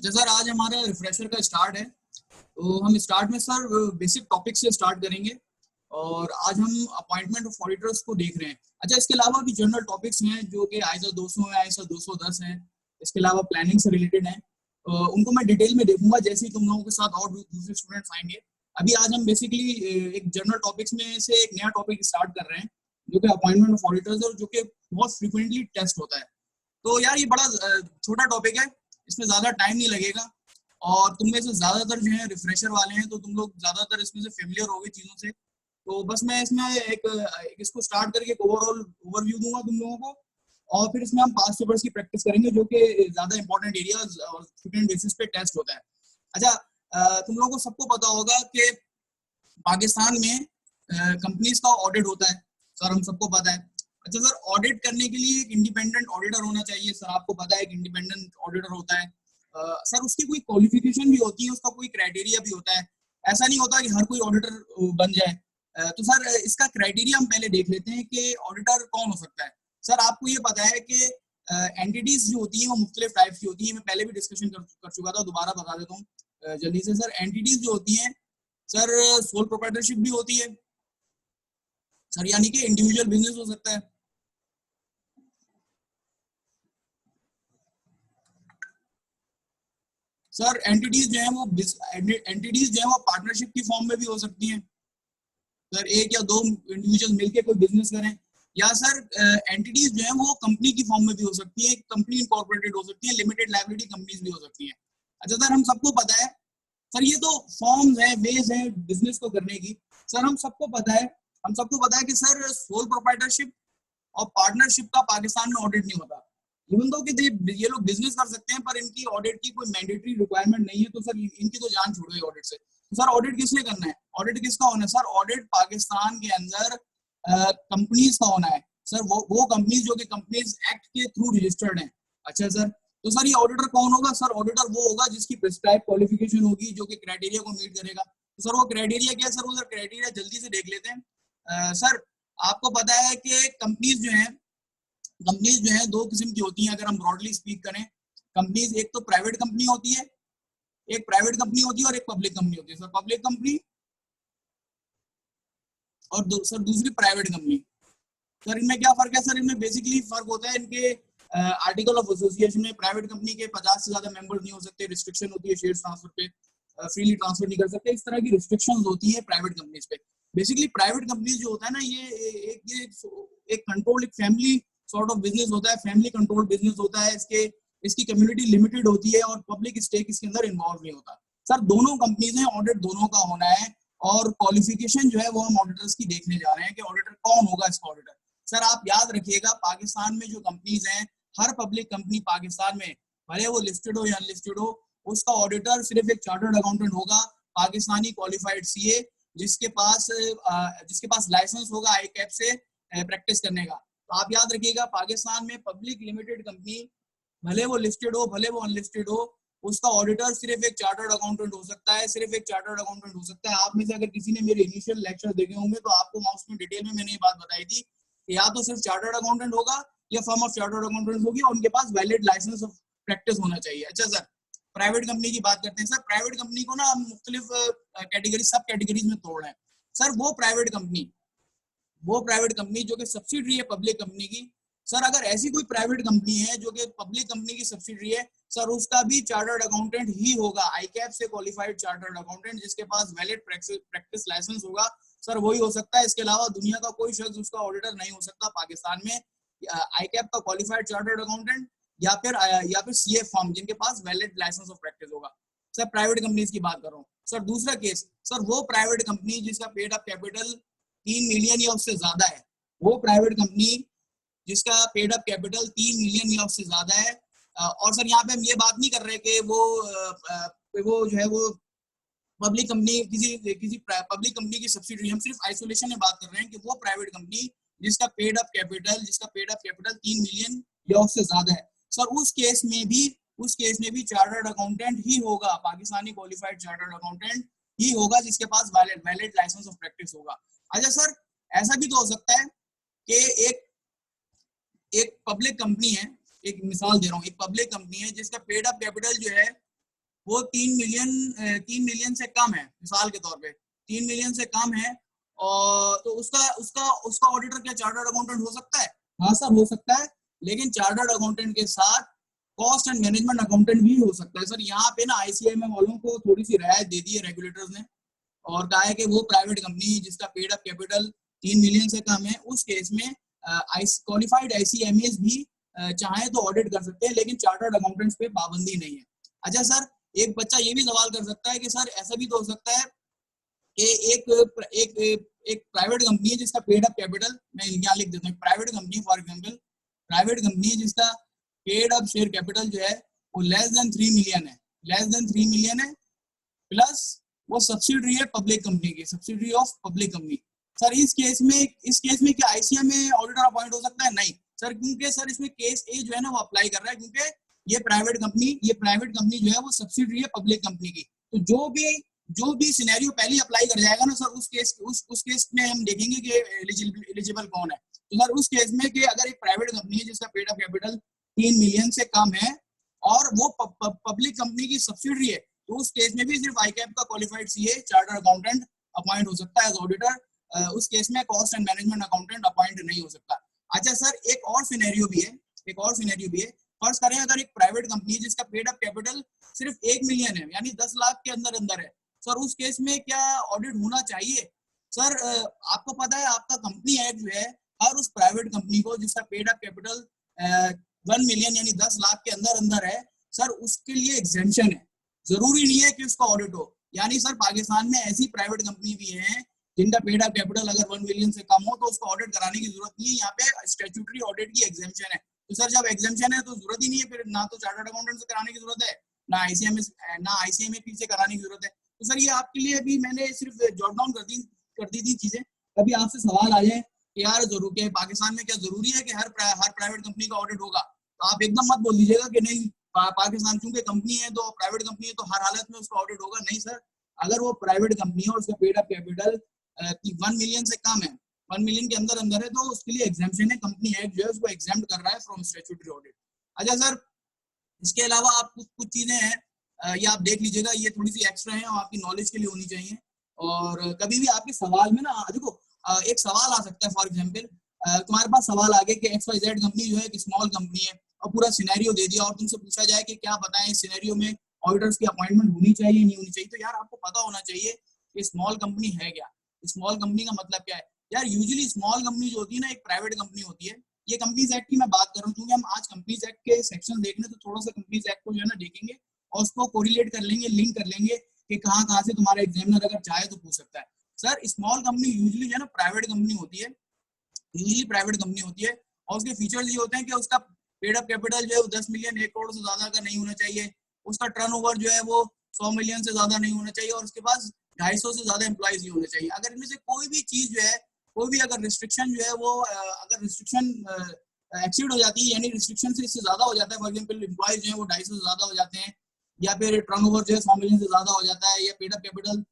अच्छा सर, आज हमारा रिफ्रेशर का स्टार्ट है। तो हम स्टार्ट में सर बेसिक टॉपिक से स्टार्ट करेंगे और आज हम अपॉइंटमेंट ऑफ ऑडिटर्स को देख रहे हैं। अच्छा, इसके अलावा भी जनरल टॉपिक्स हैं जो कि आईएसओ 200 है, आईएसओ 210 है। इसके अलावा प्लानिंग से रिलेटेड है। उनको मैं डिटेल में देखूंगा जैसे ही तुम लोगों के साथ और दूसरे स्टूडेंट्स आएंगे। अभी आज हम बेसिकली एक जनरल टॉपिक्स में से एक नया टॉपिक स्टार्ट कर रहे हैं जो कि अपॉइंटमेंट ऑफ ऑडिटर्स और जो कि बहुत फ्रिक्वेंटली टेस्ट होता है। तो यार ये बड़ा छोटा टॉपिक है, इसमें ज्यादा टाइम नहीं लगेगा और तुम में से ज्यादातर जो है रिफ्रेशर वाले हैं, तो तुम लोग ज्यादातर इसमें से फेमिलियर हो गए चीजों से। तो बस मैं इसमें एक इसको स्टार्ट करके एक ओवरऑल ओवरव्यू दूंगा तुम लोगों को और फिर इसमें हम पास्ट पेपर्स की प्रैक्टिस करेंगे जो कि ज्यादा इंपॉर्टेंट एरियाज और फ्रीक्वेंट बेसिस पे टेस्ट होता है। अच्छा, तुम लोगों को सबको पता होगा कि पाकिस्तान में कंपनीज का ऑडिट होता है। सर हम सबको पता है। अच्छा सर, ऑडिट करने के लिए एक इंडिपेंडेंट ऑडिटर होना चाहिए। सर आपको पता है एक इंडिपेंडेंट ऑडिटर होता है। सर उसकी कोई क्वालिफिकेशन भी होती है, उसका कोई क्राइटेरिया भी होता है। ऐसा नहीं होता कि हर कोई ऑडिटर बन जाए। तो सर इसका क्राइटेरिया हम पहले देख लेते हैं कि ऑडिटर कौन हो सकता है। सर आपको ये पता है कि एंटिटीज जो होती हैं वो मुख्तलिफ टाइप्स की होती हैं। मैं पहले भी डिस्कशन कर चुका था, दोबारा बता देता हूँ जल्दी से। सर एंटिटीज जो होती हैं सर, सोल प्रोप्राइटरशिप भी होती है सर, यानी कि इंडिविजुअल बिजनेस हो सकता है। सर एंटिटीज जो है वो पार्टनरशिप की फॉर्म में भी हो सकती हैं। सर एक या दो इंडिविजुअल मिलके कोई बिजनेस करें, या सर एंटिटीज जो है वो कंपनी की फॉर्म में भी हो सकती है। कंपनी इनकॉर्पोरेटेड हो सकती है, लिमिटेड लायबिलिटी कंपनीज भी हो सकती हैं। अच्छा सर, हम सबको पता है सर, ये तो फॉर्म्स है, वेज है बिजनेस को करने की। सर हम सबको पता है कि सर सोल प्रोप्राइटरशिप और पार्टनरशिप का पाकिस्तान में ऑडिट नहीं होता। इवन दो कि ये लोग बिजनेस कर सकते हैं पर इनकी ऑडिट की कोई मैंडेटरी रिक्वायरमेंट नहीं है। तो सर इनकी तो जान छोड़ गई ऑडिट से। तो सर ऑडिट किसने करना है, ऑडिट किसका होना है? सर ऑडिट पाकिस्तान के अंदर कंपनीज का होना है। सर वो कंपनीज जो कि कंपनीज एक्ट के थ्रू रजिस्टर्ड हैं। अच्छा सर, तो सर ये ऑडिटर कौन होगा? सर ऑडिटर वो होगा जिसकी प्रिस्क्राइब क्वालिफिकेशन होगी जो कि क्राइटेरिया को मीट करेगा। तो सर वो क्राइटेरिया क्या है? सर वो सर क्राइटेरिया जल्दी से देख लेते हैं। सर आपको पता है कि कंपनीज जो है दो किस्म की होती हैं अगर हम ब्रॉडली स्पीक करें। कंपनीज एक तो प्राइवेट कंपनी होती है, एक प्राइवेट कंपनी होती है और एक पब्लिक कंपनी होती है। सर पब्लिक कंपनी और सर दूसरी प्राइवेट कंपनी। सर इनमें क्या फर्क है? सर इनमें बेसिकली फर्क होता है इनके आर्टिकल ऑफ एसोसिएशन में। प्राइवेट कंपनी के 50 से ज्यादा मेंबर्स नहीं हो सकते, रिस्ट्रिक्शन होती है शेयर ट्रांसफर पे, फ्रीली ट्रांसफर नहीं कर सकते। इस तरह की रिस्ट्रिक्शंस होती है प्राइवेट कंपनीज पे। बेसिकली प्राइवेट कंपनीज जो होता है ना, ये एक कंट्रोल, एक फैमिली सॉर्ट ऑफ बिजनेस होता है, फैमिली कंट्रोल बिजनेस होता है। इसकी कम्युनिटी लिमिटेड होती है और पब्लिक स्टेक इसके अंदर इन्वॉल्व नहीं होता। सर दोनों कंपनीज हैं, ऑडिट दोनों का होना है और क्वालिफिकेशन जो है वो हम ऑडिटर्स की देखने जा रहे हैं कि ऑडिटर कौन होगा इसका ऑडिटर। सर आप याद रखिएगा, पाकिस्तान में जो कंपनीज हैं, हर पब्लिक कंपनी पाकिस्तान में, भले वो लिस्टेड हो या अनलिस्टेड हो, उसका ऑडिटर सिर्फ एक चार्टर्ड अकाउंटेंट होगा, पाकिस्तानी क्वालिफाइड सीए, जिसके पास लाइसेंस होगा आई कैप से प्रैक्टिस करने का। तो आप याद रखिएगा, पाकिस्तान में पब्लिक लिमिटेड कंपनी, भले वो लिस्टेड हो भले वो अनलिस्टेड हो, उसका ऑडिटर सिर्फ एक चार्टर्ड अकाउंटेंट हो सकता है, सिर्फ एक चार्टर्ड अकाउंटेंट हो सकता है। आप में से अगर किसी ने मेरे इनिशियल लेक्चर देखे होंगे तो आपको वहां उसमें डिटेल में मैंने ये बात बताई थी कि या तो सिर्फ चार्टर्ड अकाउंटेंट होगा या फर्म ऑफ चार्टर्ड अकाउंटेंट होगी और उनके पास वैलिड लाइसेंस ऑफ प्रैक्टिस होना चाहिए। अच्छा सर, प्राइवेट कंपनी की बात करते हैं। सर प्राइवेट कंपनी को ना हम मुख्तलिफ कैटेगरी, सब कैटेगरीज में तोड़ रहे हैं। सर वो प्राइवेट कंपनी जो कि सब्सिडरी है पब्लिक कंपनी की। सर अगर ऐसी कोई प्राइवेट कंपनी है जो कि पब्लिक कंपनी की सब्सिडरी है, सर उसका भी चार्टर्ड अकाउंटेंट ही होगा, आई कैप से क्वालिफाइड चार्टर्ड अकाउंटेंट जिसके पास वैलिड प्रैक्टिस लाइसेंस होगा। सर वही हो सकता है, इसके अलावा दुनिया का कोई शख्स उसका ऑडिटर नहीं हो सकता पाकिस्तान में। आई कैप का क्वालिफाइड चार्टर्ड अकाउंटेंट या फिर सीए फर्म जिनके पास वैलिड लाइसेंस ऑफ प्रैक्टिस होगा। सर प्राइवेट कंपनीज की बात कर रहा हूँ। सर दूसरा केस, सर वो प्राइवेट कंपनी जिसका पेड अप कैपिटल 3 मिलियन या उससे ज्यादा है, वो प्राइवेट कंपनी जिसका पेड अप कैपिटल 3 मिलियन या उससे ज्यादा है। और सर यहाँ पे हम ये बात नहीं कर रहे कि वो जो है वो पब्लिक कंपनी, किसी पब्लिक कंपनी की सब्सिडरी, हम सिर्फ आइसोलेशन में बात कर रहे हैं कि वो प्राइवेट कंपनी जिसका पेड अप कैपिटल 3 मिलियन या उससे ज्यादा है। सर उस केस में भी चार्टर्ड अकाउंटेंट ही होगा, पाकिस्तानी क्वालिफाइड चार्टर्ड अकाउंटेंट ही होगा जिसके पास वैलिड लाइसेंस ऑफ प्रैक्टिस होगा। अच्छा सर, ऐसा भी तो हो सकता है कि एक पब्लिक कंपनी है, एक मिसाल दे रहा हूँ, एक पब्लिक कंपनी है जिसका पेड अप कैपिटल जो है वो 3 मिलियन से कम है, मिसाल के तौर पे 3 मिलियन से कम है, और तो उसका उसका उसका ऑडिटर क्या चार्टर्ड अकाउंटेंट हो सकता है? हाँ सर, हो सकता है, लेकिन चार्टर्ड अकाउंटेंट के साथ कॉस्ट एंड मैनेजमेंट अकाउंटेंट भी हो सकता है। सर यहाँ पे ना आईसीएमए वालों को थोड़ी सी रियायत दे दी है रेगुलेटर्स ने, और कहा है कि वो प्राइवेट कंपनी जिसका पेड अप कैपिटल 3 मिलियन से कम है, उस केस में क्वालिफाइड आईसीएमएस भी चाहे तो ऑडिट कर सकते हैं, लेकिन चार्टर्ड अकाउंटेंट्स पे पाबंदी नहीं है। अच्छा सर, एक बच्चा ये भी सवाल कर सकता है कि सर ऐसा भी तो हो सकता है कि एक एक प्राइवेट कंपनी है जिसका पेड अप कैपिटल, मैं यहाँ लिख देता हूँ, private company for example, private company है जिसका पेड अप शेयर कैपिटल जो है वो लेस देन 3 मिलियन है, लेस देन 3 मिलियन है, प्लस वो सब्सिडरी है पब्लिक कंपनी की, subsidiary of public company. Sir इस केस में क्या आईसीएमए ऑडिटर अपॉइंट हो सकता है? नहीं सर, क्योंकि सर इसमें केस ए जो है ना वो अप्लाई कर रहा है, क्योंकि ये प्राइवेट कंपनी जो है वो सब्सिडरी है पब्लिक कंपनी की। तो जो भी सिनेरियो पहले अप्लाई कर जाएगा ना सर, उस केस में हम देखेंगे कि एलिजिबल कौन है। तो सर उस केस में कि अगर एक प्राइवेट कंपनी है जिसका पेड अप कैपिटल 3 मिलियन से कम है और वो पब्लिक कंपनी की सब्सिडरी है, तो उस केस में भी सिर्फ आईकैप का qualified CA chartered accountant appoint हो सकता है एज ऑडिटर। उस केस में cost and management accountant appoint नहीं हो सकता। अच्छा सर, एक और सिनेरियो भी है, फर्ज करें अगर एक प्राइवेट कंपनी है जिसका पेड अप कैपिटल सिर्फ 1 मिलियन है, यानी 10 लाख के अंदर अंदर है, सर उस केस में क्या ऑडिट होना चाहिए? सर आपको पता है आपका कंपनी एक्ट जो है हर उस प्राइवेट कंपनी को जिसका पेड अप कैपिटल 1 मिलियन यानी 10 लाख के अंदर अंदर है, सर उसके लिए एग्जेम्पशन है, जरूरी नहीं है कि उसका ऑडिट हो। यानी सर पाकिस्तान में ऐसी प्राइवेट कंपनी भी है जिनका पेड अप कैपिटल अगर 1 मिलियन से कम हो तो उसको ऑडिट कराने की जरूरत नहीं है, यहाँ पे स्टैट्यूटरी ऑडिट की एग्जेम्पशन है। तो सर जब एग्जेम्पशन है तो जरूरत ही नहीं है, फिर ना तो चार्टर्ड अकाउंटेंट से कराने की जरूरत है, ना आईसीएमए से कराने की जरूरत है। तो सर ये आपके लिए अभी मैंने सिर्फ जॉट डाउन कर दी थी चीजें। कभी आपसे सवाल आ जाए कि यार जरूर के पाकिस्तान में क्या जरूरी है कि हर प्राइवेट कंपनी का ऑडिट होगा, तो आप एकदम मत बोल दीजिएगा कि नहीं पाकिस्तान चूंकि कंपनी है तो प्राइवेट कंपनी है तो हर हालत में उसका ऑडिट होगा। नहीं सर, अगर वो प्राइवेट कंपनी है और उसका पेड अप कैपिटल 1 मिलियन से कम है, 1 मिलियन के अंदर अंदर है, तो उसके लिए एग्जाम्पशन है, कंपनी एक्ट जो है उसको एग्जाम्प्ट कर रहा है फ्रॉम स्टैट्यूटरी ऑडिट। अच्छा सर, इसके अलावा आप कुछ चीजें हैं ये आप देख लीजिएगा, ये थोड़ी सी एक्स्ट्रा है और आपकी नॉलेज के लिए होनी चाहिए। और कभी भी आपके सवाल में ना देखो एक सवाल आ सकता है, फॉर एग्जांपल तुम्हारे पास सवाल आ गया कि XYZ कंपनी जो है एक स्मॉल कंपनी है और पूरा सिनेरियो दे दिया और तुमसे पूछा जाए कि क्या बताएं इस सिनेरियो में ऑडिटर्स की अपॉइंटमेंट होनी चाहिए नहीं होनी चाहिए, तो यार आपको पता होना चाहिए कि स्मॉल कंपनी है क्या, स्मॉल कंपनी का मतलब क्या है। यार यूजुअली स्मॉल कंपनी जो होती है ना एक प्राइवेट कंपनी होती है। ये कंपनीज एक्ट की मैं बात कर रहा हूँ क्योंकि हम आज कंपनीज एक्ट के सेक्शन देखने तो थोड़ा सा कंपनीज एक्ट को जो है ना देखेंगे और उसको कोरिलेट कर लेंगे, लिंक कर लेंगे कि कहाँ से तुम्हारा एग्जामिनर अगर चाहे तो पूछ सकता है। सर स्मॉल कंपनी यूजुअली जो है ना प्राइवेट कंपनी होती है, और उसके फीचर्स ये होते हैं कि उसका पेड अप कैपिटल जो है वो 10 मिलियन 1 करोड़ से ज्यादा का नहीं होना चाहिए, उसका टर्नओवर जो है वो 100 मिलियन से ज्यादा नहीं होना चाहिए और उसके पास 250 से ज्यादा एम्प्लॉइज नहीं होने चाहिए। अगर इनमें से कोई भी चीज जो है, कोई भी अगर रिस्ट्रिक्शन जो है वो अगर रिस्ट्रिक्शन एक्सीड हो जाती है, यानी रिस्ट्रिक्शन से इससे ज्यादा हो जाता है, फॉर एग्जांपल एम्प्लॉइज जो है वो 250 से ज्यादा हो जाते हैं, या फिर टर्नओवर जो है 100 मिलियन से ज्यादा हो जाता है, या पेड अप कैपिटल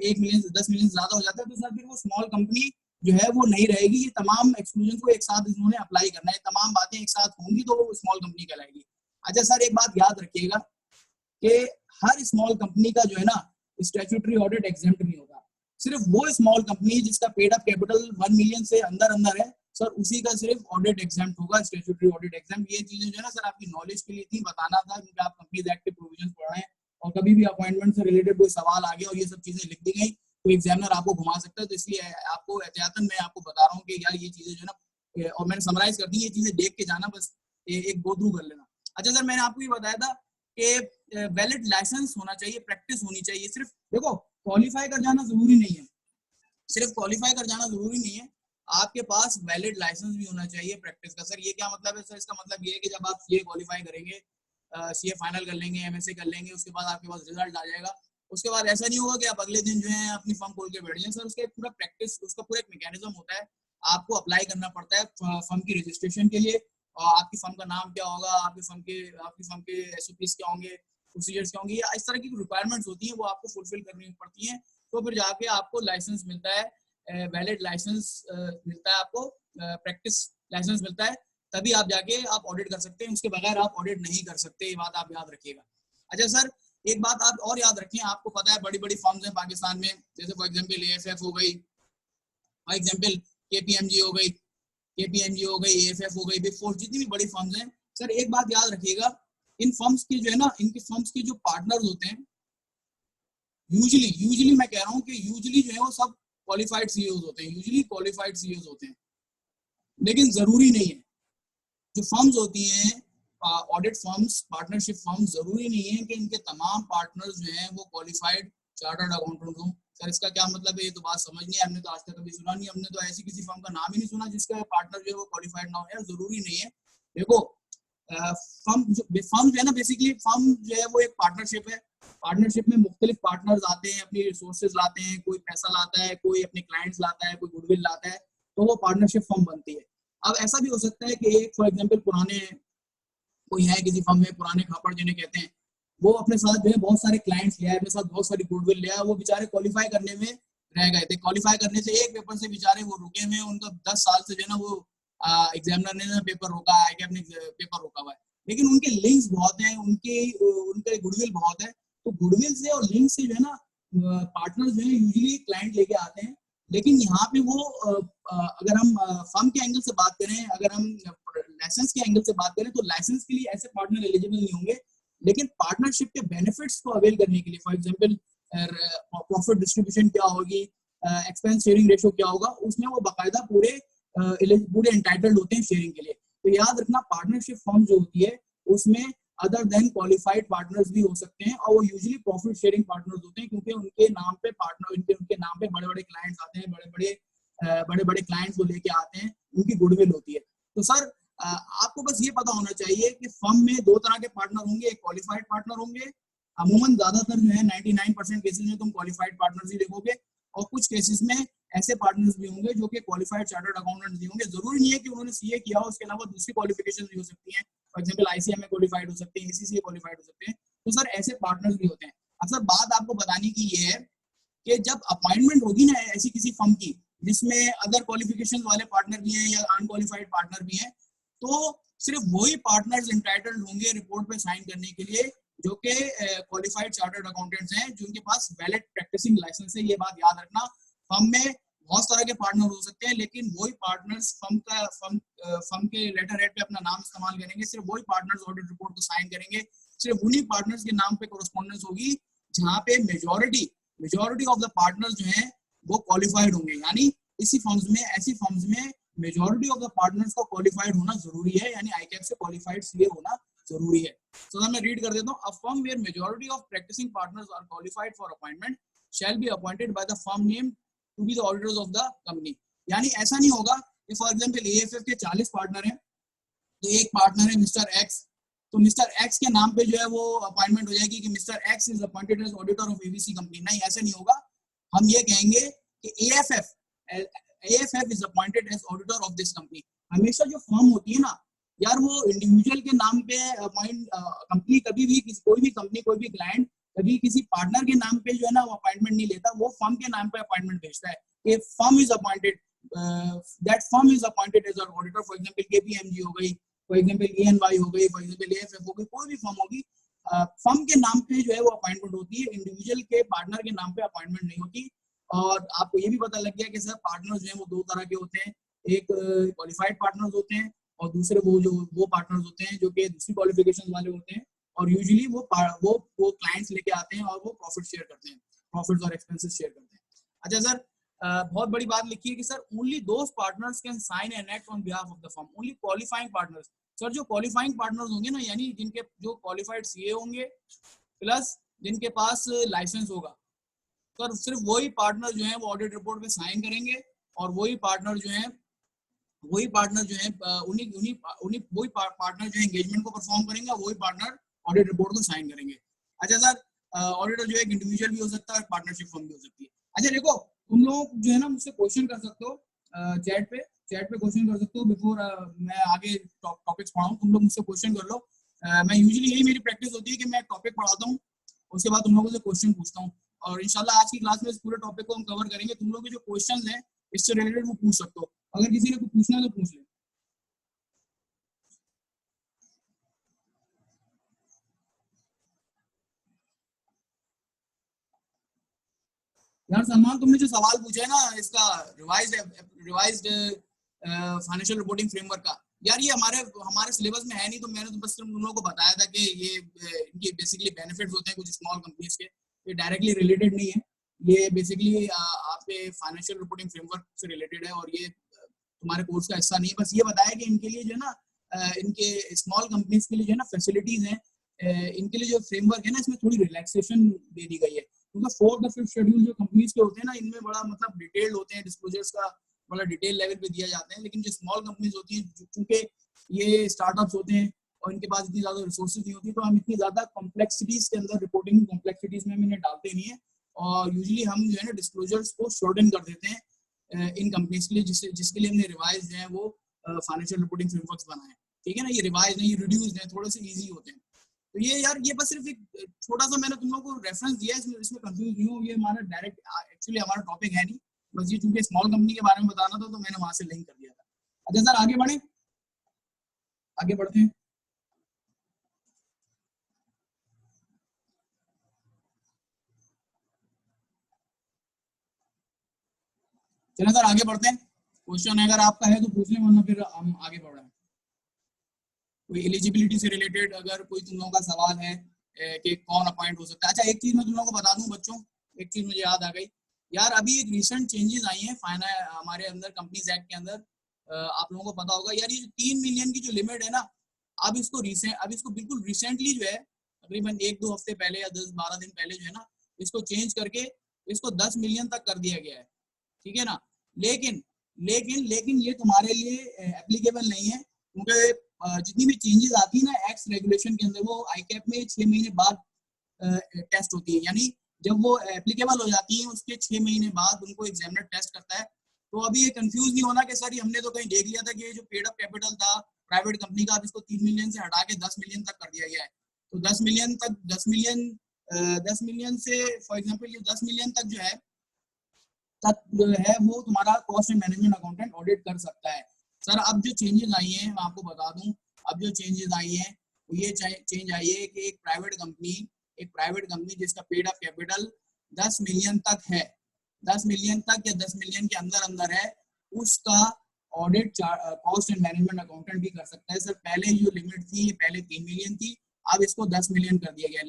1 मिलियन से 10 मिलियन से ज्यादा हो जाता है, तो सर फिर वो स्मॉल कंपनी जो है वो नहीं रहेगी। ये तमाम एक्सक्लूजन को एक साथ इन्होंने अप्लाई करना है, तमाम बातें एक साथ होंगी तो वो स्मॉल कंपनी कहलाएगी। अच्छा सर, एक बात याद रखिएगा कि हर स्मॉल कंपनी का जो है ना स्टैट्यूटरी ऑडिट एग्जेम्प्ट नहीं होता, सिर्फ वो स्मॉल कंपनी जिसका पेड अप कैपिटल 1 मिलियन से अंदर अंदर है, सर उसी का सिर्फ ऑडिट एग्जाम्प्ट होगा, स्टैट्यूटरी ऑडिट एग्जाम्प्ट। ये चीजें जो है ना सर आपकी नॉलेज के लिए थी, बताना था क्योंकि आप कंपनीज एक्ट के प्रोविजंस पढ़ रहे हैं और कभी भी अपॉइंटमेंट से रिलेटेड कोई सवाल आ गया और ये सब चीजें लिख दी गई तो एग्जामिनर आपको घुमा सकता है। तो इसलिए आपको एहतियातन मैं आपको बता रहा हूँ कि यार ये चीजें जो है ना, और मैंने समराइज कर दी, ये चीजें देख के जाना, बस एक गो थ्रू कर लेना। अच्छा सर, मैंने आपको ये बताया था कि वैलिड लाइसेंस होना चाहिए, प्रैक्टिस होनी चाहिए। सिर्फ देखो क्वालिफाई कर जाना जरूरी नहीं है, सिर्फ क्वालिफाई कर जाना जरूरी नहीं है, आपके पास वैलिड लाइसेंस भी होना चाहिए प्रैक्टिस का। सर ये क्या मतलब है? सर इसका मतलब ये है कि जब आप सीए क्वालिफाई करेंगे, सीए फाइनल कर लेंगे, एमएससी कर लेंगे, उसके बाद आपके पास रिजल्ट आ जाएगा, उसके बाद ऐसा नहीं होगा कि आप अगले दिन जो है अपनी फर्म खोल के बैठ जाए। सर उसका पूरा प्रैक्टिस, उसका पूरा एक मैकेनिज्म होता है, आपको अप्लाई करना पड़ता है फर्म की रजिस्ट्रेशन के लिए, और आपकी फर्म का नाम क्या होगा, आपकी फर्म के एसओपीज क्या होंगे, प्रोसीजर्स क्या होंगे, या इस तरह की रिक्वायरमेंट्स होती हैं वो आपको फुलफिल करनी पड़ती हैं। तो फिर जाके आपको लाइसेंस मिलता है, वैलिड लाइसेंस मिलता है आपको, प्रैक्टिस लाइसेंस मिलता है, तभी आप जाके आप ऑडिट कर सकते हैं, उसके बगैर आप ऑडिट नहीं कर सकते, ये बात आप याद रखिएगा। अच्छा सर, एक बात आप और याद रखें, आपको पता है बड़ी बड़ी फर्म्स हैं पाकिस्तान में, जैसे फॉर एग्जांपल एएफएफ हो गई, फॉर एग्जांपल केपीएमजी हो गई, एएफएफ हो गई, बिग फोर, जितनी भी बड़ी फर्म्स हैं सर, एक बात याद रखिएगा, इन फर्म्स के जो है ना, इनके फर्म्स के जो पार्टनर्स होते हैं, यूजुअली मैं कह रहा हूँ कि यूजुअली जो है वो सब क्वालिफाइड सीईओज होते हैं, यूजुअली क्वालिफाइड सीईओज होते हैं, लेकिन जरूरी नहीं है। जो फर्म्स होती हैं ऑडिट फर्म्स, पार्टनरशिप फर्म्स, जरूरी नहीं है कि इनके तमाम पार्टनर्स जो हैं वो क्वालिफाइड चार्टर्ड अकाउंटेंट हों। सर इसका क्या मतलब है, ये तो बात समझ नहीं है, हमने तो आज तक कभी सुना नहीं, हमने तो ऐसी किसी फर्म का नाम ही नहीं सुना जिसका पार्टनर जो है वो क्वालिफाइड ना हो। यार जरूरी नहीं है। देखो फर्म जो है ना, बेसिकली फर्म जो है वो एक पार्टनरशिप है। पार्टनरशिप में मुख्तलिफ पार्टनर्स आते हैं, अपनी रिसोर्सेज लाते हैं, कोई पैसा लाता है, कोई अपने क्लाइंट्स लाता है, कोई गुडविल लाता है, तो वो पार्टनरशिप फर्म बनती है। अब ऐसा भी हो सकता है कि एक फॉर एग्जांपल पुराने कोई है किसी फर्म में, पुराने खापड़ जिन्हें कहते हैं, वो अपने साथ जो है बहुत सारे क्लाइंट्स ले आए, अपने साथ बहुत सारी गुडविल ले आए, वो बेचारे क्वालिफाई करने में रह गए थे, क्वालिफाई करने से एक पेपर से बेचारे वो रुके हुए, उनका 10 साल से जो है ना वो एग्जामिनर ने ना पेपर रोका है कि अपने पेपर रोका हुआ है, लेकिन उनके लिंक्स बहुत हैं, उनके गुडविल बहुत है, तो गुडविल से और लिंक से जो है ना पार्टनर जो है यूजुअली क्लाइंट लेके आते हैं। लेकिन यहाँ पे वो अगर हम फर्म के एंगल से बात करें, अगर हम लाइसेंस के एंगल से बात करें, तो लाइसेंस के लिए ऐसे पार्टनर एलिजिबल नहीं होंगे, लेकिन पार्टनरशिप के बेनिफिट्स को अवेल करने के लिए, फॉर एग्जांपल प्रॉफिट डिस्ट्रीब्यूशन क्या होगी, एक्सपेंस शेयरिंग रेशो क्या होगा, उसमें वो बाकायदा पूरे एंटाइटल्ड होते हैं शेयरिंग के लिए। तो याद रखना, पार्टनरशिप फर्म जो होती है उसमें अदर देन क्वालिफाइड पार्टनर्स भी हो सकते हैं, और वो यूजुअली प्रॉफिट शेयरिंग पार्टनर्स होते हैं, क्योंकि उनके नाम पे पार्टनर, उनके नाम पे बड़े बड़े क्लाइंट्स आते हैं, बड़े बड़े क्लाइंट्स को लेके आते हैं, उनकी गुडविल होती है। तो सर आपको बस ये पता होना चाहिए कि फर्म में दो तरह के पार्टनर होंगे, एक क्वालिफाइड पार्टनर होंगे, अमूमन ज्यादातर जो है 99% केसेस में तुम क्वालिफाइड पार्टनर्स ही देखोगे, और कुछ केसेस में ऐसे पार्टनर्स भी होंगे जो कि क्वालिफाइड चार्टर्ड अकाउंटेंट्स भी होंगे। जरूरी नहीं है कि उन्होंने सीए किया हो, उसके अलावा दूसरी क्वालिफिकेशन भी हो सकती हैं, फॉर एग्जांपल आईसीएमए क्वालिफाइड हो सकते हैं, एसीसीए क्वालिफाइड हो सकते हैं। तो सर ऐसे पार्टनर्स भी होते हैं। अब सर बात आपको बताने की ये है कि जब अपॉइंटमेंट होगी ना ऐसी किसी फर्म की जिसमें अदर क्वालिफिकेशन वाले पार्टनर भी हैं या अनक्वालिफाइड पार्टनर भी हैं, तो सिर्फ वही पार्टनर्स इंटाइटल्ड होंगे रिपोर्ट पे साइन करने के लिए जो कि क्वालिफाइड चार्टर्ड अकाउंटेंट्स हैं, जिनके पास वैलिड प्रैक्टिसिंग लाइसेंस है। ये बात याद रखना, फर्म में बहुत तरह के पार्टनर हो सकते हैं, लेकिन वही पार्टनर्स फर्म के लेटर हेड पे अपना नाम इस्तेमाल करेंगे, सिर्फ वही पार्टनर्स ऑडिट रिपोर्ट को साइन करेंगे, सिर्फ उन्हीं पार्टनर्स के नाम पे कोरेस्पोंडेंस होगी जहां पे मेजॉरिटी ऑफ द पार्टनर्स जो हैं वो क्वालिफाइड होंगे। यानी ऐसी फर्म्स में मेजॉरिटी ऑफ द पार्टनर्स को क्वालिफाइड होना जरूरी है, यानी आईकैप से क्वालिफाइड सीए होना जरूरी है। तो मैं रीड कर देता हूं, a firm where majority of practising partners are qualified for appointment shall be appointed by the firm name to be the auditors of the company. यानी ऐसा नहीं होगा कि फॉर एग्जांपल एएफएफ के 40 पार्टनर हैं, तो एक पार्टनर है मिस्टर एक्स, तो मिस्टर एक्स के नाम पे जो है वो अपॉइंटमेंट हो जाएगी कि mister X is appointed as auditor of ABC company. नहीं, ऐसे नहीं होगा। हम ये कहेंगे कि AFF is appointed as auditor of this company. हमेशा जो फर्म होती है ना यार, वो इंडिविजुअल के नाम पे अपॉइंट, कंपनी कभी भी कोई भी कंपनी, कोई भी क्लाइंट कभी किसी पार्टनर के नाम पे जो है ना वो अपॉइंटमेंट नहीं लेता, वो फर्म के नाम पे अपॉइंटमेंट भेजता है कि firm is appointed, that firm is appointed as auditor. For example KPMG हो गई, फॉर एग्जांपल ईएनवाई हो गई, फॉर एग्जांपल एएफएफ हो गई, कोई भी फर्म होगी, फर्म के नाम पे जो है वो अपॉइंटमेंट होती है, इंडिविजुअल के पार्टनर के नाम पे अपॉइंटमेंट नहीं होती। और आपको ये भी पता लग गया कि सर पार्टनर जो है वो दो तरह के होते हैं, एक क्वालिफाइड पार्टनर्स होते हैं और दूसरे वो पार्टनर्स होते हैं जो कि दूसरी क्वालिफिकेशन वाले होते हैं, और यूजुअली वो क्लाइंट्स लेके आते हैं और वो प्रॉफिट शेयर करते हैं, प्रॉफिट्स और एक्सपेंसेस शेयर करते हैं। अच्छा सर, बहुत बड़ी बात लिखी है कि sir only those partners can sign an act on behalf of the firm, only qualifying partners. Sir जो क्वालिफाइंग पार्टनर्स होंगे ना, यानी जिनके जो क्वालिफाइड सीए होंगे प्लस जिनके पास लाइसेंस होगा, सर सिर्फ वही पार्टनर जो है वो ऑडिट रिपोर्ट पे साइन करेंगे, और वही पार्टनर जो है वही पार्टनर जो है एंगेजमेंट को परफॉर्म करेंगे, वही पार्टनर ऑडिट रिपोर्ट को साइन करेंगे। अच्छा सर, ऑडिटर जो है इंडिविजुअल भी हो सकता है, पार्टनरशिप फर्म भी हो सकती है। अच्छा देखो, तुम लोग जो है ना मुझसे क्वेश्चन कर सकते हो चैट पे क्वेश्चन कर सकते हो बिफोर मैं आगे टॉपिक्स पढ़ाऊं, तुम लोग मुझसे क्वेश्चन कर लो। मैं यूजुअली यही मेरी प्रैक्टिस होती है कि मैं टॉपिक पढ़ाता हूँ, उसके बाद तुम लोगों से क्वेश्चन पूछता हूँ, और इंशाल्लाह आज की क्लास में इस पूरे टॉपिक को हम कवर करेंगे। तुम लोग के जो क्वेश्चन हैं इससे रिलेटेड वो पूछ सकते हो, अगर किसी ने कुछ पूछना है तो पूछ ले। यार सलमान, तुमने जो सवाल पूछा है ना इसका रिवाइज्ड फाइनेंशियल रिपोर्टिंग फ्रेमवर्क का, यार ये हमारे हमारे सिलेबस में है नहीं, तो मैंने तो बस तुम लोगों को बताया था कि ये इनके बेसिकली बेनिफिट्स होते हैं कुछ स्मॉल कंपनीज के, ये डायरेक्टली रिलेटेड नहीं है। ये बेसिकली आपके फाइनेंशियल रिपोर्टिंग फ्रेमवर्क से रिलेटेड है, और ये तुम्हारे कोर्स का हिस्सा नहीं है। बस ये बताया कि इनके लिए जो है ना इनके स्मॉल कंपनीज के लिए जो है ना फैसिलिटीज हैं, इनके लिए जो फ्रेमवर्क है ना इसमें थोड़ी रिलैक्सेशन दे दी गई है, क्योंकि फोर्थ और फिफ्थ शेड्यूल जो कंपनीज के होते हैं ना इनमें बड़ा मतलब डिटेल्ड होते हैं, डिस्क्लोजर्स का बड़ा डिटेल लेवल पे दिया जाते हैं। लेकिन जो स्मॉल कंपनीज होती हैं, चूंकि ये स्टार्टअप्स होते हैं और इनके पास इतनी ज्यादा रिसोर्सेज नहीं होती, तो हम इतनी ज्यादा कॉम्प्लेक्सिटीज के अंदर रिपोर्टिंग कॉम्प्लेक्सिटीज में हम इन्हें डालते नहीं है, और यूजुअली हम जो है ना डिस्क्लोजर्स को शॉर्टन कर देते हैं इन कंपनीज के लिए, जिसके लिए हमने रिवाइज जो है वो फाइनेंशियल रिपोर्टिंग फ्रेमवर्क्स बनाए हैं। ठीक है ना, ये रिवाइज नहीं, रिड्यूस्ड है, थोड़े से इजी होते हैं। तो ये यार ये बस सिर्फ एक छोटा सा मैंने तुम लोगों को रेफरेंस दिया है, इसमें कंफ्यूज नहीं हो, ये हमारा डायरेक्ट एक्चुअली हमारा टॉपिक है नहीं, बस ये चूंकि स्मॉल कंपनी के बारे में बताना था तो मैंने वहां से लिंक कर दिया था। अच्छा सर, आगे बढ़े, आगे बढ़ते हैं। चलो सर आगे बढ़ते हैं, क्वेश्चन अगर आपका है तो पूछ लें, वरना फिर हम आगे बढ़ रहे हैं। कोई एलिजिबिलिटी से रिलेटेड अगर कोई तुम लोगों का सवाल है कि कौन अपॉइंट हो सकता है। अच्छा एक चीज मैं तुम लोगों को बता दूं बच्चों, एक चीज मुझे याद आ गई यार, अभी एक रिसेंट चेंजेस आई हैं हमारे अंदर कंपनीज एक्ट के अंदर। आप लोगों को पता होगा यार, ये जो 3 मिलियन की जो लिमिट है ना, अब इसको बिल्कुल रिसेंटली जो है तकरीबन 1-2 हफ्ते पहले या 10-12 दिन पहले जो है ना, इसको चेंज करके इसको 10 मिलियन तक कर दिया गया है। ठीक है ना, लेकिन लेकिन ये तुम्हारे लिए एप्लीकेबल नहीं है, क्योंकि जितनी भी चेंजेस आती है ना एक्ट रेगुलेशन के अंदर, वो आई कैप में 6 महीने बाद टेस्ट होती है, यानी जब वो एप्लीकेबल हो जाती है उसके 6 महीने बाद उनको एग्जामिनर टेस्ट करता है। तो अभी ये कंफ्यूज नहीं होना कि सर ये हमने तो कहीं देख लिया था कि ये जो पेड अप कैपिटल था प्राइवेट कंपनी का, अब इसको 3 मिलियन से हटा के 10 मिलियन तक कर दिया गया है। तो 10 मिलियन तक, 10 मिलियन से फॉर एग्जाम्पल ये 10 मिलियन तक जो है तक जो है वो तुम्हारा cost and management accountant audit कर सकता है। सर अब जो चेंजेस आई हैं मैं आपको बता दूं, अब जो चेंजेस आई हैं ये चेंज आई है कि एक प्राइवेट कंपनी जिसका पेड अप कैपिटल 10 मिलियन तक है, 10 मिलियन तक या 10 मिलियन के अंदर अंदर है, उसका audit cost and management accountant भी कर सकता है। सर पहले जो लिमिट थी ये पहले 3 मिलियन थी, अब इसको 10 मिलियन कर दिया गया,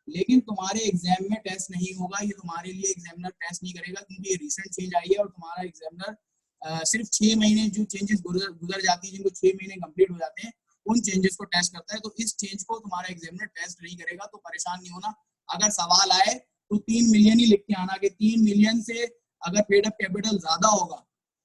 लेकिन तुम्हारे एग्जाम में टेस्ट नहीं होगा, ये तुम्हारे लिए एग्जामिनर टेस्ट नहीं करेगा, क्योंकि ये रिसेंट चेंज आई है और तुम्हारा एग्जामिनर सिर्फ 6 महीने जो चेंजेस गुजर जाती है, जिनको 6 महीने कंप्लीट हो जाते हैं, उन चेंजेस को टेस्ट करता है। तो इस चेंज को तुम्हारा एग्जामिनर टेस्ट नहीं करेगा, तो परेशान नहीं होना। अगर सवाल आए तो 3 मिलियन ही लिख के आना, कि 3 मिलियन से अगर पेड अप कैपिटल ज्यादा होगा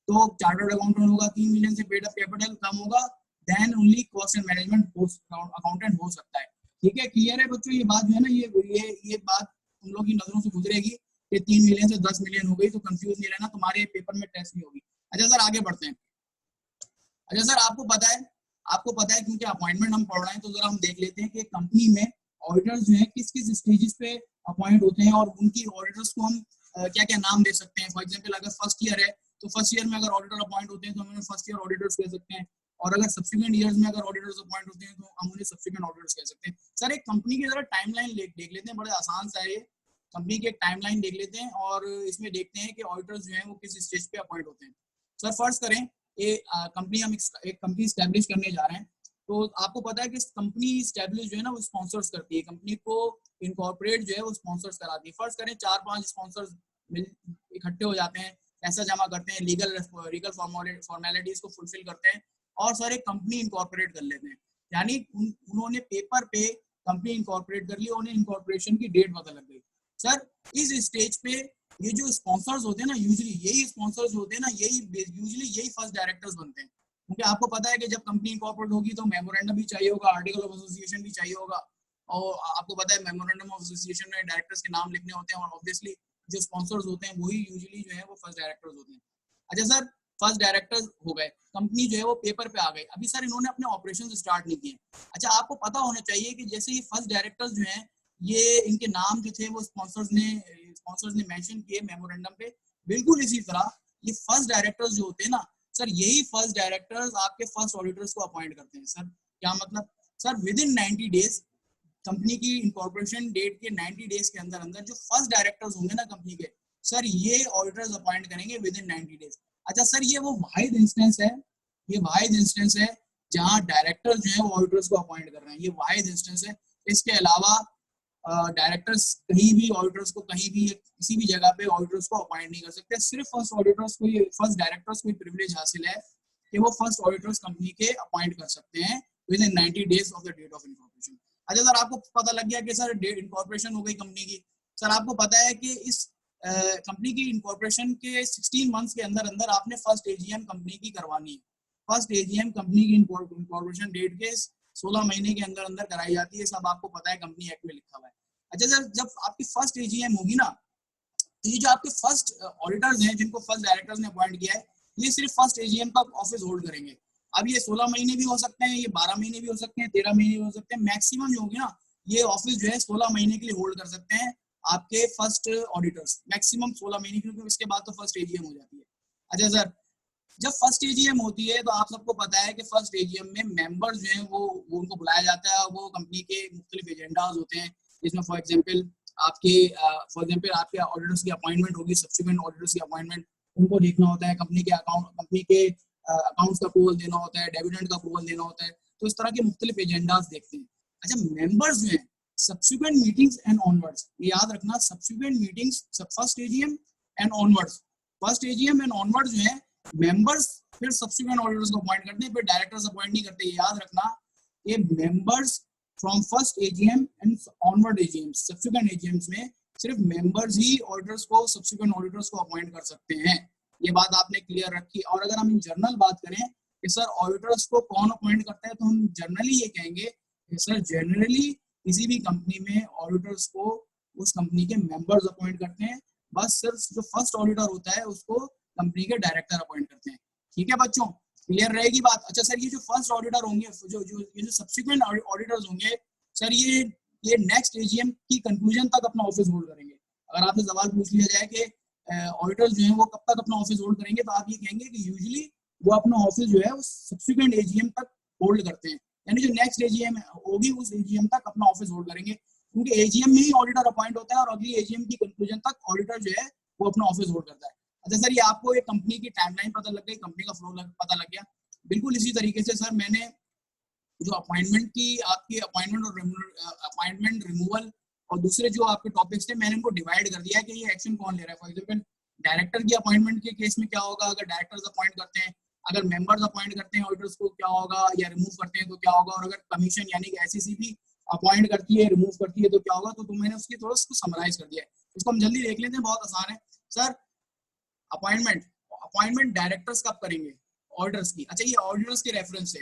तो चार्टर्ड अकाउंटेंट होगा, 3 मिलियन से पेड अप कैपिटल कम होगा then only cost and management accountant हो सकता है। ठीक है, क्लियर है बच्चों, ये बात जो है ना, ये बात तुम लोग की नजरों से गुजरेगी कि 3 मिलियन से 10 मिलियन हो गई, तो कंफ्यूज नहीं रहना, तुम्हारे पेपर में टेस्ट नहीं होगी। अच्छा सर आगे बढ़ते हैं। अच्छा सर आपको पता है क्योंकि अपॉइंटमेंट हम पढ़ रहे हैं, तो जरा हम देख लेते हैं कि कंपनी में ऑडिटर्स जो है किस किस स्टेजेस पे अपॉइंट होते हैं, और उनकी ऑडिटर्स को हम क्या क्या नाम दे सकते हैं। फॉर एग्जाम्पल अगर फर्स्ट ईयर है तो फर्स्ट ईयर में अगर ऑडिटर अपॉइंट होते हैं तो हम उन्हें फर्स्ट ईयर ऑडिटर्स कह सकते हैं, और अगर सब्सिक्वेंट ईयर्स में अगर ऑडिटर्स अपॉइंट होते हैं तो हम उन्हें सब्सिक्वेंट ऑडिटर्स कह सकते हैं। सर एक कंपनी की जरा टाइमलाइन देख लेते हैं, बड़े आसान सा है ये, कंपनी की एक टाइमलाइन देख लेते हैं और इसमें देखते हैं कि ऑडिटर्स जो है वो किस स्टेज पे अपॉइंट होते हैं। सर फर्ज करें ये कंपनी, हम एक कंपनी स्टैब्लिश करने जा रहे हैं, तो आपको पता है कि कंपनी स्टैब्लिश जो है ना वो स्पॉन्सर्स करती है, कंपनी को इनकॉर्पोरेट जो है वो स्पॉन्सर्स कराती है। फर्स्ट करें 4-5 स्पॉन्सर्स इकट्ठे हो जाते हैं, पैसा जमा करते हैं, लीगल फॉर्मेलिटीज को फुलफिल करते हैं, और सर एक कंपनी इनकॉर्पोरेट कर लेते हैं। यानी उन्होंने पेपर पे कंपनी इनकॉर्पोरेट कर ली, उन्हें इनकॉर्पोरेशन की डेट पता लग गई। सर इस स्टेज पे ये जो स्पॉन्सर्स होते हैं ना, यूजुअली यही स्पॉन्सर्स होते हैं ना, यही फर्स्ट डायरेक्टर्स बनते हैं, क्योंकि आपको पता है कि जब कंपनी इनकॉर्पोरेट होगी तो मेमोरेंडम भी चाहिए होगा, आर्टिकल ऑफ एसोसिएशन भी चाहिए होगा, और आपको पता है मेमोरेंडम ऑफ एसोसिएशन में डायरेक्टर्स के नाम लिखने होते हैं, और ऑब्वियसली जो स्पॉन्सर्स होते हैं वही यूजुअली जो है वो फर्स्ट डायरेक्टर्स होते हैं। अच्छा सर फर्स्ट डायरेक्टर्स हो गए, कंपनी जो है वो पेपर पे आ गई, अभी सर इन्होंने अपने ऑपरेशन स्टार्ट नहीं किए। अच्छा आपको पता होना चाहिए कि जैसे ये फर्स्ट डायरेक्टर्स जो हैं, ये इनके नाम जो थे वो स्पॉन्सर्स ने मेंशन किए मेमोरेंडम पे, बिल्कुल इसी तरह ये फर्स्ट डायरेक्टर्स जो होते हैं ना सर, यही फर्स्ट डायरेक्टर्स आपके फर्स्ट ऑडिटर्स को अपॉइंट करते हैं। सर क्या मतलब, sir with in 90 days, company की इनकॉर्पोरेशन डेट के 90 डेज के अंदर अंदर जो फर्स्ट डायरेक्टर्स होंगे ना कंपनी के, सर ये ऑडिटर्स अपॉइंट करेंगे विद इन 90 डेज। अच्छा सर ये वो वाहिद इंस्टेंस है, ये वाहिद इंस्टेंस है जहां डायरेक्टर जो है वो ऑडिटर्स को अपॉइंट कर रहे हैं, ये वाहिद इंस्टेंस है। इसके अलावा डायरेक्टर्स कहीं भी ऑडिटर्स को कहीं भी किसी भी जगह पे ऑडिटर्स को अपॉइंट नहीं कर सकते। सिर्फ फर्स्ट ऑडिटर्स को, ये फर्स्ट डायरेक्टर्स को ये प्रिविलेज हासिल है कि वो फर्स्ट ऑडिटर्स कंपनी के अपॉइंट कर सकते हैं within 90 days of the date of incorporation. अच्छा सर आपको पता लग गया कि सर डेट इनकॉर्पोरेशन हो गई कंपनी की। सर आपको पता है कि इस कंपनी की इनकॉर्पोरेशन के 16 मंथ्स के अंदर अंदर आपने फर्स्ट एजीएम कंपनी की करवानी है। फर्स्ट एजीएम कंपनी की इनकॉर्पोरेशन डेट के 16 महीने के अंदर अंदर कराई जाती है, सब आपको पता है, कंपनी एक्ट में लिखा हुआ है। अच्छा सर जब आपकी फर्स्ट एजीएम होगी ना, तो ये जो आपके फर्स्ट ऑडिटर्स हैं जिनको फर्स्ट डायरेक्टर्स ने अपॉइंट किया है, ये सिर्फ फर्स्ट एजीएम तक ऑफिस होल्ड करेंगे। अब ये 16 महीने भी हो सकते हैं, ये 12 महीने भी हो सकते हैं, 13 महीने भी हो सकते हैं, मैक्सिमम जो होगी ना ये ऑफिस जो है 16 महीने के लिए होल्ड कर सकते हैं आपके फर्स्ट ऑडिटर्स, मैक्सिमम 16 महीने, क्योंकि इसके बाद तो फर्स्ट एजीएम हो जाती है। अच्छा सर जब फर्स्ट एजीएम होती है तो आप सबको पता है कि फर्स्ट एजीएम में मेंबर्स जो हैं वो उनको बुलाया जाता है, वो कंपनी के मुख्तलिफ एजेंडाज होते हैं, जिसमें फॉर एग्जांपल आपके ऑडिटर्स की अपॉइंटमेंट होगी, सब्सिक्वेंट ऑडिटर्स की अपॉइंटमेंट, उनको देखना होता है, कंपनी के अकाउंट्स का अप्रूवल देना होता है, डिविडेंड का अप्रूवल देना होता है, तो इस तरह के मुख्तलिफ एजेंडाज देखते हैं। अच्छा मेंबर्स जो है सब्सिक्वेंट मीटिंग्स एंड ऑनवर्ड्स, ये याद रखना, subsequent meetings first AGM and onwards, first AGM and onwards जो है मेंबर्स फिर सब्सिक्वेंट ऑडिटर्स को अपॉइंट करते हैं, फिर डायरेक्टर्स अपॉइंट नहीं करते। याद रखना ये members from first AGM and onward AGM, subsequent AGMs में सिर्फ मेंबर्स ही ऑडिटर्स को, सब्सिक्वेंट ऑडिटर्स को अपॉइंट कर सकते हैं। ये बात आपने क्लियर रखी। और अगर हम इन जनरल बात करें कि सर ऑडिटर्स को कौन अपॉइंट करता है, तो हम जनरली ये कहेंगे कि सर जनरली किसी भी कंपनी में ऑडिटर्स को उस कंपनी के मेंबर्स अपॉइंट करते हैं, बस सिर्फ जो फर्स्ट ऑडिटर होता है उसको कंपनी के डायरेक्टर अपॉइंट करते हैं। ठीक है बच्चों, क्लियर रहेगी बात। अच्छा सर ये जो फर्स्ट ऑडिटर होंगे, जो सब्सिक्वेंट ऑडिटर्स होंगे सर, ये नेक्स्ट एजीएम की कंक्लूजन तक अपना ऑफिस होल्ड करेंगे। अगर आपसे सवाल पूछ लिया जाए कि ऑडिटर्स जो हैं वो कब तक अपना ऑफिस होल्ड करेंगे, तो आप ये कहेंगे कि यूजुअली वो अपना ऑफिस जो है वो सब्सिक्वेंट एजीएम तक होल्ड करते हैं, यानी जो नेक्स्ट एजीएम होगी उस एजीएम तक अपना ऑफिस होल्ड करेंगे, क्योंकि एजीएम में ही ऑडिटर अपॉइंट होता है और अगली एजीएम की कंक्लूजन तक ऑडिटर जो है वो अपना ऑफिस होल्ड करता है। अच्छा सर ये आपको एक कंपनी की टाइमलाइन पता लग गई, कंपनी का फ्लो पता लग गया। बिल्कुल इसी तरीके से सर मैंने जो अपॉइंटमेंट की आपकी अपॉइंटमेंट रिमूवल और दूसरे जो आपके टॉपिक्स थे, मैंने इनको डिवाइड कर दिया कि ये एक्शन कौन ले रहा है। फॉर एग्जांपल डायरेक्टर की अपॉइंटमेंट के केस में क्या होगा, अगर डायरेक्टर्स अपॉइंट करते हैं, अगर मेंबर्स अपॉइंट करते हैं ऑडिटर्स को क्या होगा, या रिमूव करते हैं तो क्या होगा, और अगर कमीशन यानी कि एसईसी भी अपॉइंट करती है, रिमूव करती है तो क्या होगा। तो मैंने उसकी थोड़ा सा समराइज कर दिया है, इसको हम जल्दी देख लेते हैं, बहुत आसान है। सर अपॉइंटमेंट डायरेक्टर्स कब करेंगे, ऑडिटर्स की। अच्छा ये ऑडिटर्स के रेफरेंस से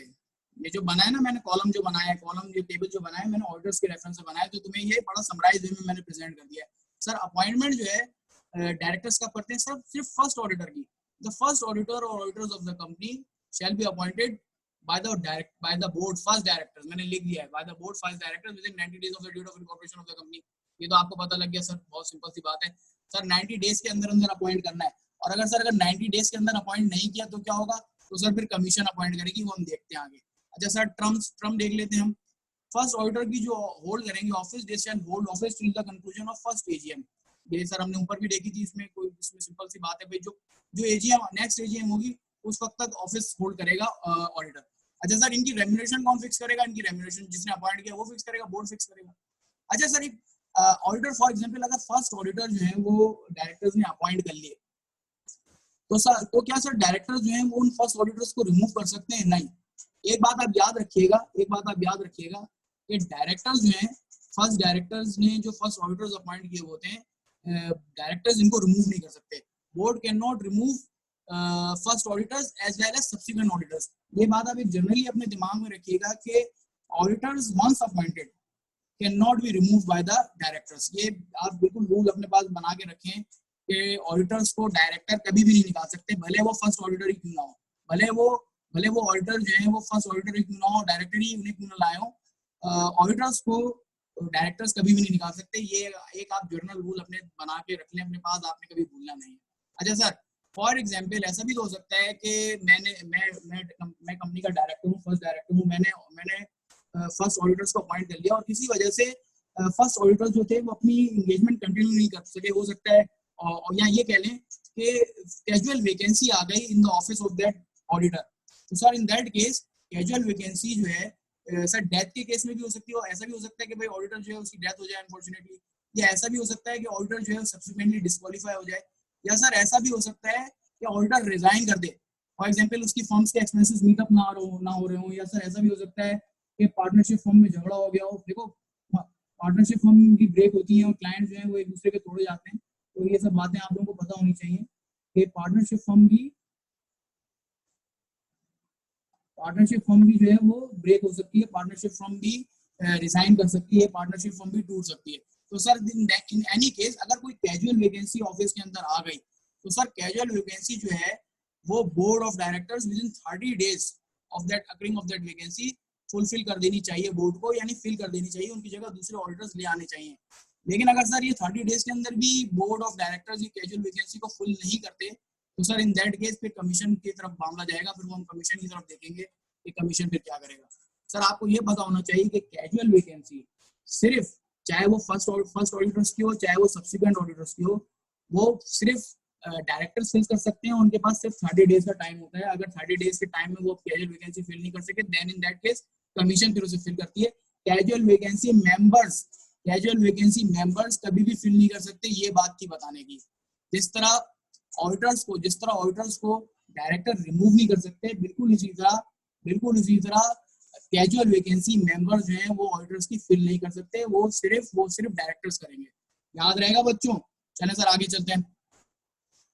ये जो बनाया ना मैंने, कॉलम जो बनाया है, कॉलम जो टेबल जो बनाया है मैंने ऑडिटर्स के रेफरेंस से बनाया, तो तुम्हें ये बड़ा समराइज वे में मैंने प्रेजेंट कर दिया है। सर अपॉइंटमेंट जो है डायरेक्टर्स कब करते हैं, सर सिर्फ फर्स्ट ऑडिटर की। द फर्स्ट ऑडिटर और auditors of the company shall be appointed by the board first directors, मैंने लिख दिया है by the board first directors within 90 days of the date of incorporation of the company। ये तो आपको पता लग गया सर, बहुत सिंपल सी बात है सर, 90 डेज के अंदर अंदर अपॉइंट करना है। और अगर 90 डेज के अंदर अपॉइंट नहीं किया तो क्या होगा, तो सर फिर कमीशन अपॉइंट करेगी, वो हम देखते हैं आगे। अच्छा सर टर्म देख लेते हैं हम। फर्स्ट ऑडिटर की जो होल्ड करेंगे office, they shall hold office till the conclusion of first AGM. ये सर हमने ऊपर भी देखी थी, इसमें कोई इसमें सिंपल सी बात है भाई, जो एजीएम नेक्स्ट एजीएम होगी उस वक्त तक ऑफिस होल्ड करेगा ऑडिटर। अच्छा सर इनकी रेम्यूनरेशन कौन फिक्स करेगा, इनकी रेम्यूनरेशन जिसने अपॉइंट किया वो फिक्स करेगा, बोर्ड फिक्स करेगा। अच्छा सर एक ऑडिटर फॉर एग्जांपल अगर फर्स्ट ऑडिटर जो है वो डायरेक्टर्स ने अपॉइंट कर लिए, तो सर तो क्या सर डायरेक्टर्स जो हैं वो उन फर्स्ट ऑडिटर्स को रिमूव कर सकते हैं? नहीं। एक बात आप याद रखिएगा कि डायरेक्टर्स जो हैं, फर्स्ट डायरेक्टर्स ने जो फर्स्ट ऑडिटर्स अपॉइंट किए होते हैं, डायरेक्टर्स इनको रिमूव नहीं कर सकते। Board can not remove first auditors as well as subsequent auditors. ये बात आप एक जनरली अपने दिमाग में रखिएगा कि auditors once appointed can not be remove by the directors. ये आप बिल्कुल रूल अपने पास बना के रखें कि ऑडिटर्स को डायरेक्टर कभी भी नहीं निकाल सकते, भले वो फर्स्ट ऑडिटर ही क्यों ना हो, भले वो ऑडिटर जो है वो फर्स्ट ऑडिटर ही क्यों ना हो, डायरेक्टर ही उन्हें क्यों ना लाए हो, ऑडिटर्स को डायरेक्टर्स कभी भी नहीं निकाल सकते। ये एक आप जर्नल रूल अपने बना के रख लें अपने पास, आपने कभी भूलना नहीं है। अच्छा सर फॉर एग्जाम्पल ऐसा भी तो हो सकता है कि मैं कंपनी का डायरेक्टर हूँ, फर्स्ट डायरेक्टर हूँ, मैंने फर्स्ट ऑडिटर्स को अपॉइंट कर लिया और किसी वजह से फर्स्ट ऑडिटर्स जो थे वो अपनी एंगेजमेंट कंटिन्यू नहीं कर सके। हो सकता है या ये कह लें कि कैजुअल वैकेंसी आ गई in the office of that auditor, तो sir in that case casual vacancy जो है सर डेथ के केस में भी हो सकती है, ऐसा भी हो सकता है कि भाई ऑडिटर जो है उसकी डेथ हो जाए अनफॉर्चुनेटली, या ऐसा भी हो सकता है कि ऑडिटर जो है सब्सिक्वेंटली डिस्क्वालीफाई हो जाए, या सर ऐसा भी हो सकता है कि ऑडिटर रिजाइन कर दे, फॉर एग्जांपल उसकी फर्म्स के एक्सपेंसेस मीट अप ना हो रहे हो, या सर ऐसा भी हो सकता है कि पार्टनरशिप फर्म में झगड़ा हो गया हो। देखो पार्टनरशिप फर्म की ब्रेक होती है और क्लाइंट जो है वो एक दूसरे के तोड़े जाते हैं, तो ये सब बातें आप लोगों को पता होनी चाहिए कि पार्टनरशिप फर्म भी जो है वो ब्रेक हो सकती है, पार्टनरशिप फर्म भी रिजाइन कर सकती है, पार्टनरशिप फर्म भी टूट सकती है। तो सर इन एनी केस अगर कोई कैजुअल वैकेंसी ऑफिस के अंदर आ गई, तो सर कैजुअल वैकेंसी जो है वो board of directors with in 30 days of that occurring of that vacancy fulfil कर देनी चाहिए बोर्ड को, यानी फिल कर देनी चाहिए, उनकी जगह दूसरे ऑडिटर्स ले आने चाहिए। लेकिन अगर सर ये 30 डेज के अंदर भी बोर्ड ऑफ डायरेक्टर्स ये कैजुअल वैकेंसी को फुल नहीं करते, तो सर इन दैट केस फिर कमीशन की तरफ मामला जाएगा, फिर वो हम कमीशन की तरफ देखेंगे कि कमीशन फिर क्या करेगा। सर आपको ये पता होना चाहिए कि कैजुअल वैकेंसी सिर्फ चाहे वो फर्स्ट ऑडिटर्स की हो चाहे वो सब्सिक्वेंट ऑडिटर्स की हो, वो सिर्फ डायरेक्टर्स फिल कर सकते हैं, उनके पास सिर्फ 30 डेज का टाइम होता है। अगर 30 डेज के टाइम में वो कैजुअल वैकेंसी फिल नहीं कर सके, then in that case commission फिर उसे फिल करती है। कैजुअल वैकेंसी मेंबर्स कभी भी फिल नहीं कर सकते, ये बात थी बताने की। जिस तरह ऑडिटर्स को डायरेक्टर रिमूव नहीं कर सकते, बिल्कुल इसी तरह कैजुअल वैकेंसी मेंबर्स जो हैं वो ऑडिटर्स की फिल नहीं कर सकते, वो सिर्फ डायरेक्टर्स करेंगे। याद रहेगा बच्चों? चलें सर आगे चलते हैं।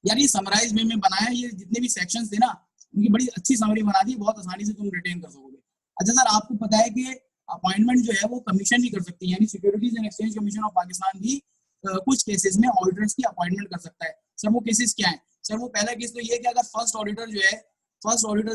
यार ये समराइज में बनाया, ये जितने भी सेक्शंस थे ना उनकी बड़ी अच्छी समरी बना दी, बहुत आसानी से तुम रिटेन कर सकोगे। अच्छा सर आपको पता है कि अपॉइंटमेंट जो है वो कमीशन भी कर सकती है, यानी securities and exchange commission of Pakistan भी कुछ केसेस में ऑडिटर्स की अपॉइंटमेंट कर सकता है। सर वो केसेस क्या है? सर वो पहला केस तो ये कि अगर फर्स्ट ऑडिटर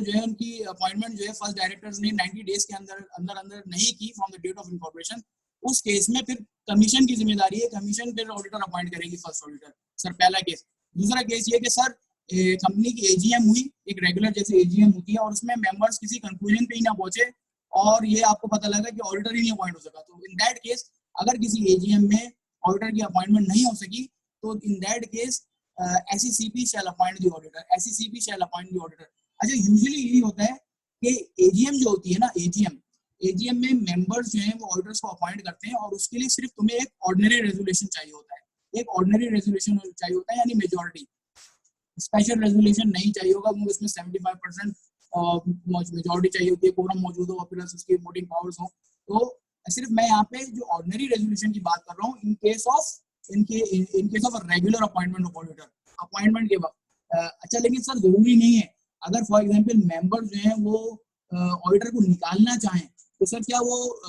जो है उनकी अपॉइंटमेंट जो है फर्स्ट डायरेक्टर्स ने 90 डेज के अंदर नहीं की from the date of incorporation, उस केस में फिर कमीशन की जिम्मेदारी है, कमीशन फिर ऑडिटर अपॉइंट करेगी फर्स्ट ऑडिटर। सर पहला केस। दूसरा केस ये कि सर कंपनी की एजीएम हुई, एक रेगुलर जैसे एजीएम होती है, और उसमें मेंबर्स किसी कंक्लूजन पे ही ना पहुंचे और ये आपको पता लगा कि ऑडिटर ही नहीं अपॉइंट हो सका, तो इन दैट केस अगर किसी एजीएम में ऑडिटर की अपॉइंटमेंट नहीं हो सकी, तो in that case SECP shall appoint the auditor. अच्छा यूजुअली यही होता है कि एजीएम जो होती है ना, एजीएम में मेंबर्स जो हैं वो ऑडिटर्स को अपॉइंट करते हैं, और उसके लिए सिर्फ तुम्हें एक ऑर्डिनरी रेजोल्यूशन चाहिए होता है, यानी मेजॉरिटी। स्पेशल रेजोल्यूशन नहीं चाहिए होगा, क्योंकि उसमें 75% मेजॉरिटी चाहिए होती है, कोरम मौजूद हो प्लस उसके वोटिंग पावर्स हो। तो सिर्फ मैं यहाँ पे जो ऑर्डिनरी रेजोल्यूशन की बात कर रहा हूँ in case of regular appointment of auditor, appointment के वक्त। अच्छा लेकिन सर जरूरी नहीं है, अगर फॉर एग्जांपल मेंबर जो है वो ऑडिटर को निकालना चाहें, तो सर क्या वो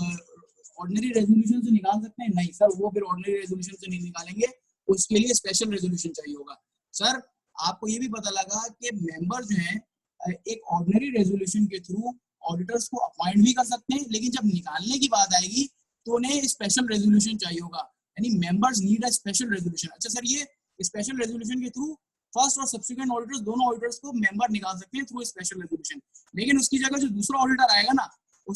ऑर्डिनरी रेजोल्यूशन से निकाल सकते हैं? नहीं सर, वो फिर ऑर्डिनरी रेजोल्यूशन से नहीं निकालेंगे, उसके लिए स्पेशल रेजोल्यूशन चाहिए होगा। सर आपको ये भी पता लगा कि मेंबर जो हैं एक ऑर्डिनरी रेजोल्यूशन के थ्रू ऑडिटर्स को अपॉइंट भी कर सकते हैं, लेकिन जब निकालने की बात आएगी तो उन्हें स्पेशल रेजोल्यूशन चाहिए होगा, यानी members need a special resolution. अच्छा सर ये स्पेशल रेजोल्यूशन के थ्रू फर्स्ट और सब्सिक्वेंट ऑडिटर्स दोनों ऑडिटर्स को मेंबर निकाल सकते हैं थ्रू स्पेशल रेजोल्यूशन, लेकिन उसकी जगह जो दूसरा ऑडिटर आएगा ना, वो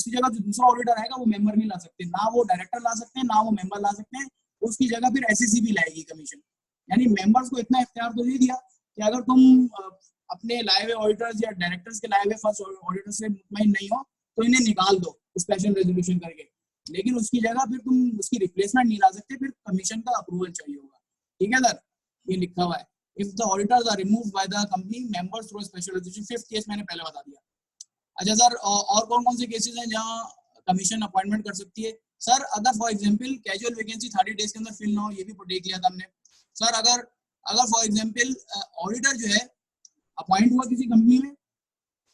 मेंबर नहीं ला सकते, ना वो डायरेक्टर ला सकते हैं ना वो मेंबर ला सकते हैं, उसकी जगह फिर एसईसीबी लाएगी कमीशन। यानी मेंबर्स को इतना इख्तियार तो दे दिया कि अगर तुम अपने लाए हुए ऑडिटर्स या डायरेक्टर्स के लाए हुए फर्स्ट ऑडिटर से मुतमईन नहीं हो तो इन्हें निकाल दो स्पेशल रेजोल्यूशन करके, लेकिन उसकी जगह फिर तुम उसकी रिप्लेसमेंट नहीं ला सकते, फिर कमीशन का अप्रूवल चाहिए होगा। ठीक है सर, ये लिखा हुआ है, if the auditors are removed by the company members through special resolution. Fifth case मैंने पहले बता दिया। अच्छा सर और कौन कौन से केसेस हैं जहां कमीशन अपॉइंटमेंट कर सकती है? सर अगर for example casual vacancy 30 days के अंदर फिल ना हो, ये भी देख लिया था हमने। सर अगर फॉर एग्जांपल ऑडिटर जो है अपॉइंट हुआ किसी कंपनी में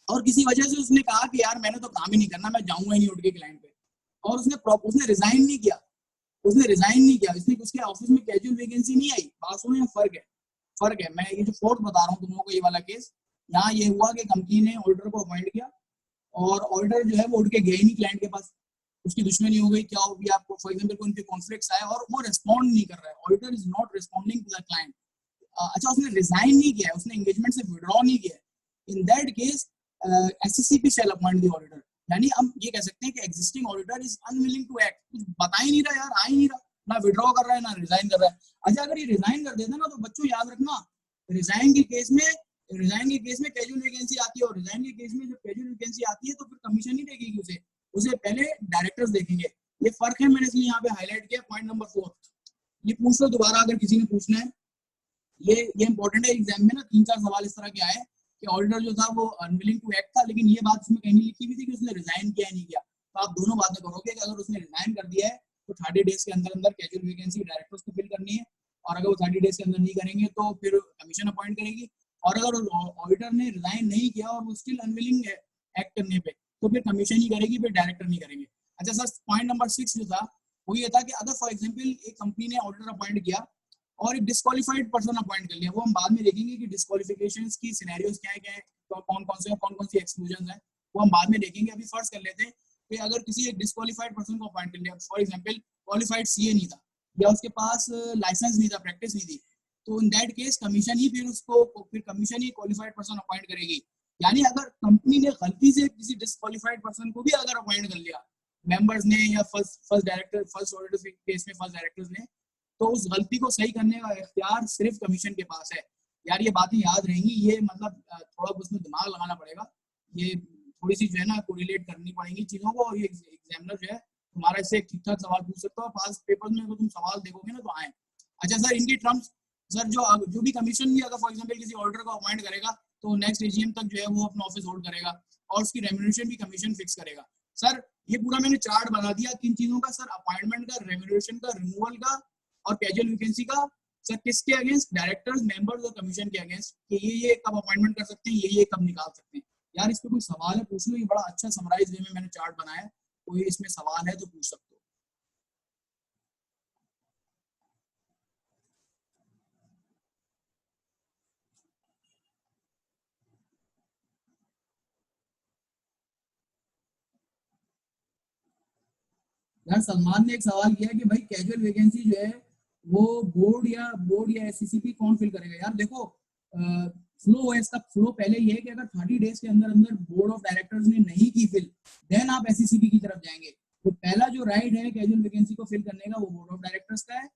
और किसी वजह से उसने कहा कि यार मैंने तो काम ही नहीं करना, मैं जाऊंगा ही नहीं उठ के क्लाइंट पे, और उसने रिजाइन नहीं किया, इसने उसके ऑफिस में कैजुअल वैकेंसी नहीं आई। बात सुनो, फर्क है। मैं ये जो फोर्थ बता रहा हूँ तुम लोगों को, ये वाला केस, यहाँ ये हुआ कि कंपनी ने ऑडिटर को अपॉइंट किया और ऑडिटर जो है वो उठ के गए नहीं क्लाइंट के पास, उसकी दुश्मनी हो गई, क्या हो गया आपको, फॉर एग्जांपल कोई उनके कॉन्फ्लिक्ट्स आए और वो रिस्पॉन्ड नहीं कर रहा है, auditor is not responding to the client. अच्छा उसने रिजाइन नहीं किया, उसने एंगेजमेंट से विड्रॉ नहीं किया, in that case SCCP shall appoint the auditor. यानी हम ये कह सकते हैं कि existing auditor is unwilling to act, कुछ बता ही नहीं रहा यार, आ ही नहीं रहा, ना विड्रॉ कर रहा है ना रिजाइन कर रहा है। अच्छा अगर ये रिजाइन कर देता ना तो बच्चों याद रखना, रिजाइन के केस में कैजुअल वैकेंसी आती है, और रिजाइन के केस में जब कैजुअल वैकेंसी आती है तो फिर कमीशन नहीं देगी उसे पहले डायरेक्टर्स देखेंगे। ये फर्क है, मैंने इसलिए यहाँ पे हाईलाइट किया। पॉइंट नंबर 4, ये पूछ लो दोबारा अगर किसी ने पूछना है, ये इंपॉर्टेंट है। एग्जाम में ना 3-4 सवाल इस तरह के आए कि ऑडिटर जो था वो अनविलिंग टू एक्ट था, लेकिन ये बात उसमें कहीं लिखी हुई थी कि उसने रिजाइन किया नहीं किया। तो आप दोनों बातें करोगे कि अगर उसने रिजाइन कर दिया है तो 30 डेज के अंदर अंदर कैजुअल वैकेंसी डायरेक्टर्स को फिल करनी है, और अगर वो 30 डेज के अंदर नहीं करेंगे तो फिर कमीशन अपॉइंट करेगी। और अगर ऑडिटर ने रिजाइन नहीं किया और वो स्टिल अनविलिंग है एक्ट करने पे, तो फिर कमीशन ही करेगी, फिर डायरेक्टर नहीं करेंगे। अच्छा सर, पॉइंट नंबर 6 जो था वो ये था कि अगर फॉर एग्जाम्पल एक कंपनी ने ऑडिटर अपॉइंट किया और एक डिस्क्वालिफाइड पर्सन अपॉइंट कर लिया, वो हम बाद में देखेंगे कि डिस्क्वालिफिकेशंस की सिनेरियोज क्या है, तो कौन सी एक्सक्लूजन है, वो हम बाद में देखेंगे। अभी फर्स्ट कर लेते हैं कि अगर किसी एक डिस्क्वालिफाइड पर्सन को अपॉइंट कर लिया, फॉर एग्जांपल क्वालिफाइड सीए नहीं था या उसके पास लाइसेंस नहीं था, प्रैक्टिस नहीं थी, तो इन दैट केस कमीशन ही फिर कमीशन ही क्वालिफाइड पर्सन अपॉइंट करेगी। यानी अगर कंपनी ने गलती से किसी डिस्क्वालिफाइड पर्सन को भी अगर अपॉइंट कर लिया मेंबर्स ने या first director, first auditor case में फर्स्ट डायरेक्टर्स ने, तो उस गलती को सही करने का इख्तियार सिर्फ कमीशन के पास है। यार ये बातें याद रहेंगी, ये मतलब थोड़ा उसमें दिमाग लगाना पड़ेगा, ये थोड़ी सी जो है ना कोरिलेट करनी पड़ेंगी चीजों को, और ये एग्जामिनर जो है तुम्हारा इससे ठीक ठाक सवाल पूछ सकता है। पास पेपर में अगर तुम सवाल देखोगे ना तो आए। अच्छा सर, इनकी टर्म्स, सर जो भी कमीशन भी अगर फॉर एग्जाम्पल किसी ऑर्डर को अपॉइंट करेगा तो नेक्स्ट एजीएम तक जो है वो अपना ऑफिस होल्ड करेगा और उसकी रेम्यूनरेशन भी कमीशन फिक्स करेगा। सर ये पूरा मैंने चार्ट बना दिया किन चीजों का, सर अपॉइंटमेंट का, रेम्यूनरेशन का, रिमूवल का और कैजुअल वैकेंसी का। सर किसके अगेंस्ट? डायरेक्टर्स, मेंबर्स और कमीशन के अगेंस्ट, कि ये कब अपॉइंटमेंट कर सकते हैं, ये कब निकाल सकते हैं। यार इस पे कोई सवाल है पूछ लो, ये बड़ा अच्छा समराइज वे में मैंने चार्ट बनाया है, कोई इसमें सवाल है तो पूछ सकते हो। यार सलमान ने एक सवाल किया कि भाई कैजुअल वैकेंसी जो है वो बोर्ड या एससीसीपी कौन फिल करेगा। यार देखो, फ्लो है, इसका फ्लो पहले ये है कि अगर 30 डेज के अंदर अंदर बोर्ड ऑफ डायरेक्टर्स ने नहीं की फिल, देन आप एससीसीपी की तरफ जाएंगे। तो पहला जो राइट है कैजुअल वैकेंसी को फिल करने का वो बोर्ड ऑफ डायरेक्टर्स का है।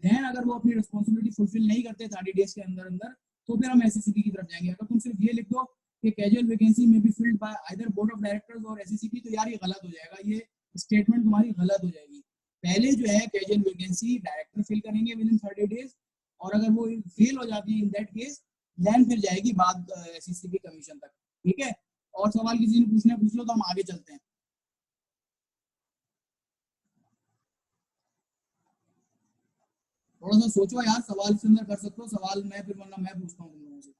देन अगर वो अपनी रिस्पॉन्सिबिलिटी फुलफिल नहीं करते 30 डेज के अंदर अंदर, तो फिर हम एससीसीपी की तरफ जाएंगे। अगर तुम सिर्फ ये लिख दो कि कैजुअल वैकेंसी में be filled by either board of directors और एससीसीपी, तो यार ये गलत हो जाएगा, ये स्टेटमेंट तुम्हारी गलत हो जाएगी। पहले जो है कैजुअल वैकेंसी डायरेक्टर फिल करेंगे विद इन 30 डेज, और अगर वो फेल हो जाती है इन दैट केस, देन फिर जाएगी बात एससीसीपी कमीशन तक। ठीक है, और सवाल किसी ने पूछना पूछ लो, तो हम आगे चलते हैं। थोड़ा सा सोचो यार, सवाल इसके अंदर कर सकते हो सवाल, मैं फिर वरना मैं पूछता हूँ तुम लोगों से।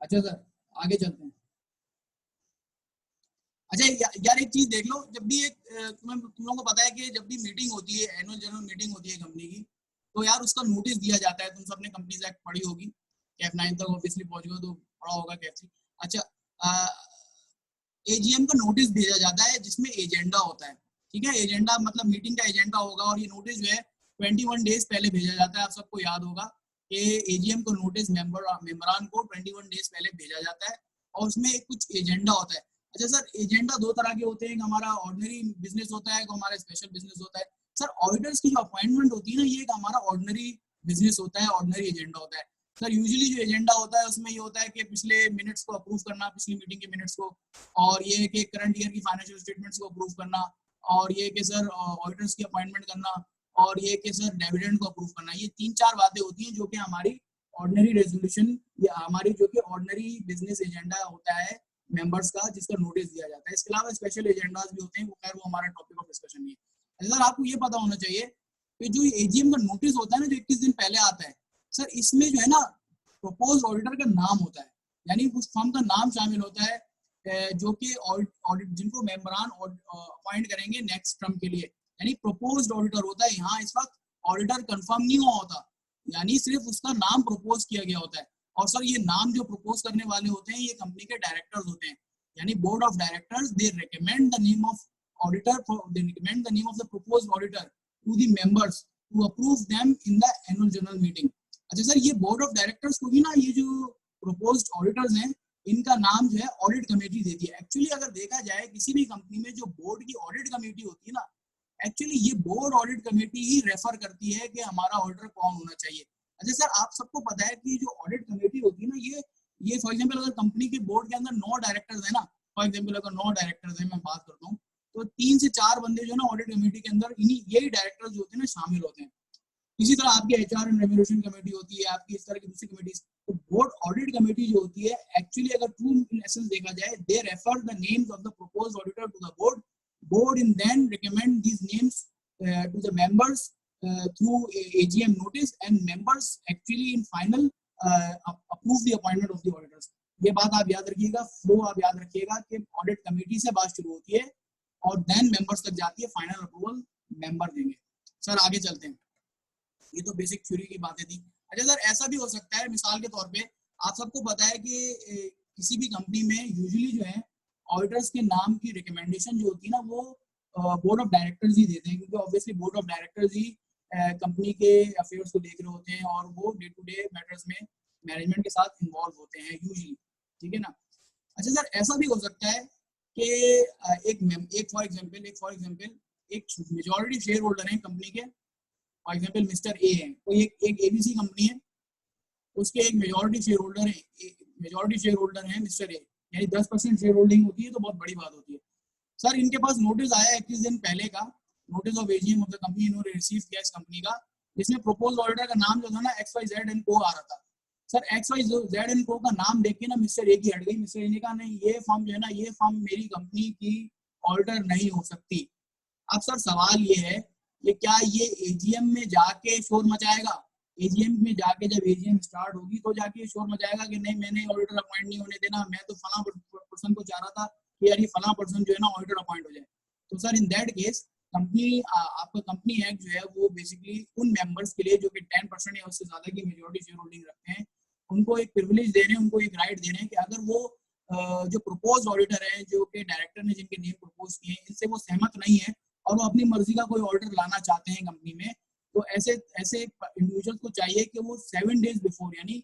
अच्छा सर, आगे चलते हैं। अच्छा यार एक चीज देख लो, जब भी एक तुम लोगों को पता है कि जब भी मीटिंग होती है, एनुअल जनरल मीटिंग होती है कंपनी की, तो यार उसका नोटिस दिया जाता है। तुम सबने कंपनीज एक्ट पढ़ी होगी, कैफ 9 तक ऑब्वियसली पहुंच गए तो पढ़ा होगा कैफ 3। अच्छा, एजीएम का नोटिस भेजा जाता है जिसमें एजेंडा होता है। ठीक है, एजेंडा मतलब मीटिंग का एजेंडा होगा, और ये नोटिस जो है 21 डेज पहले भेजा जाता है। आप सबको याद होगा कि एजीएम को नोटिस मेंबरान को 21 डेज पहले भेजा जाता है, और उसमें कुछ एजेंडा होता है। अच्छा सर, एजेंडा दो तरह के होते हैं, हमारा ऑर्डिनरी बिजनेस होता है, हमारा स्पेशल बिजनेस होता है। सर ऑडिटर्स की जो अपॉइंटमेंट होती है ना, ये एक हमारा ऑर्डिनरी बिजनेस होता है, ऑर्डिनरी एजेंडा होता है। सर यूजुअली जो एजेंडा होता है उसमें ये होता है कि पिछले मिनट्स को अप्रूव करना, पिछली मीटिंग के मिनट्स को, और ये कि करंट ईयर की फाइनेंशियल स्टेटमेंट्स को अप्रूव करना, और ये कि सर ऑडिटर्स की अपॉइंटमेंट करना, और ये कि सर डिविडेंड को अप्रूव करना। ये 3-4 बातें होती हैं जो कि हमारी ऑर्डिनरी रेजोल्यूशन या हमारी जो कि ऑर्डिनरी बिजनेस एजेंडा होता है मेंबर्स का, जिसका नोटिस दिया जाता है। इसके अलावा स्पेशल एजेंडाज भी होते हैं, वो खैर वो हमारा टॉपिक ऑफ डिस्कशन नहीं है। सर आपको ये पता होना चाहिए कि जो एजीएम का नोटिस होता है ना, जो 21 दिन पहले आता है, सर इसमें जो है ना प्रपोज ऑडिटर का नाम होता है, यानी उस फर्म का नाम शामिल होता है जो कि ऑडिट जिनको मेंबरान अपॉइंट करेंगे नेक्स्ट टर्म के लिए, यानी प्रपोज्ड ऑडिटर होता है। यहाँ इस वक्त ऑडिटर कंफर्म नहीं हुआ होता, यानी सिर्फ उसका नाम प्रपोज किया गया होता है। और सर ये नाम जो प्रपोज करने वाले होते हैं ये कंपनी के डायरेक्टर्स होते हैं, यानी board of directors they recommend the name of auditor, they recommend the name of the proposed auditor to the members to approve them in the annual general meeting. अच्छा सर, ये board of directors को भी ना, ये जो proposed auditors हैं इनका नाम जो है ऑडिट कमेटी देती है। एक्चुअली अगर देखा जाए किसी भी कंपनी में जो बोर्ड की ऑडिट कमेटी होती है ना, एक्चुअली ये बोर्ड ऑडिट कमेटी ही रेफर करती है कि हमारा ऑडिटर कौन होना चाहिए। अच्छा सर, आप सबको पता है कि जो ऑडिट कमेटी होती है ना, ये फॉर एग्जांपल अगर कंपनी के बोर्ड के अंदर 9 डायरेक्टर्स है ना, फॉर एग्जांपल अगर 9 डायरेक्टर्स है, मैं बात करता हूँ, तो 3 से 4 बंदे जो है ना ऑडिट कमेटी के अंदर इन्हीं यही डायरेक्टर्स जो होते हैं ना शामिल होते हैं। इसी तरह आपकी एचआर एंड रेम्यूनरेशन कमेटी होती है, आपकी इस तरह की दूसरी कमेटी। तो बोर्ड ऑडिट कमेटी जो होती है, एक्चुअली अगर ट्रू इन एसेंस देखा जाए, they refer the names of the proposed auditor to the board in then recommend these names to the members through AGM notice, and members actually in final approve the appointment of the auditors. ये बात आप याद रखिएगा, flow आप याद रखिएगा कि audit committee से बात शुरू होती है और देन मेंबर्स तक जाती है, फाइनल अप्रूवल मेंबर देंगे। सर आगे चलते हैं, ये तो बेसिक थ्योरी की बातें थी। अच्छा सर, ऐसा भी हो सकता है मिसाल के तौर पे, आप सबको पता है कि किसी भी कंपनी में यूजुअली जो है ऑडिटर्स के नाम की रिकमेंडेशन जो होती है ना, वो बोर्ड ऑफ डायरेक्टर्स ही देते हैं, क्योंकि obviously board of directors he company के अफेयर्स को देख रहे होते हैं और वो डे टू डे मैटर्स में मैनेजमेंट के साथ इन्वॉल्व होते हैं यूजुअली, ठीक है ना। अच्छा सर, ऐसा भी हो सकता है कि एक फॉर एग्जांपल एक मेजॉरिटी शेयर होल्डर है कंपनी के, फॉर एग्जांपल मिस्टर ए है, कोई एक एबीसी कंपनी है, उसके एक मेजॉरिटी शेयर होल्डर है मिस्टर ए, यानी 10% शेयर होल्डिंग होती है, तो बहुत बड़ी बात होती है। सर इनके पास नोटिस आया 21 दिन पहले का, notice of AGM of the company इन्होंने रिसीव किया इस कंपनी का, जिसमें प्रपोज्ड ऑडिटर का नाम जो था ना XYZ&Co आ रहा था। सर XYZ&Co का नाम देख के ना मिस्टर ए की हट गई। मिस्टर ए ने कहा नहीं, ये फर्म जो है ना, ये फर्म मेरी कंपनी की ऑडिटर नहीं हो सकती। अब सर सवाल ये है, ये क्या ये एजीएम में जाके शोर मचाएगा? एजीएम में जाके जब एजीएम स्टार्ट होगी तो जाके शोर मचाएगा कि नहीं, मैंने ऑडिटर अपॉइंट नहीं होने देना, मैं तो फला पर्सन को चाह रहा था कि यार ये फला पर्सन जो है ना ऑडिटर अपॉइंट हो जाए। तो sir in that case company, आपका कंपनी एक्ट जो है वो बेसिकली उन मेंबर्स के लिए जो कि 10% या उससे ज्यादा की मेजॉरिटी शेयर होल्डिंग रखते हैं, उनको एक प्रिविलेज दे रहे हैं, उनको एक राइट दे रहे हैं कि अगर वो जो प्रपोज ऑडिटर है, जो कि डायरेक्टर ने जिनके नेम प्रपोज किए हैं, इनसे वो सहमत नहीं है और वो अपनी मर्जी का कोई ऑर्डर लाना चाहते हैं कंपनी में, तो ऐसे इंडिविजुअल को चाहिए कि वो 7 डेज बिफोर, यानी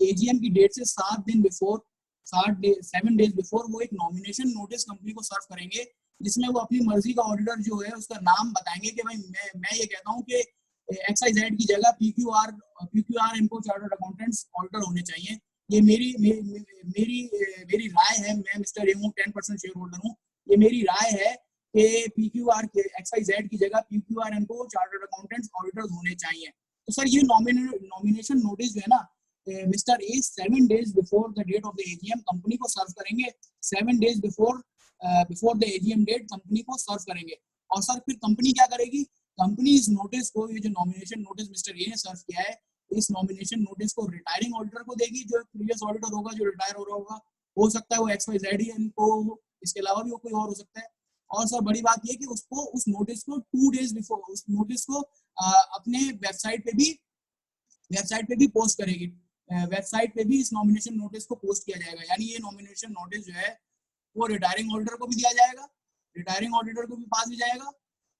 एजीएम की डेट से 7 दिन बिफोर, 7 डेज बिफोर वो एक नॉमिनेशन नोटिस कंपनी को सर्व करेंगे, जिसमें वो अपनी मर्जी का ऑडिटर जो है उसका नाम बताएंगे कि भाई मैं ये कहता हूँ कि XYZ की जगह PQR इनको चार्टर्ड अकाउंटेंट्स ऑडिटर होने चाहिए। ये मेरी राय है, मैं मिस्टर ए हूँ, 10% शेयर होल्डर हूँ, ये मेरी राय है कि PQR के XYZ की जगह PQR इनको चार्टर्ड अकाउंटेंट्स ऑडिटर्स होने चाहिए। तो सर ये नॉमिनेशन नोटिस जो है ना, mister A 7 days before the date of the AGM company को सर्व करेंगे, 7 days before the AGM date company को सर्व करेंगे। और सर फिर कंपनी क्या करेगी? कंपनी इस नोटिस को, ये जो नॉमिनेशन नोटिस मिस्टर ए ने सर्व किया है, इस नॉमिनेशन नोटिस को रिटायरिंग ऑडिटर को देगी, जो प्रीवियस ऑडिटर होगा जो रिटायर हो रहा होगा, हो सकता है वो XYZ ही इनको, इसके अलावा भी वो कोई और हो सकता है। और सर बड़ी बात ये कि उसको उस नोटिस को 2 डेज बिफोर उस नोटिस को अपने वेबसाइट पे भी पोस्ट करेगी, वेबसाइट पे भी इस नॉमिनेशन नोटिस को पोस्ट किया जाएगा। यानी ये नॉमिनेशन नोटिस जो है वो रिटायरिंग ऑडिटर को भी दिया जाएगा, रिटायरिंग ऑडिटर को भी पास भी जाएगा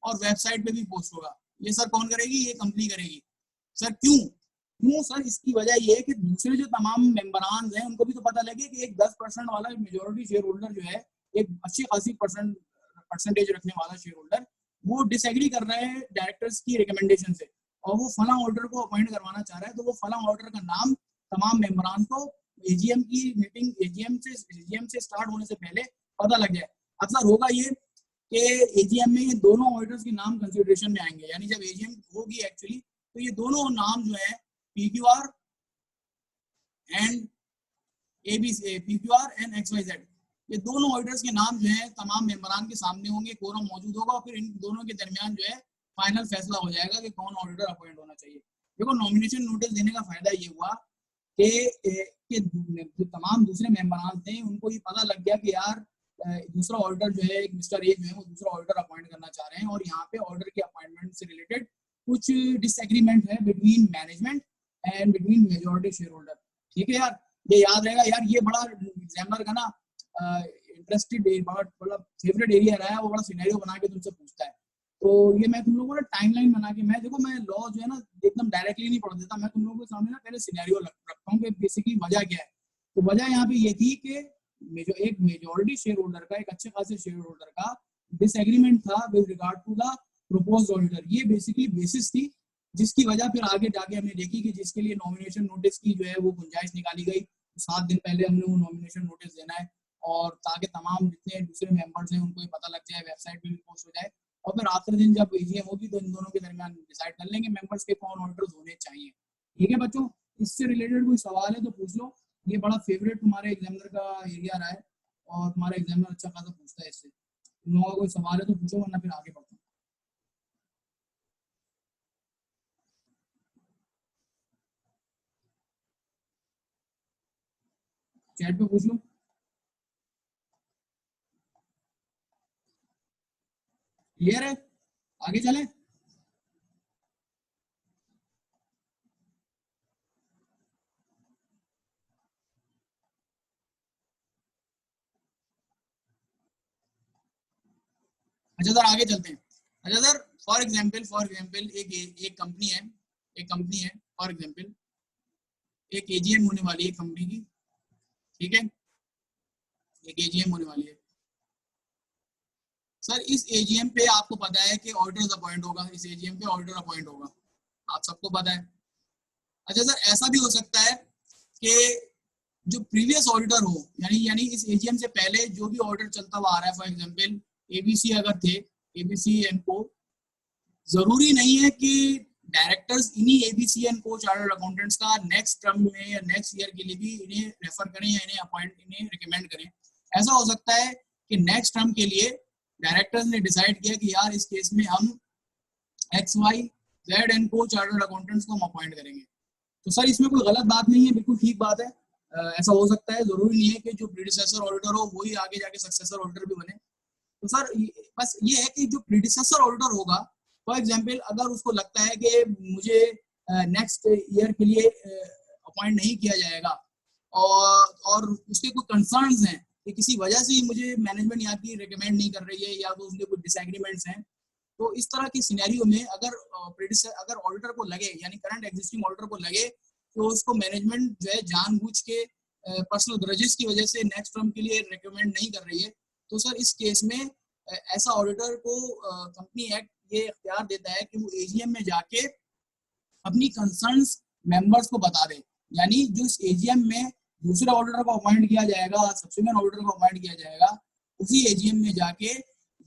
और वेबसाइट पे भी पोस्ट होगा। ये सर कौन करेगी? ये कंपनी करेगी। सर क्यों सर? इसकी वजह ये है कि दूसरे जो तमाम मेंबरान हैं उनको भी तो पता लगे कि एक 10% वाला मेजॉरिटी शेयर होल्डर जो है, एक अच्छी खासी परसेंटेज रखने वाला शेयर होल्डर, वो डिसएग्री कर रहे हैं डायरेक्टर्स की रिकमेंडेशन से और वो फला ऑर्डर को अपॉइंट करवाना चाह रहा है, तो वो फला ऑर्डर का नाम तमाम मेंबरान को एजीएम की मीटिंग, एजीएम से स्टार्ट होने से पहले पता लग जाए। अब सर होगा ये कि एजीएम में ये दोनों ऑडिटर्स के नाम कंसीडरेशन में आएंगे, यानी जब एजीएम होगी एक्चुअली, तो ये दोनों नाम जो है PQR एंड XYZ, ये दोनों ऑडिटर्स के नाम जो है तमाम मेंबरान के सामने होंगे, कोरम मौजूद होगा और फिर इन दोनों के दरमियान जो है फाइनल फैसला हो जाएगा कि कौन ऑडिटर अपॉइंट होना चाहिए। देखो नॉमिनेशन नोटिस देने का फायदा ये हुआ कि जो तमाम दूसरे मेंबरान थे उनको ये पता लग गया कि यार दूसरा ऑडिटर जो है, मिस्टर ए जो है, वो दूसरा ऑडिटर अपॉइंट करना चाह रहे हैं और यहाँ पे ऑर्डर के अपॉइंटमेंट से रिलेटेड कुछ डिसएग्रीमेंट है between management and between majority share holder. ठीक है यार, ये याद रहेगा यार, ये बड़ा एग्जामिनर का ना इंटरेस्टेड, बड़ा फेवरेट एरिया रहा है, वो बड़ा सिनेरियो बना के तुमसे पूछता है। तो ये मैं तुम लोगों को टाइमलाइन बना के, मैं देखो मैं लॉ जो है ना एकदम डायरेक्टली नहीं पढ़ देता, मैं तुम लोगों के सामने ना पहले सिनेरियो रखता हूँ कि बेसिकली वजह क्या है। तो वजह यहाँ पे ये थी कि एक मेजॉरिटी शेयर होल्डर का, एक अच्छे खासे शेयर होल्डर का डिसएग्रीमेंट था with regard to the proposed auditor. ये बेसिकली बेसिस थी जिसकी वजह फिर आगे जाके हमने देखी कि जिसके लिए नॉमिनेशन नोटिस की जो है वो गुंजाइश निकाली गई। 7 दिन पहले हमने वो नॉमिनेशन नोटिस देना है, और ताकि तमाम जितने दूसरे मेंबर्स हैं उनको पता लग जाए, वेबसाइट पे भी पोस्ट हो जाए, और फिर आखिरी दिन जब एजीएम होगी तो इन दोनों के दरमियान डिसाइड कर लेंगे मेंबर्स के कौन ऑडिटर्स होने चाहिए। ठीक है बच्चों, इससे रिलेटेड कोई सवाल है तो पूछ लो। ये बड़ा फेवरेट तुम्हारे एग्जामिनर का एरिया रहा है, और तुम्हारा एग्जामिनर अच्छा खासा पूछता है इससे। तुम लोगों का कोई सवाल है तो पूछो, वरना फिर आगे बढ़ते हैं। चैट पे पूछ लो। क्लियर है? आगे चले। अच्छा सर आगे चलते हैं। अच्छा सर, फॉर एग्जाम्पल एक कंपनी है, फॉर एग्जाम्पल एक एजीएम होने वाली है कंपनी की। ठीक है, एक एजीएम होने वाली है सर। इस एजीएम पे आपको पता है कि ऑडिटर्स अपॉइंट होगा, इस एजीएम पे ऑडिटर अपॉइंट होगा, आप सबको पता है। अच्छा सर, ऐसा भी हो सकता है कि जो प्रीवियस ऑडिटर हो, यानी इस एजीएम से पहले जो भी ऑडिटर चलता हुआ आ रहा है, फॉर एग्जांपल एबीसी अगर थे, एबीसी एंड को, जरूरी नहीं है कि डायरेक्टर्स इन्हीं एबीसी एंड को चार्टर्ड अकाउंटेंट्स का नेक्स्ट टर्म में या नेक्स्ट ईयर के लिए भी इन्हें रेफर करें या इन्हें रिकमेंड करें। ऐसा हो सकता है कि नेक्स्ट टर्म के लिए डायरेक्टर्स ने डिसाइड किया कि यार इस केस में हम XYZ एंड को चार्टर्ड अकाउंटेंट्स को हम अपॉइंट करेंगे। तो सर इसमें कोई गलत बात नहीं है, बिल्कुल ठीक बात है। ऐसा हो सकता है, जरूरी नहीं है कि जो प्रीडिसेसर ऑडिटर हो वही आगे जाके सक्सेसर ऑडिटर भी बने। तो सर बस ये है कि जो प्रीडिसेसर ऑडिटर होगा, फॉर एग्जांपल अगर उसको लगता है कि मुझे नेक्स्ट ईयर के लिए अपॉइंट नहीं किया जाएगा, और उसके कोई कंसर्न्स हैं कि किसी वजह से मुझे मैनेजमेंट यहाँ की रिकमेंड नहीं कर रही है, या तो उसके कुछ डिसएग्रीमेंट्स हैं, तो इस तरह की सिनेरियो में अगर ऑडिटर को लगे, यानी करंट एग्जिस्टिंग ऑडिटर को लगे तो उसको मैनेजमेंट जो है जानबूझ के पर्सनल ग्रजेस की वजह से नेक्स्ट टर्म के लिए रिकमेंड नहीं कर रही है, तो सर इस केस में ऐसा ऑडिटर को कंपनी एक्ट ये इख्तियार देता है कि वो एजीएम में जाके अपनी कंसर्न्स मेंबर्स को बता दे। यानी जो इस एजीएम में दूसरे ऑडिटर को अपॉइंट किया जाएगा, सब्सिक्वेंट ऑडिटर को अपॉइंट किया जाएगा, उसी एजीएम में जाके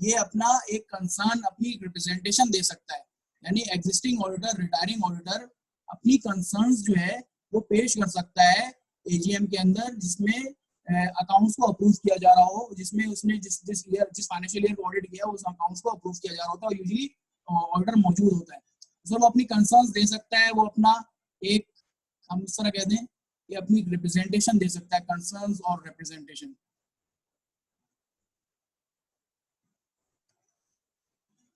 ये अपना एक कंसर्न, अपनी रिप्रेजेंटेशन दे सकता है। यानी एग्जिस्टिंग ऑडिटर, रिटायरिंग ऑडिटर अपनी कंसर्न्स जो है वो पेश कर सकता है एजीएम के अंदर, जिसमें अकाउंट्स को अप्रूव किया जा रहा हो, जिसमें उसने जिस फाइनेंशियल ईयर को ऑडिट किया उस अकाउंट्स को अप्रूव किया जा रहा होता है, और यूजुअली ऑडिटर मौजूद होता है। तो वो अपनी कंसर्न्स दे सकता है, वो अपना एक, हम इस तरह कहते हैं कि अपनी रिप्रेजेंटेशन दे सकता है, कंसर्न्स और रिप्रेजेंटेशन।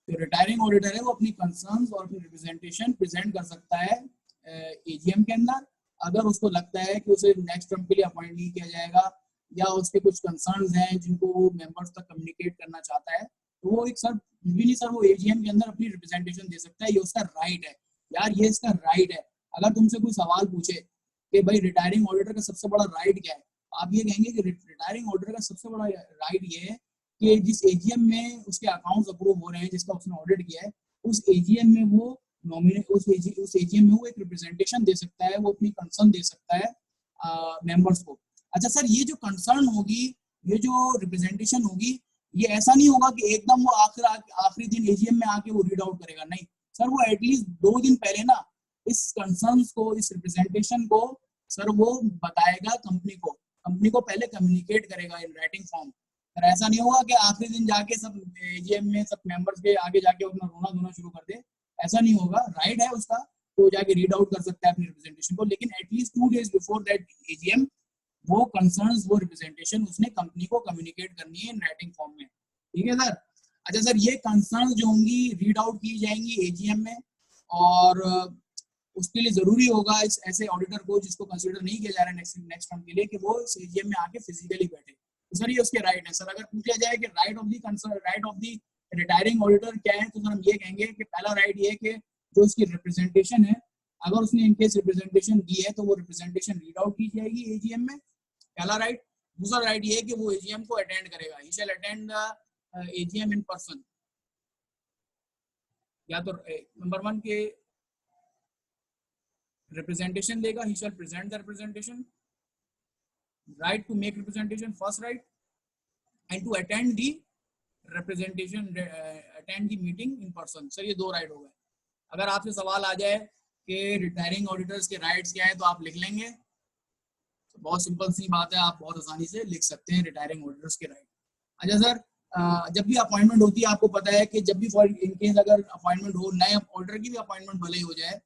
जो रिटायरिंग ऑडिटर है वो अपनी कंसर्न्स और अपनी रिप्रेजेंटेशन प्रेजेंट कर सकता है एजीएम के अंदर, अगर उसको लगता है कि उसे नेक्स्ट टर्म के लिए अपॉइंट नहीं किया जाएगा, या उसके कुछ कंसर्न्स हैं जिनको वो मेंबर्स तक कम्युनिकेट करना चाहता है, तो वो एक सर वो एजीएम के अंदर अपनी रिप्रेजेंटेशन दे सकता है। ये उसका राइट है यार, ये इसका राइट है। अगर तुमसे कोई सवाल पूछे कि भाई रिटायरिंग ऑडिटर का सबसे बड़ा राइट क्या है, आप ये कहेंगे कि रिटायरिंग ऑडिटर का सबसे बड़ा राइट ये है कि जिस एजीएम में उसके अकाउंट्स अप्रूव हो रहे हैं, जिसका उसने ऑडिट किया है, उस एजीएम में वो उस एजीएम में वो एक रिप्रेजेंटेशन दे सकता है, वो अपनी कंसर्न दे सकता है मेंबर्स को। अच्छा सर, ये जो कंसर्न होगी, ये जो रिप्रेजेंटेशन होगी, ये ऐसा नहीं होगा कि एकदम वो आखिरी दिन एजीएम में आके वो रीड आउट करेगा, नहीं सर, वो एटलीस्ट 2 दिन पहले ना इस कंसर्न्स को, इस रिप्रेजेंटेशन को सर वो बताएगा कंपनी को पहले कम्युनिकेट करेगा इन राइटिंग फॉर्म। पर ऐसा नहीं होगा कि आखिरी दिन जाके सब एजीएम में सब मेंबर्स के आगे जाके अपना रोना धोना शुरू कर दे, ऐसा नहीं होगा। राइट है उसका, तो जाके रीड आउट कर सकता है अपनी रिप्रेजेंटेशन को, लेकिन at least 2 days before that AGM वो कंसर्न्स, वो रिप्रेजेंटेशन उसने कंपनी को कम्युनिकेट करनी है इन राइटिंग फॉर्म में। ठीक है सर। अच्छा सर, ये कंसर्न्स जो होंगी रीड आउट की जाएंगी एजीएम में, और उसके लिए जरूरी होगा इस ऐसे ऑडिटर को जिसको कंसीडर नहीं किया जा रहा है नेक्स्ट टर्म के लिए, कि वो इस एजीएम में आके फिजिकली बैठे। तो सर ये उसके राइट है। सर अगर पूछा जाए कि right of the retiring auditor क्या है, तो सर हम ये कहेंगे कि पहला राइट ये है कि जो उसकी रिप्रेजेंटेशन है, अगर उसने इनकेस रिप्रेजेंटेशन दी है तो वो रिप्रेजेंटेशन रीड आउट की जाएगी एजीएम में, पहला राइट। दूसरा राइट ये है कि वो एजीएम को अटेंड करेगा, he shall attend the AGM in person. या तो नंबर 1 के रिप्रेजेंटेशन देगा, he shall present the representation, right to make representation first right, and to attend the representation, attend the meeting in person. Sir ये 2 right हो गए। अगर आपसे सवाल आ जाए कि रिटायरिंग ऑडिटर्स के राइट्स क्या है तो आप लिख लेंगे, तो बहुत सिंपल सी बात है, आप बहुत आसानी से लिख सकते हैं रिटायरिंग ऑडिटर्स के राइट। अच्छा सर, जब भी अपॉइंटमेंट होती है आपको पता है कि जब भी फॉर इन केस अगर अपॉइंटमेंट हो, नए ऑडिटर की भी अपॉइंटमेंट भले ही हो जाए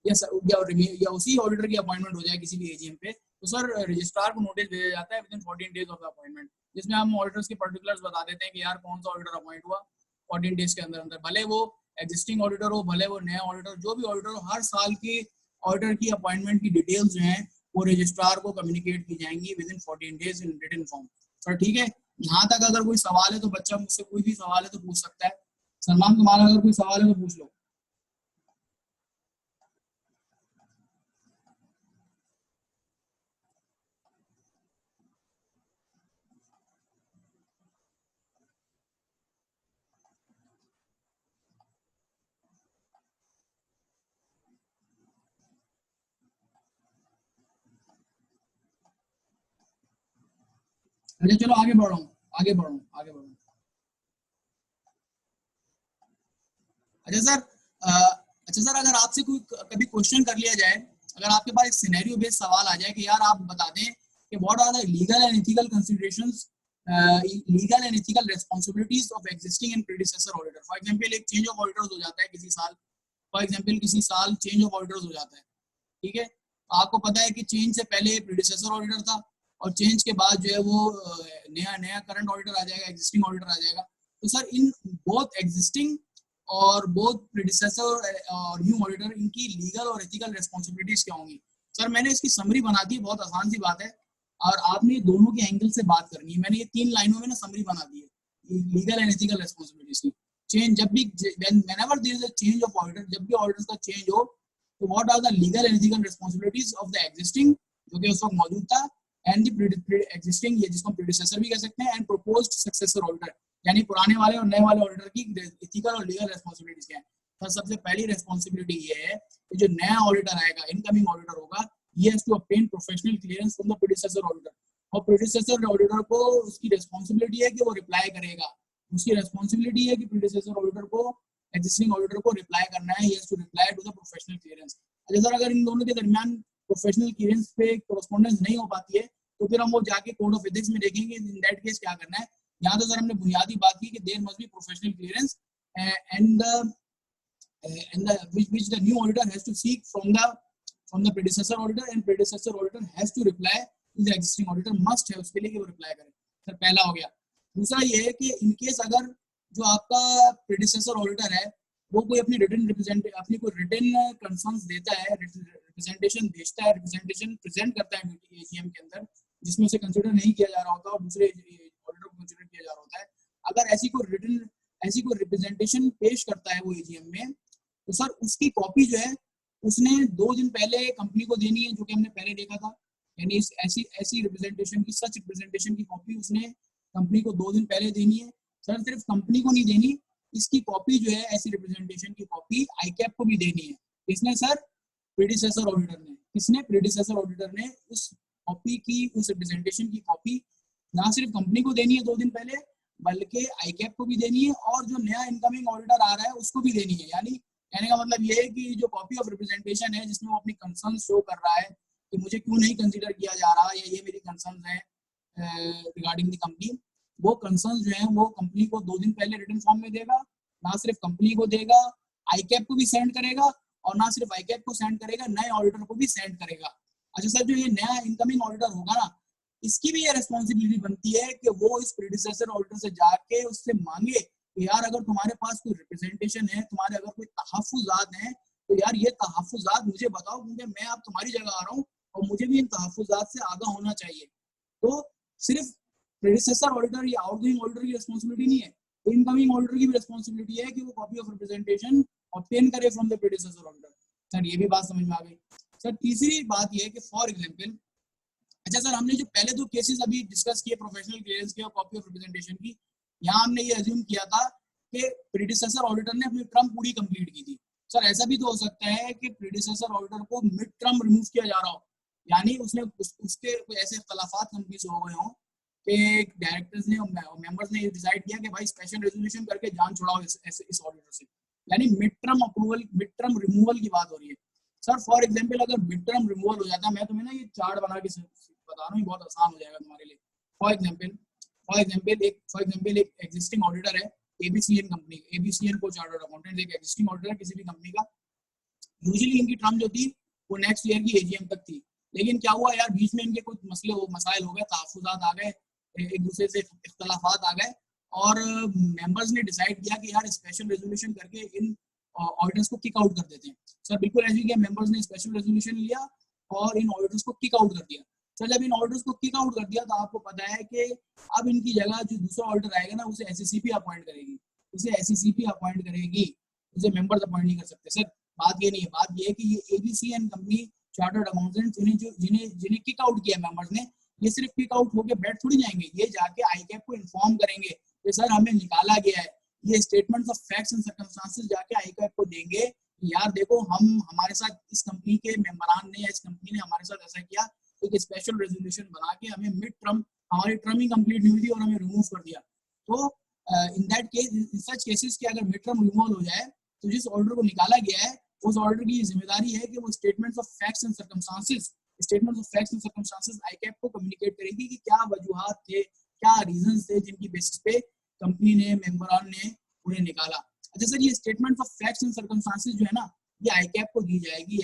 या उसी ऑडिटर की अपॉइंटमेंट हो जाए किसी भी एजीएम पे, तो सर रजिस्ट्रार को नोटिस भेजा जाता है within 14 days of the appointment, जिसमें हम ऑडिटर्स के पर्टिकुलर्स बता देते हैं कि यार कौन सा ऑडिटर अपॉइंट हुआ 14 डेज के अंदर अंदर, भले वो एग्जिस्टिंग ऑडिटर हो, भले वो नया ऑडिटर, जो भी ऑडिटर हो, हर साल की ऑडिटर की अपॉइंटमेंट की डिटेल्स जो हैं वो रजिस्ट्रार को कम्युनिकेट की जाएंगी within 14 days in written form. Sir ठीक है, यहाँ तक अगर कोई सवाल है तो बच्चा मुझसे कोई भी सवाल है तो पूछ सकता है। सलमान तुम्हारा अगर कोई सवाल है तो पूछ लो। अच्छा चलो आगे बढ़ रहा हूँ, आगे बढ़ रहा हूँ, आगे बढ़ रहा हूँ। अच्छा सर, अच्छा सर, अगर आपसे कोई कभी क्वेश्चन कर लिया जाए, अगर आपके पास एक सिनेरियो बेस्ड सवाल आ जाए कि यार आप बता दें कि what are the legal and ethical considerations, legal and ethical responsibilities of existing and predecessor auditor. For example एक चेंज ऑफ ऑडिटर्स हो जाता है किसी साल, फॉर एग्जांपल किसी साल चेंज ऑफ ऑडिटर्स हो जाता है, ठीक है। आपको पता है कि चेंज से पहले प्रीडिसेसर ऑडिटर था और चेंज के बाद जो है वो नया नया करंट ऑडिटर आ जाएगा, एग्जिस्टिंग ऑडिटर आ जाएगा। तो सर इन बोथ एग्जिस्टिंग और बोथ प्रीडिसेसर और न्यू ऑडिटर, इनकी लीगल और एथिकल रिस्पांसिबिलिटीज क्या होंगी? सर मैंने इसकी समरी बना दी है, बहुत आसान सी बात है, और आपने दोनों के एंगल से बात करनी है। मैंने ये 3 लाइनों में ना समरी बना दी है लीगल एंड एथिकल रिस्पांसिबिलिटीज की। चेंज जब भी whenever there is a change of auditor, जब भी ऑडिटर्स का चेंज हो, तो what are the legal and ethical responsibilities of the existing, जो कि उस वक्त मौजूद था, एंड द एग्जिस्टिंग, ये जिसको प्रीडिसेसर भी कह सकते हैं, एंड प्रपोज्ड सक्सेसर ऑडिटर, यानी पुराने वाले और नए वाले ऑडिटर की एथिकल और लीगल रिस्पांसिबिलिटीज क्या है। तो सबसे पहली रिस्पांसिबिलिटी ये है कि जो नया ऑडिटर आएगा, इनकमिंग ऑडिटर होगा, he has to obtain professional clearance from the predecessor auditor, और प्रीडिसेसर ऑडिटर को उसकी रिस्पांसिबिलिटी है कि वो रिप्लाई करेगा, उसकी रिस्पांसिबिलिटी है कि प्रीडिसेसर ऑडिटर को, एग्जिस्टिंग ऑडिटर को रिप्लाई करना है, he has to reply to the professional clearance। अच्छा सर, अगर इन दोनों के दरमियान प्रोफेशनल क्लियरेंस पे कोरेस्पोंडेंस नहीं हो पाती है तो फिर हम वो जाके कोड ऑफ एथिक्स में देखेंगे इन दैट केस क्या करना है। यहाँ तो सर हमने बुनियादी बात की कि there must be professional clearance and the which the new auditor has to seek from the predecessor auditor, and predecessor auditor has to reply to the existing auditor, must है उसके लिए कि वो रिप्लाई करे। सर पहला हो गया। दूसरा ये है कि इन केस अगर जो आपका प्रीडिसेसर ऑडिटर है वो कोई अपनी रिटन कंसर्न्स देता है, रिप्रेजेंटेशन भेजता है, रिप्रेजेंटेशन प्रेजेंट करता है एजीएम के अंदर, जिसमें उसे कंसीडर नहीं किया जा रहा होता और दूसरे ऑडिटर को कंसीडर किया जा रहा होता है, अगर ऐसी कोई रिप्रेजेंटेशन पेश करता है वो एजीएम में, तो सर उसकी कॉपी जो है उसने 2 दिन पहले कंपनी को देनी है, जो कि हमने पहले देखा था। यानी ऐसी रिप्रेजेंटेशन की, सच रिप्रेजेंटेशन की कॉपी उसने कंपनी को 2 दिन पहले देनी है। सर सिर्फ कंपनी को नहीं देनी, इसकी कॉपी जो है ऐसी रिप्रेजेंटेशन की कॉपी आईकैप को भी देनी है। किसने सर? प्रीडिसेसर ऑडिटर ने। किसने? प्रीडिसेसर ऑडिटर ने उस कॉपी की, उस रिप्रेजेंटेशन की कॉपी ना सिर्फ कंपनी को देनी है 2 दिन पहले, बल्कि आईकैप को भी देनी है और जो नया इनकमिंग ऑडिटर आ रहा है उसको भी देनी है। यानी कहने का मतलब ये है कि जो कॉपी ऑफ रिप्रेजेंटेशन है जिसमें वो अपनी कंसर्न शो कर रहा है कि मुझे क्यों नहीं कंसीडर किया जा रहा या ये मेरी कंसर्न है रिगार्डिंग द कंपनी, वो कंसर्न जो है वो कंपनी को 2 दिन पहले रिटन फॉर्म में देगा। ना सिर्फ कंपनी को देगा, आईकैप को भी सेंड करेगा, और ना सिर्फ आईकैप को सेंड करेगा, नए ऑडिटर को भी सेंड करेगा। अच्छा सर, जो ये नया इनकमिंग ऑडिटर होगा ना, इसकी भी ये रिस्पॉन्सिबिलिटी बनती है कि वो इस प्रीडिसेसर ऑडिटर से जाके उससे मांगे कि यार अगर तुम्हारे पास कोई रिप्रेजेंटेशन है, तुम्हारे अगर कोई तहफ्फुज़ात हैं, तो यार ये तहफ्फुज़ात मुझे बताओ, क्योंकि मैं अब तुम्हारी जगह आ रहा हूँ और मुझे भी इन तहफ्फुज़ात से आगाह होना चाहिए। तो सिर्फ प्रीडिसेसर ऑडिटर या आउटगोइंग ऑडिटर की रिस्पॉन्सिबिलिटी नहीं है, इनकमिंग ऑडिटर की भी रिस्पॉन्सिबिलिटी है कि वो कॉपी ऑफ रिप्रेजेंटेशन ऑब्टेन करे from the predecessor auditor. Sir ये भी बात समझ में आ गई। सर तीसरी बात ये है कि फॉर एग्जांपल अच्छा सर, हमने जो पहले दो केसेस अभी डिस्कस किए, प्रोफेशनल क्लियरेंस के और कॉपी ऑफ रिप्रेजेंटेशन की, यहाँ हमने ये अज्यूम किया था कि प्रीडिसेसर ऑडिटर ने अपनी टर्म पूरी कंप्लीट की थी। सर ऐसा भी तो हो सकता है कि प्रीडिसेसर ऑडिटर को मिड टर्म रिमूव किया जा रहा हो, यानी उसने उसके ऐसे इख्तलाफात कंपनी से हो गए हों कि डायरेक्टर्स ने और मेंबर्स ने ये डिसाइड किया कि भाई स्पेशल रेजोल्यूशन करके जान छुड़ाओ इस ऑडिटर से, यानी mid term approval, mid term removal की बात हो रही है। सर फॉर एग्जांपल अगर मिड टर्म रिमूवल हो जाता है, मैं तुम्हें ना ये चार्ट बना के बता रहा हूँ, बहुत आसान हो जाएगा तुम्हारे लिए। फॉर एग्जांपल एक एग्जिस्टिंग ऑडिटर है एबीसीएन कंपनी, एबीसीएन को चार्टर्ड अकाउंटेंट एक एग्जिस्टिंग ऑडिटर है किसी भी कंपनी का। यूजुअली इनकी टर्म जो थी वो नेक्स्ट ईयर की एजीएम तक थी, लेकिन क्या हुआ यार, बीच में इनके कुछ मसाइल हो गए, तहफ्फुज़ात आ गए, एक दूसरे से इख्तलाफात आ गए, और मेंबर्स ने डिसाइड किया कि यार स्पेशल रेजोल्यूशन करके इन ऑडिटर्स को किक आउट कर देते हैं। सर बिल्कुल ऐसे किया, मेंबर्स ने स्पेशल रेजोल्यूशन लिया और इन ऑडिटर्स को किक आउट कर दिया। सर जब इन ऑडिटर्स को किक आउट कर दिया तो आपको पता है कि अब इनकी जगह जो दूसरा ऑडिटर आएगा ना, उसे एससीसीपी अपॉइंट करेगी, उसे मेंबर्स अपॉइंट नहीं कर सकते। सर बात ये नहीं है, बात ये है कि ये एबीसीएन कंपनी चार्टर्ड अकाउंटेंट्स जिन्हें किक आउट किया मेंबर्स ने, ये सिर्फ किक आउट होके बैठ थोड़ी जाएंगे, ये जाके आईकैप को इन्फॉर्म करेंगे कि सर हमें निकाला गया है। ये statements of facts and circumstances जाके आईकैप को देंगे, यार देखो हमारे साथ इस कंपनी के मेंबरान ने या इस कंपनी ने हमारे साथ ऐसा किया, एक स्पेशल रेजोल्यूशन बना के हमें मिड टर्म, हमारी टर्म ही कंप्लीट नहीं हुई थी और हमें रिमूव कर दिया। तो in that case, in such cases के अगर मिड टर्म रिमूवल हो जाए तो जिस ऑर्डर को निकाला गया है उस ऑर्डर की जिम्मेदारी है कि वो statements of facts and circumstances ICAP को कम्युनिकेट करेगी कि क्या वजूहात थे, क्या रीजंस थे जिनकी बेसिस पे कंपनी ने, मेंबरान ने उन्हें निकाला। अच्छा सर, ये statements of facts and circumstances जो है ना, ये आईकैप को दी जाएगी,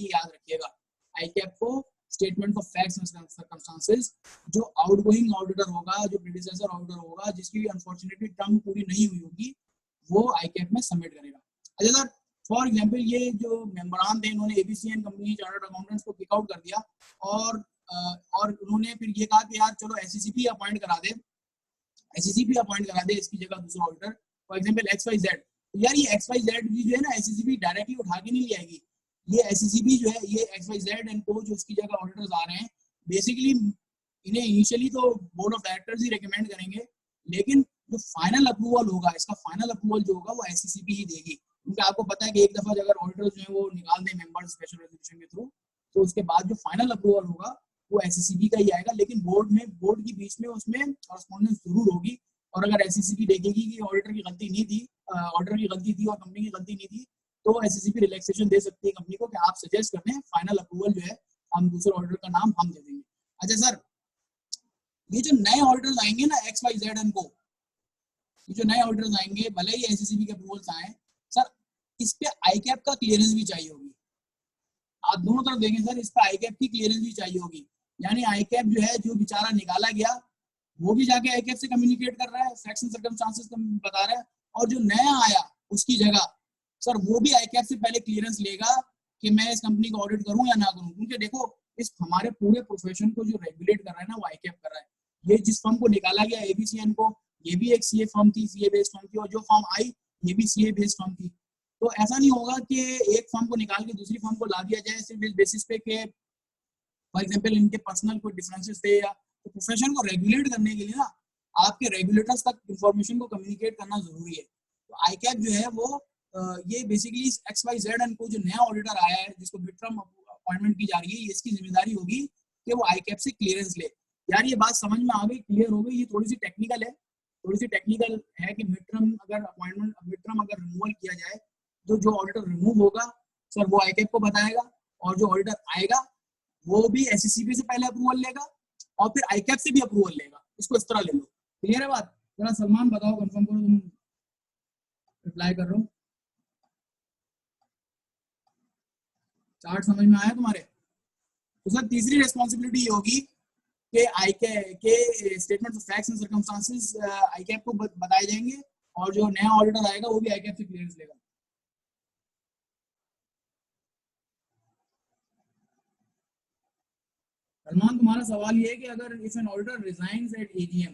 याद रखिएगा। आईकैप को statement of facts and circumstances जो आउटगोइंग ऑडिटर होगा, जो प्रीडिसेसर ऑडिटर होगा, जिसकी अनफॉर्चुनेटली टर्म पूरी नहीं हुई होगी, वो आईकैप में सबमिट करेगा। अच्छा सर, फॉर एग्जांपल ये जो मेंबरान थे, इन्होंने एबीसीएन कंपनी चार्टर्ड अकाउंटेंट्स को किक आउट कर दिया और उन्होंने फिर ये कहा कि यार चलो एससीसीपी अपॉइंट करा दे, इसकी जगह दूसरा ऑडिटर, फॉर एग्जांपल XYZ। तो यार ये XYZ भी जो है ना, एससीसीपी डायरेक्टली उठा के नहीं ले आएगी। ये एससीसीपी जो है, ये XYZ एंड को जो उसकी जगह ऑडिटर्स आ रहे हैं, बेसिकली इन्हें इनिशियली तो board of directors he recommend करेंगे, लेकिन जो फाइनल अप्रूवल होगा, इसका फाइनल अप्रूवल जो होगा वो एससीसीपी ही देगी, क्योंकि आपको पता है कि एक दफा अगर ऑडिटर्स जो है वो निकाल दें मेंबर्स स्पेशल रेजोल्यूशन के थ्रू, तो उसके बाद जो फाइनल अप्रूवल होगा वो एससीसीपी का ही आएगा, लेकिन बोर्ड के बीच में उसमें कॉरेस्पॉन्डेंस जरूर होगी। और अगर एससीसीपी देखेगी कि ऑडिटर की गलती नहीं थी, ऑडिटर की गलती थी और कंपनी की गलती नहीं थी, तो एससीसीपी रिलैक्सेशन दे सकती है कंपनी को कि आप सजेस्ट कर दें, फाइनल अप्रूवल जो है हम दूसरे ऑडिटर का नाम हम दे देंगे। अच्छा सर, ये जो नए ऑडिटर्स आएंगे ना, XYZ एंड को, ये जो नए ऑडिटर्स आएंगे, भले ही एससीसीपी के अप्रूवल्स आए, सर इस पे आईकैप का क्लियरेंस भी चाहिए होगी। आप दोनों तरफ देखें सर, इस पे आईकैप की क्लियरेंस भी चाहिए होगी, यानी आईकैप जो है, जो बेचारा निकाला गया वो भी जाके आईकैप से कम्युनिकेट कर रहा है, फैक्ट्स एंड सर्कमस्टांसेस बता रहा है, और जो नया आया उसकी जगह सर वो भी आईकैप से पहले क्लियरेंस लेगा कि मैं इस कंपनी को ऑडिट करूं या ना करूं, क्योंकि देखो इस हमारे पूरे प्रोफेशन को जो रेगुलेट कर रहा है ना, वो आईकैप कर रहा है। ये जिस फर्म को निकाला गया एबीसीएन को, ये भी एक सीए फर्म थी, सीए बेस्ड फर्म थी, और जो फर्म आई ये भी सीए बेस्ड फर्म थी। तो ऐसा नहीं होगा कि एक फर्म को निकाल के दूसरी फर्म को ला दिया जाए सिर्फ इस बेसिस पे कि फॉर एग्जांपल इनके पर्सनल कोई डिफरेंसेस थे, या तो प्रोफेशन को रेगुलेट करने के लिए ना आपके रेगुलेटर्स तक इंफॉर्मेशन को कम्युनिकेट करना जरूरी है। तो आईकैप जो है वो ये बेसिकली XYZ एंड को जो नया ऑडिटर आया है, जिसको मिड टर्म अपॉइंटमेंट की जा रही है, इसकी जिम्मेदारी होगी कि वो आईकैप से क्लियरेंस ले। यार ये बात समझ में आ गई, क्लियर हो गई? ये थोड़ी सी टेक्निकल है कि मिड टर्म अगर रिमूवल किया जाए, तो जो ऑडिटर रिमूव होगा सर वो आईकैप को बताएगा, और जो ऑडिटर आएगा वो भी एससीसीपी से पहले अप्रूवल लेगा और फिर आईकैप से भी अप्रूवल लेगा। इसको इस तरह ले लो। क्लियर है बात? जरा सलमान बताओ, कंफर्म करो, तुम रिप्लाई कर रहे हो, चार्ट समझ में आया तुम्हारे? तो सर तीसरी रिस्पॉन्सिबिलिटी ये होगी कि आईकैप के statements of facts and circumstances ICAP को बताए जाएंगे, और जो नया ऑडिटर आएगा वो भी आईकैप से क्लियरेंस लेगा। सलमान, तुम्हारा सवाल ये है कि अगर if an auditor resigns at AGM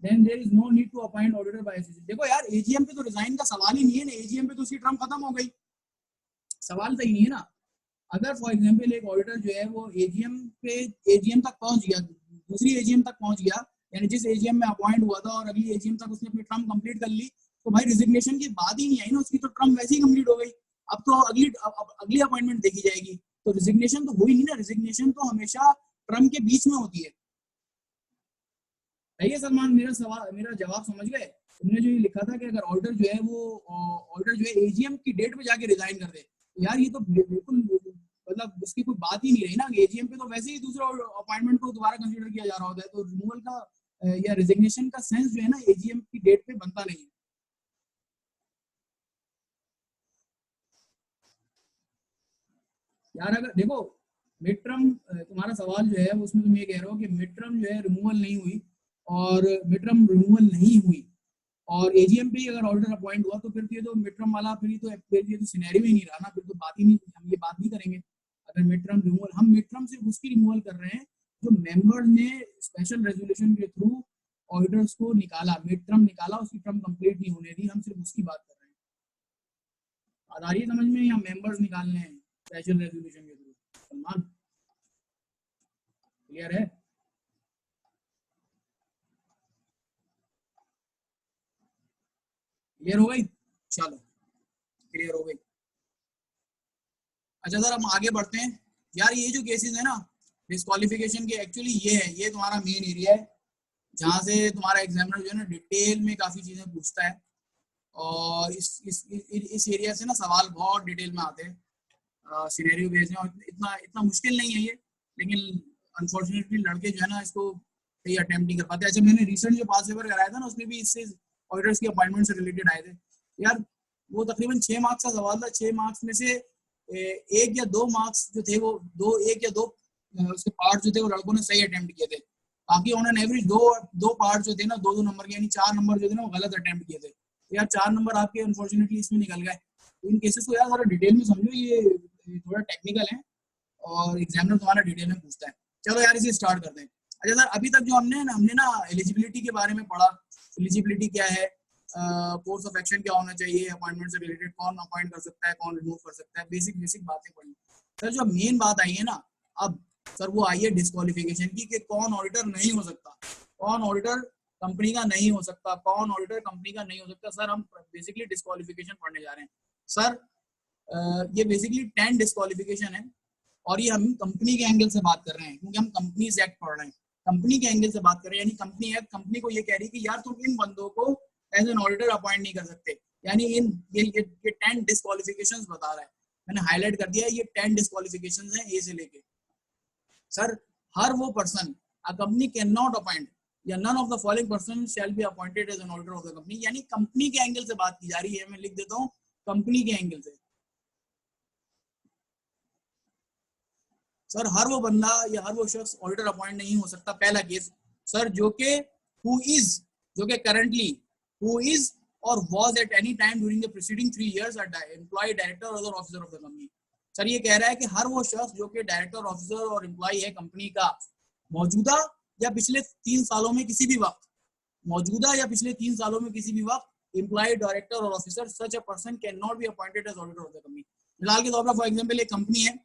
then there is no need to appoint auditor by SCCP. देखो यार, एजीएम पे तो रिजाइन का सवाल ही नहीं है ना, एजीएम पे तो उसकी टर्म खत्म हो गई, सवाल सही नहीं है ना। अगर फॉर एग्जांपल एक ऑडिटर जो है वो एजीएम पे एजीएम तक पहुंच गया, दूसरी एजीएम तक पहुंच गया, यानी जिस एजीएम में अपॉइंट हुआ था और अगली एजीएम तक उसने अपनी टर्म कंप्लीट कर ली, तो भाई रिजिग्नेशन की बात ही नहीं आई ना, उसकी तो टर्म वैसे ही कंप्लीट हो गई। अब तो अगली अपॉइंटमेंट देखी जाएगी, तो रिजिग्नेशन तो हुई नहीं ना, रिजिग्नेशन तो हमेशा टर्म के बीच में होती है। है सलमान, मेरा जवाब समझ गए? तुमने जो ये लिखा था कि अगर ऑर्डर जो है वो ऑर्डर जो है एजीएम की डेट पे जाके रिजाइन कर दे, यार ये तो बिल्कुल मतलब इसकी कोई बात ही नहीं रही ना। एजीएम पे तो वैसे ही दूसरा अपॉइंटमेंट को दोबारा कंसीडर किया जा रहा होता है, तो रिमूवल का या रिजिग्नेशन का सेंस जो है ना एजीएम की डेट पे बनता नहीं है। यार अगर देखो मिड टर्म, तुम्हारा सवाल जो है उसमें तुम ये कह रहे हो कि मिड टर्म जो है रिमूवल नहीं हुई, और मिड टर्म रिमूवल नहीं हुई और एजीएम पे ही अगर ऑर्डर अपॉइंट हुआ, तो फिर ये तो मिड टर्म वाला फिर ये तो सिनेरियो ही नहीं रहा ना, फिर तो बात ही नहीं, हम ये बात नहीं करेंगे। अगर मिड टर्म रिमूवल, हम मिड टर्म सिर्फ उसकी रिमूवल कर रहे हैं जो मेंबर्स ने स्पेशल रेजोल्यूशन के थ्रू ऑडिटर्स को निकाला, मिड टर्म निकाला, उसकी टर्म कंप्लीट नहीं होने दी, हम सिर्फ उसकी बात कर रहे हैं। आ रही है समझ में? या मेंबर्स निकालने हैं स्पेशल रेजोल्यूशन के थ्रू? सलमान क्लियर है? क्लियर हो गई? चलो क्लियर हो गई। अच्छा सर हम आगे बढ़ते हैं। यार ये जो केसेस है ना डिस्क्वालिफिकेशन के, एक्चुअली ये है, ये तुम्हारा मेन एरिया है जहाँ से तुम्हारा एग्जामिनर जो है ना डिटेल में काफी चीजें पूछता है, और इस एरिया से ना सवाल बहुत डिटेल में आते हैं, सिनेरियो बेस्ड है, और इतना इतना मुश्किल नहीं है ये, लेकिन अनफॉर्चुनेटली लड़के जो है ना इसको सही अटेम्प्ट नहीं कर पाते। अच्छा मैंने रिसेंट जो पास पेपर कराया था ना उसमें भी इससे ऑडिटर्स की अपॉइंटमेंट से रिलेटेड आए थे यार। वो तकरीबन 6 मार्क्स का सवाल था, 6 मार्क्स में से एक या दो मार्क्स जो थे वो एक या दो उसके पार्ट जो थे वो लड़कों ने सही अटेम्प्ट किए थे, बाकी ऑन एन एवरेज दो पार्ट जो थे ना, दो नंबर के, यानी 4 नंबर जो थे ना वो गलत अटेम्प्ट किए थे। तो यार 4 नंबर आपके अनफॉर्चुनेटली इसमें निकल गए। तो इन केसेस को यार थोड़ा डिटेल में समझो, ये थोड़ा टेक्निकल है और एग्जामिनर तुम्हारा डिटेल में पूछता है। चलो यार इसे स्टार्ट करते हैं। अच्छा सर अभी तक जो हमने ना एलिजिबिलिटी के बारे में पढ़ा, एलिजिबिलिटी क्या है, कोर्स ऑफ एक्शन क्या होना चाहिए, अपॉइंटमेंट से रिलेटेड कौन अपॉइंट कर सकता है, कौन रिमूव कर सकता है, बेसिक बेसिक बातें पढ़ी। सर जो मेन बात आई है ना अब, सर वो आई है डिस्क्वालिफिकेशन की, कि कौन ऑडिटर नहीं हो सकता, कौन ऑडिटर कंपनी का नहीं हो सकता, कौन ऑडिटर कंपनी का नहीं हो सकता। सर हम बेसिकली डिस्क्वालिफिकेशन पढ़ने जा रहे हैं। सर ये बेसिकली 10 डिस्क्वालिफिकेशन है, और ये हम कंपनी के एंगल से बात कर रहे हैं क्योंकि हम कंपनीज एक्ट पढ़ रहे हैं, कंपनी के एंगल से बात कर रहे हैं। यानी कंपनी एक्ट कंपनी को ये कह रही है कि यार तुम इन बंदों को एज एन ऑडिटर अपॉइंट नहीं कर सकते, यानी इन ये 10 डिस्क्वालिफिकेशंस बता रहा है, मैंने हाईलाइट कर दिया है, ये 10 डिस्क्वालिफिकेशंस हैं ए से लेके। सर हर वो person a company can not appoint या none of the following person shall be appointed as an auditor of the company, यानी कंपनी के एंगल से बात की जा रही है, मैं लिख देता हूँ कंपनी के एंगल से। सर हर वो बंदा या हर वो शख्स ऑडिटर अपॉइंट नहीं हो सकता। पहला केस सर जो के जो के करंटली हु इज और was at any time during the preceding 3 years employee director और other officer of the company. Sir ये कह रहा है कि हर वो शख्स जो कि डायरेक्टर ऑफिसर और एम्प्लॉय है कंपनी का, मौजूदा या पिछले 3 सालों में किसी भी वक्त, मौजूदा या पिछले 3 सालों में किसी भी वक्त एम्प्लॉय डायरेक्टर और officer such a person can not be appointed as auditor of the company. मिसाल के तौर पर फॉर एग्जांपल एक कंपनी है,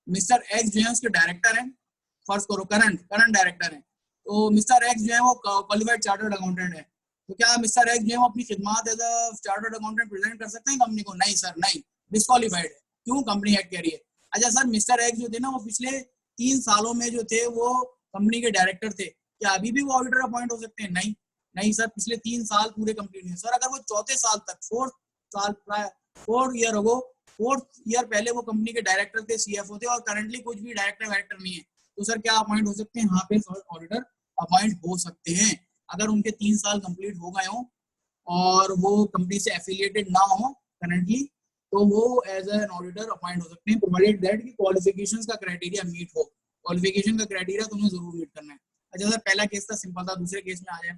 मिस्टर एक्स जो है उसके डायरेक्टर हैं, फर्ज करो करंट डायरेक्टर हैं, तो मिस्टर एक्स जो है वो क्वालिफाइड चार्टर्ड अकाउंटेंट है, तो क्या मिस्टर एक्स जो है वो अपनी खिदमत as a chartered accountant present कर सकते हैं कंपनी को? नहीं सर, नहीं, डिस्क्वालीफाइड है। क्यों? कंपनी एक्ट कह रही है। अच्छा सर मिस्टर एक्स जो थे ना वो पिछले 3 सालों में जो थे वो कंपनी के डायरेक्टर थे, क्या अभी भी वो ऑडिटर अपॉइंट हो सकते हैं? नहीं, नहीं सर, पिछले 3 साल पूरे कंपनी में। सर अगर वो चौथे साल तक 4 ईयर हो, 4th ईयर पहले वो कंपनी के डायरेक्टर थे, सीएफओ थे, और करंटली कुछ भी डायरेक्टर नहीं है, तो सर क्या अपॉइंट हो सकते हैं? हाँ पे ऑडिटर अपॉइंट हो सकते हैं अगर उनके 3 साल कंप्लीट हो गए हों और वो कंपनी से एफिलिएटेड ना हो करंटली, तो वो एज एन ऑडिटर अपॉइंट हो सकते हैं, प्रोवाइडेड दैट कि क्वालिफिकेशंस का क्राइटेरिया मीट हो। क्वालिफिकेशन का क्राइटेरिया तुम्हें जरूर मीट करना है। अच्छा सर पहला केस था सिंपल था, दूसरे केस में आ जाए।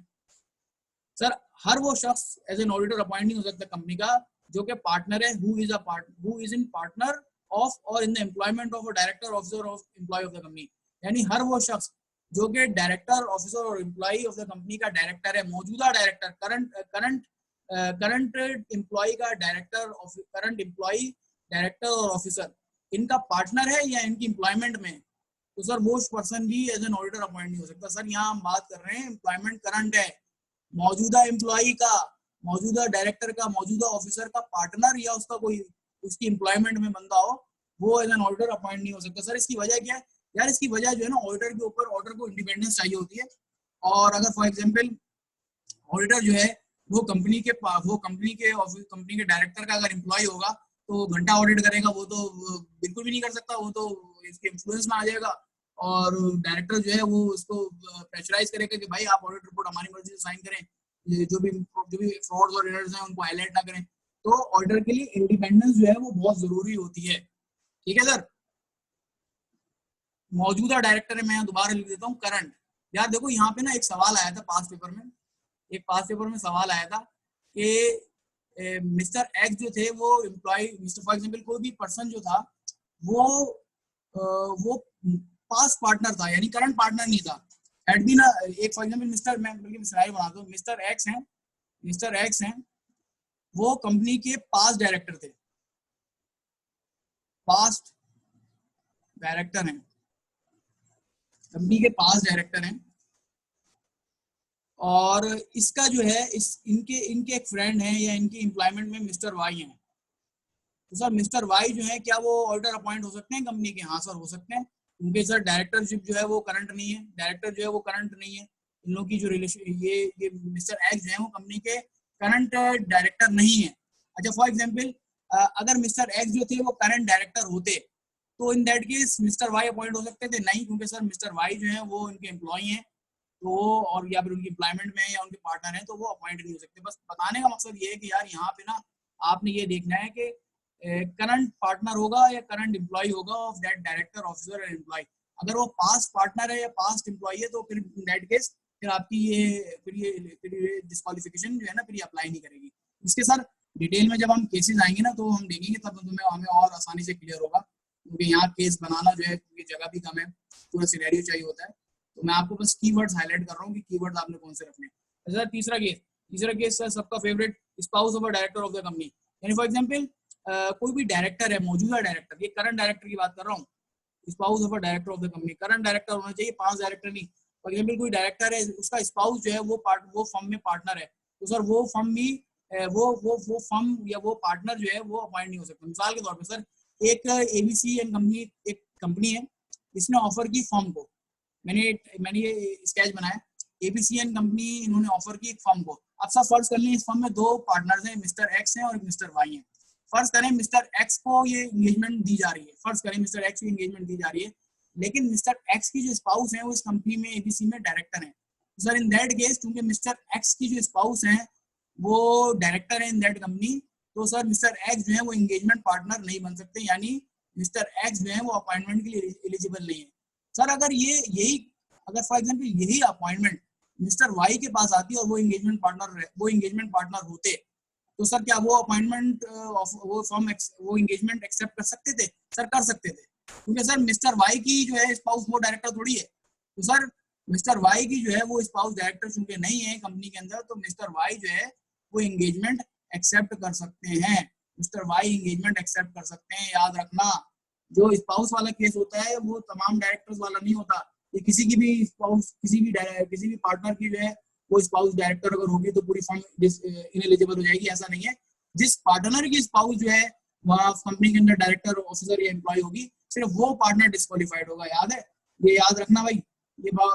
सर हर वो शख्स एज एन ऑडिटर अपॉइंट नहीं हो सकता कंपनी का जो कि पार्टनर है, who is in partner of और in the employment of a director officer of employee of the company, यानी हर वो शख्स जो कि डायरेक्टर ऑफिसर और एम्प्लॉय ऑफ द कंपनी का डायरेक्टर है, मौजूदा डायरेक्टर, करंट एम्प्लॉय का डायरेक्टर, करंट एम्प्लॉय डायरेक्टर और ऑफिसर, इनका पार्टनर है या इनकी एम्प्लॉयमेंट में, तो सर वो पर्सन भी एज एन ऑडिटर अपॉइंट नहीं हो सकता। सर यहाँ हम बात कर रहे हैं एम्प्लॉयमेंट करंट है, मौजूदा एम्प्लॉय का, मौजूदा डायरेक्टर का, मौजूदा ऑफिसर का पार्टनर या उसका कोई उसकी एम्प्लॉयमेंट में बंदा हो, वो एज एन ऑडिटर अपॉइंट नहीं हो सकता। सर इसकी वजह क्या है यार? इसकी वजह जो है ना, ऑडिटर के ऊपर ऑडिटर को इंडिपेंडेंस चाहिए होती है। और अगर फॉर एग्जांपल ऑडिटर जो है वो कंपनी के डायरेक्टर का अगर एम्प्लॉय होगा तो वो घंटा ऑडिट करेगा, वो तो बिल्कुल भी नहीं कर सकता, वो तो इसके इन्फ्लुएंस में आ जाएगा। और डायरेक्टर जो है वो उसको प्रेशराइज करेगा कि भाई आप ऑडिट रिपोर्ट हमारी मर्जी से साइन करें, जो भी फ्रॉड्स और एरर्स हैं उनको हाईलाइट ना करें। तो ऑडिटर के लिए इंडिपेंडेंस जो है वो बहुत जरूरी होती है। ठीक है सर। मौजूदा डायरेक्टर है, मैं दोबारा लिख देता हूँ करंट। यार देखो यहाँ पे ना एक सवाल आया था पास पेपर में, सवाल आया था कि मिस्टर एक्स जो थे वो एम्प्लॉय, मिस्टर फॉर एग्जांपल कोई भी पर्सन जो था वो पास्ट पार्टनर था, यानी करंट पार्टनर नहीं था। हैड बीन एक फॉर एग्जांपल मिस्टर, मैं बल्कि स्लाइड बना दूं, मिस्टर एक्स हैं, वो कंपनी के पास्ट डायरेक्टर थे, पास्ट डायरेक्टर हैं, कंपनी के पास डायरेक्टर हैं। और इसका जो है इनके एक फ्रेंड है या इनकी एम्प्लॉयमेंट में मिस्टर वाई हैं। तो सर मिस्टर वाई जो है क्या वो ऑडिटर अपॉइंट हो सकते हैं कंपनी के? हाँ सर हो सकते हैं, क्योंकि सर डायरेक्टरशिप जो है वो करंट नहीं है, डायरेक्टर जो है वो करंट नहीं है। इन लोगों की जो रिलेशन, ये मिस्टर एक्स जो है वो कंपनी के करंट डायरेक्टर नहीं है। अच्छा फॉर एग्जाम्पल अगर मिस्टर एक्स जो थे वो करंट डायरेक्टर होते तो in that case mister Y appoint हो सकते थे? नहीं, क्योंकि सर मिस्टर वाई जो है वो उनके एम्प्लॉय हैं, तो और या फिर उनकी एम्प्लॉयमेंट में या उनके पार्टनर हैं, तो वो अपॉइंट नहीं हो सकते। बस बताने का मकसद ये है कि यार यहाँ पे ना आपने ये देखना है कि करंट पार्टनर होगा या करंट एम्प्लॉय होगा ऑफ दैट डायरेक्टर ऑफिसर और एम्प्लॉय। अगर वो पास्ट पार्टनर है या पास्ट एम्प्लॉय है तो फिर इन दैट केस फिर आपकी ये डिस्क्वालिफिकेशन जो है ना फिर ये अप्लाई नहीं करेगी। इसके सर डिटेल में जब हम केसेस आएंगे ना तो हम देखेंगे, तब हमें और आसानी से क्लियर होगा, क्योंकि यहाँ केस बनाना जो है क्योंकि जगह भी कम है, पूरा सिनेरियो चाहिए होता है। तो मैं आपको बस कीवर्ड्स हाईलाइट कर रहा हूँ कि कीवर्ड्स आपने कौन से रखने हैं। सर तीसरा केस सर सबका favourite, spouse of a director of the company. यानी फॉर एग्जांपल कोई भी डायरेक्टर है, मौजूदा डायरेक्टर, ये करंट डायरेक्टर की बात कर रहा हूँ, spouse of a director of the company. Current director होना चाहिए, 5 डायरेक्टर नहीं। फॉर एग्जांपल कोई डायरेक्टर है, उसका स्पाउस जो है वो फर्म में पार्टनर है, तो सर वो फर्म भी वो फर्म या वो पार्टनर जो है वो अपॉइंट नहीं हो सकता। मिसाल के तौर पर सर एक एबीसी एंड कंपनी, एक कंपनी है, इसने ऑफर की फर्म को, मैंने ये स्केच बनाया, एबीसी एंड कंपनी इन्होंने ऑफर की एक फर्म को। अब सब फर्ज कर लें इस फर्म में 2 पार्टनर्स हैं, मिस्टर एक्स हैं और मिस्टर वाई हैं। फर्ज करें मिस्टर एक्स को ये एंगेजमेंट दी जा रही है, फर्ज करें मिस्टर एक्स को एंगेजमेंट दी जा रही है, लेकिन मिस्टर एक्स की जो स्पाउस है वो इस कंपनी में एबीसी में डायरेक्टर है। सर इन दैट केस क्योंकि मिस्टर एक्स की जो स्पाउस है वो डायरेक्टर है इन दैट कंपनी, तो सर मिस्टर एक्स जो है वो एंगेजमेंट पार्टनर नहीं बन सकते, यानी मिस्टर एक्स जो है वो अपॉइंटमेंट के लिए एलिजिबल नहीं है। सर अगर फॉर एग्जांपल यही अपॉइंटमेंट मिस्टर वाई के पास आती और वो एंगेजमेंट पार्टनर होते, तो सर क्या वो अपॉइंटमेंट वो एंगेजमेंट एक्सेप्ट कर सकते थे? सर कर सकते थे, क्योंकि सर मिस्टर वाई की जो है स्पाउस वो डायरेक्टर थोड़ी है। तो सर मिस्टर वाई की जो है वो स्पाउस डायरेक्टर चूंकि नहीं है कंपनी के अंदर, तो मिस्टर वाई जो है वो एंगेजमेंट एक्सेप्ट कर सकते हैं, मिस्टर वाई एंगेजमेंट एक्सेप्ट कर सकते हैं। याद रखना, जो स्पाउस वाला केस होता है वो तमाम डायरेक्टर्स वाला नहीं होता। ये किसी की भी स्पाउस, किसी भी पार्टनर की जो है वो स्पाउस डायरेक्टर अगर होगी तो पूरी फर्म इनएलिजिबल हो जाएगी, ऐसा नहीं है। जिस पार्टनर की स्पाउस जो है वह कंपनी के अंदर डायरेक्टर, ऑफिसर या एम्प्लॉय होगी, सिर्फ वो पार्टनर डिस्क्वालीफाइड होगा। याद है, ये याद रखना भाई।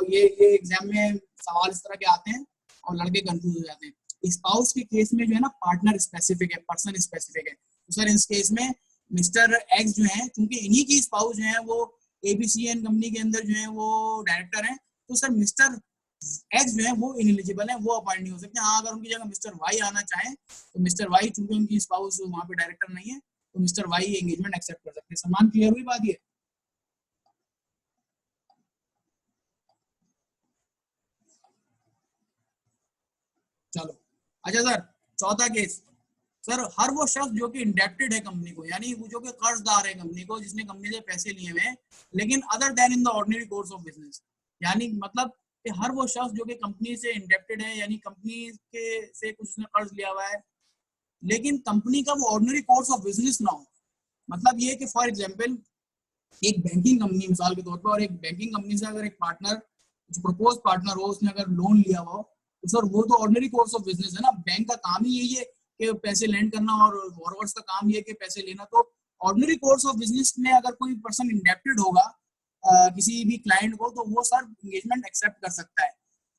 ये एग्जाम में सवाल इस तरह के आते हैं और लड़के कंफ्यूज हो जाते हैं। स्पाउस के केस में जो है ना पार्टनर स्पेसिफिक है, पर्सन स्पेसिफिक है। तो सर इस केस में मिस्टर एक्स जो है, क्योंकि इन्हीं की स्पाउस जो है वो एबीसीएन कंपनी के अंदर जो है वो डायरेक्टर है, तो सर मिस्टर एक्स जो है वो इनएलिजिबल है, वो अपॉइंट नहीं हो सकते। हाँ, अगर उनकी जगह मिस्टर वाई आना चाहे तो मिस्टर वाई, चूंकि उनकी स्पाउस वहां पे डायरेक्टर नहीं है, तो मिस्टर वाई एंगेजमेंट एक्सेप्ट कर सकते हैं। सम्मान क्लियर हुई बात ये? चलो अच्छा सर, चौथा केस। सर हर वो शख्स जो कि इंडेप्टेड है कंपनी को, यानी वो जो कि कर्जदार है कंपनी को, जिसने कंपनी से पैसे लिए हुए हैं, लेकिन other then in the ordinary course of business, यानी मतलब कि हर वो शख्स जो कि कंपनी से इंडेप्टेड है, यानी कंपनी के से कुछ उसने कर्ज लिया हुआ है, लेकिन कंपनी का वो ऑर्डिनरी कोर्स ऑफ बिजनेस ना हो। मतलब ये कि फॉर एग्जांपल एक बैंकिंग कंपनी मिसाल के तौर पर, और एक बैंकिंग कंपनी से अगर एक पार्टनर, जो प्रपोज पार्टनर हो, उसने अगर लोन लिया हुआ हो, तो सर वो तो ऑर्डिनरी कोर्स ऑफ बिजनेस है ना। बैंक का काम ही यही है कि पैसे लैंड करना, और बोरोवर्स का काम ये है कि पैसे लेना। तो ऑर्डिनरी कोर्स ऑफ बिजनेस में अगर कोई पर्सन इंडेप्टेड होगा किसी भी क्लाइंट को, तो वो सर एंगेजमेंट एक्सेप्ट कर सकता है।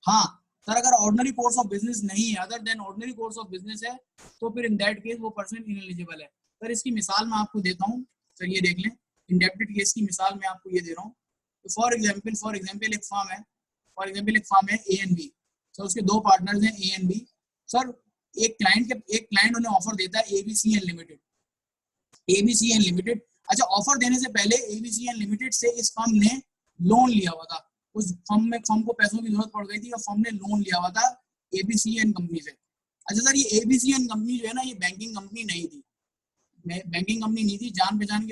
हाँ सर, अगर ऑर्डिनरी कोर्स ऑफ बिजनेस नहीं है, other than ordinary course of business है, तो फिर इन दैट केस वो पर्सन इनएलिजिबल है। सर इसकी मिसाल मैं आपको देता हूँ, सर ये देख लें, इंडेप्टेड केस की मिसाल मैं आपको ये दे रहा हूँ। तो फॉर एग्जाम्पल एक फर्म है, ए एंड बी। सर उसके दो पार्टनर्स हैं, ए एंड बी। सर एक क्लाइंट उन्हें ऑफर देता है, एबीसी एंड लिमिटेड। अच्छा, ऑफर देने से पहले एबीसी एंड लिमिटेड से इस फर्म ने लोन लिया हुआ था। उस फर्म को पैसों की जरूरत पड़ गई थी और फर्म ने लोन लिया हुआ था एबीसी एंड कंपनी से। अच्छा सर, ये एबीसी एंड कंपनी जो है ना, ये बैंकिंग कंपनी नहीं थी, जान पहचान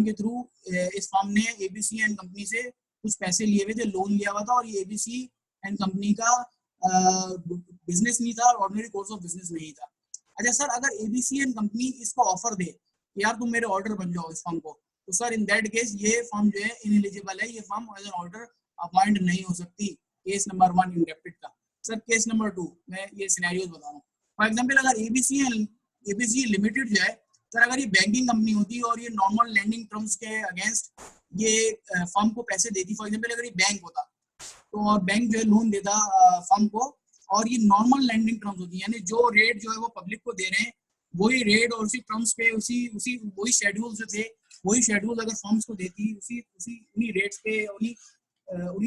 के थ्रू इस फर्म ने एबीसी एंड कंपनी से कुछ पैसे लिए हुए थे, लोन लिया हुआ था, और ये एबीसी एंड कंपनी का बिजनेस नहीं था, ऑर्डिनरी कोर्स ऑफ बिजनेस नहीं था। अच्छा सर, अगर एबीसी एंड कंपनी इसको ऑफर दे, यार तुम मेरे ऑर्डर बन जाओ इस फर्म को, तो सर इन दैट केस ये फर्म जो है इनएलिजिबल है, ये firm as an order appoint नहीं हो सकती। केस नंबर 1 इंडेप्टेड का। सर केस नंबर 2 मैं ये सिनेरियोस बता रहा हूँ। फॉर एग्जांपल अगर एबीसी लिमिटेड जो है सर, अगर ये बैंकिंग कंपनी होती और ये नॉर्मल लैंडिंग टर्म्स के अगेंस्ट ये फर्म को पैसे देती, फॉर एग्जांपल अगर ये बैंक होता तो, और बैंक जो है लोन देता फर्म को, और ये नॉर्मल लैंडिंग टर्म्स होती है, यानी जो रेट जो है वो पब्लिक को दे रहे हैं वही रेट और उसी टर्म्स पे वही शेड्यूल जो थे वही शेड्यूल अगर फर्म्स को देती उन्हीं रेट्स पे, उन्हीं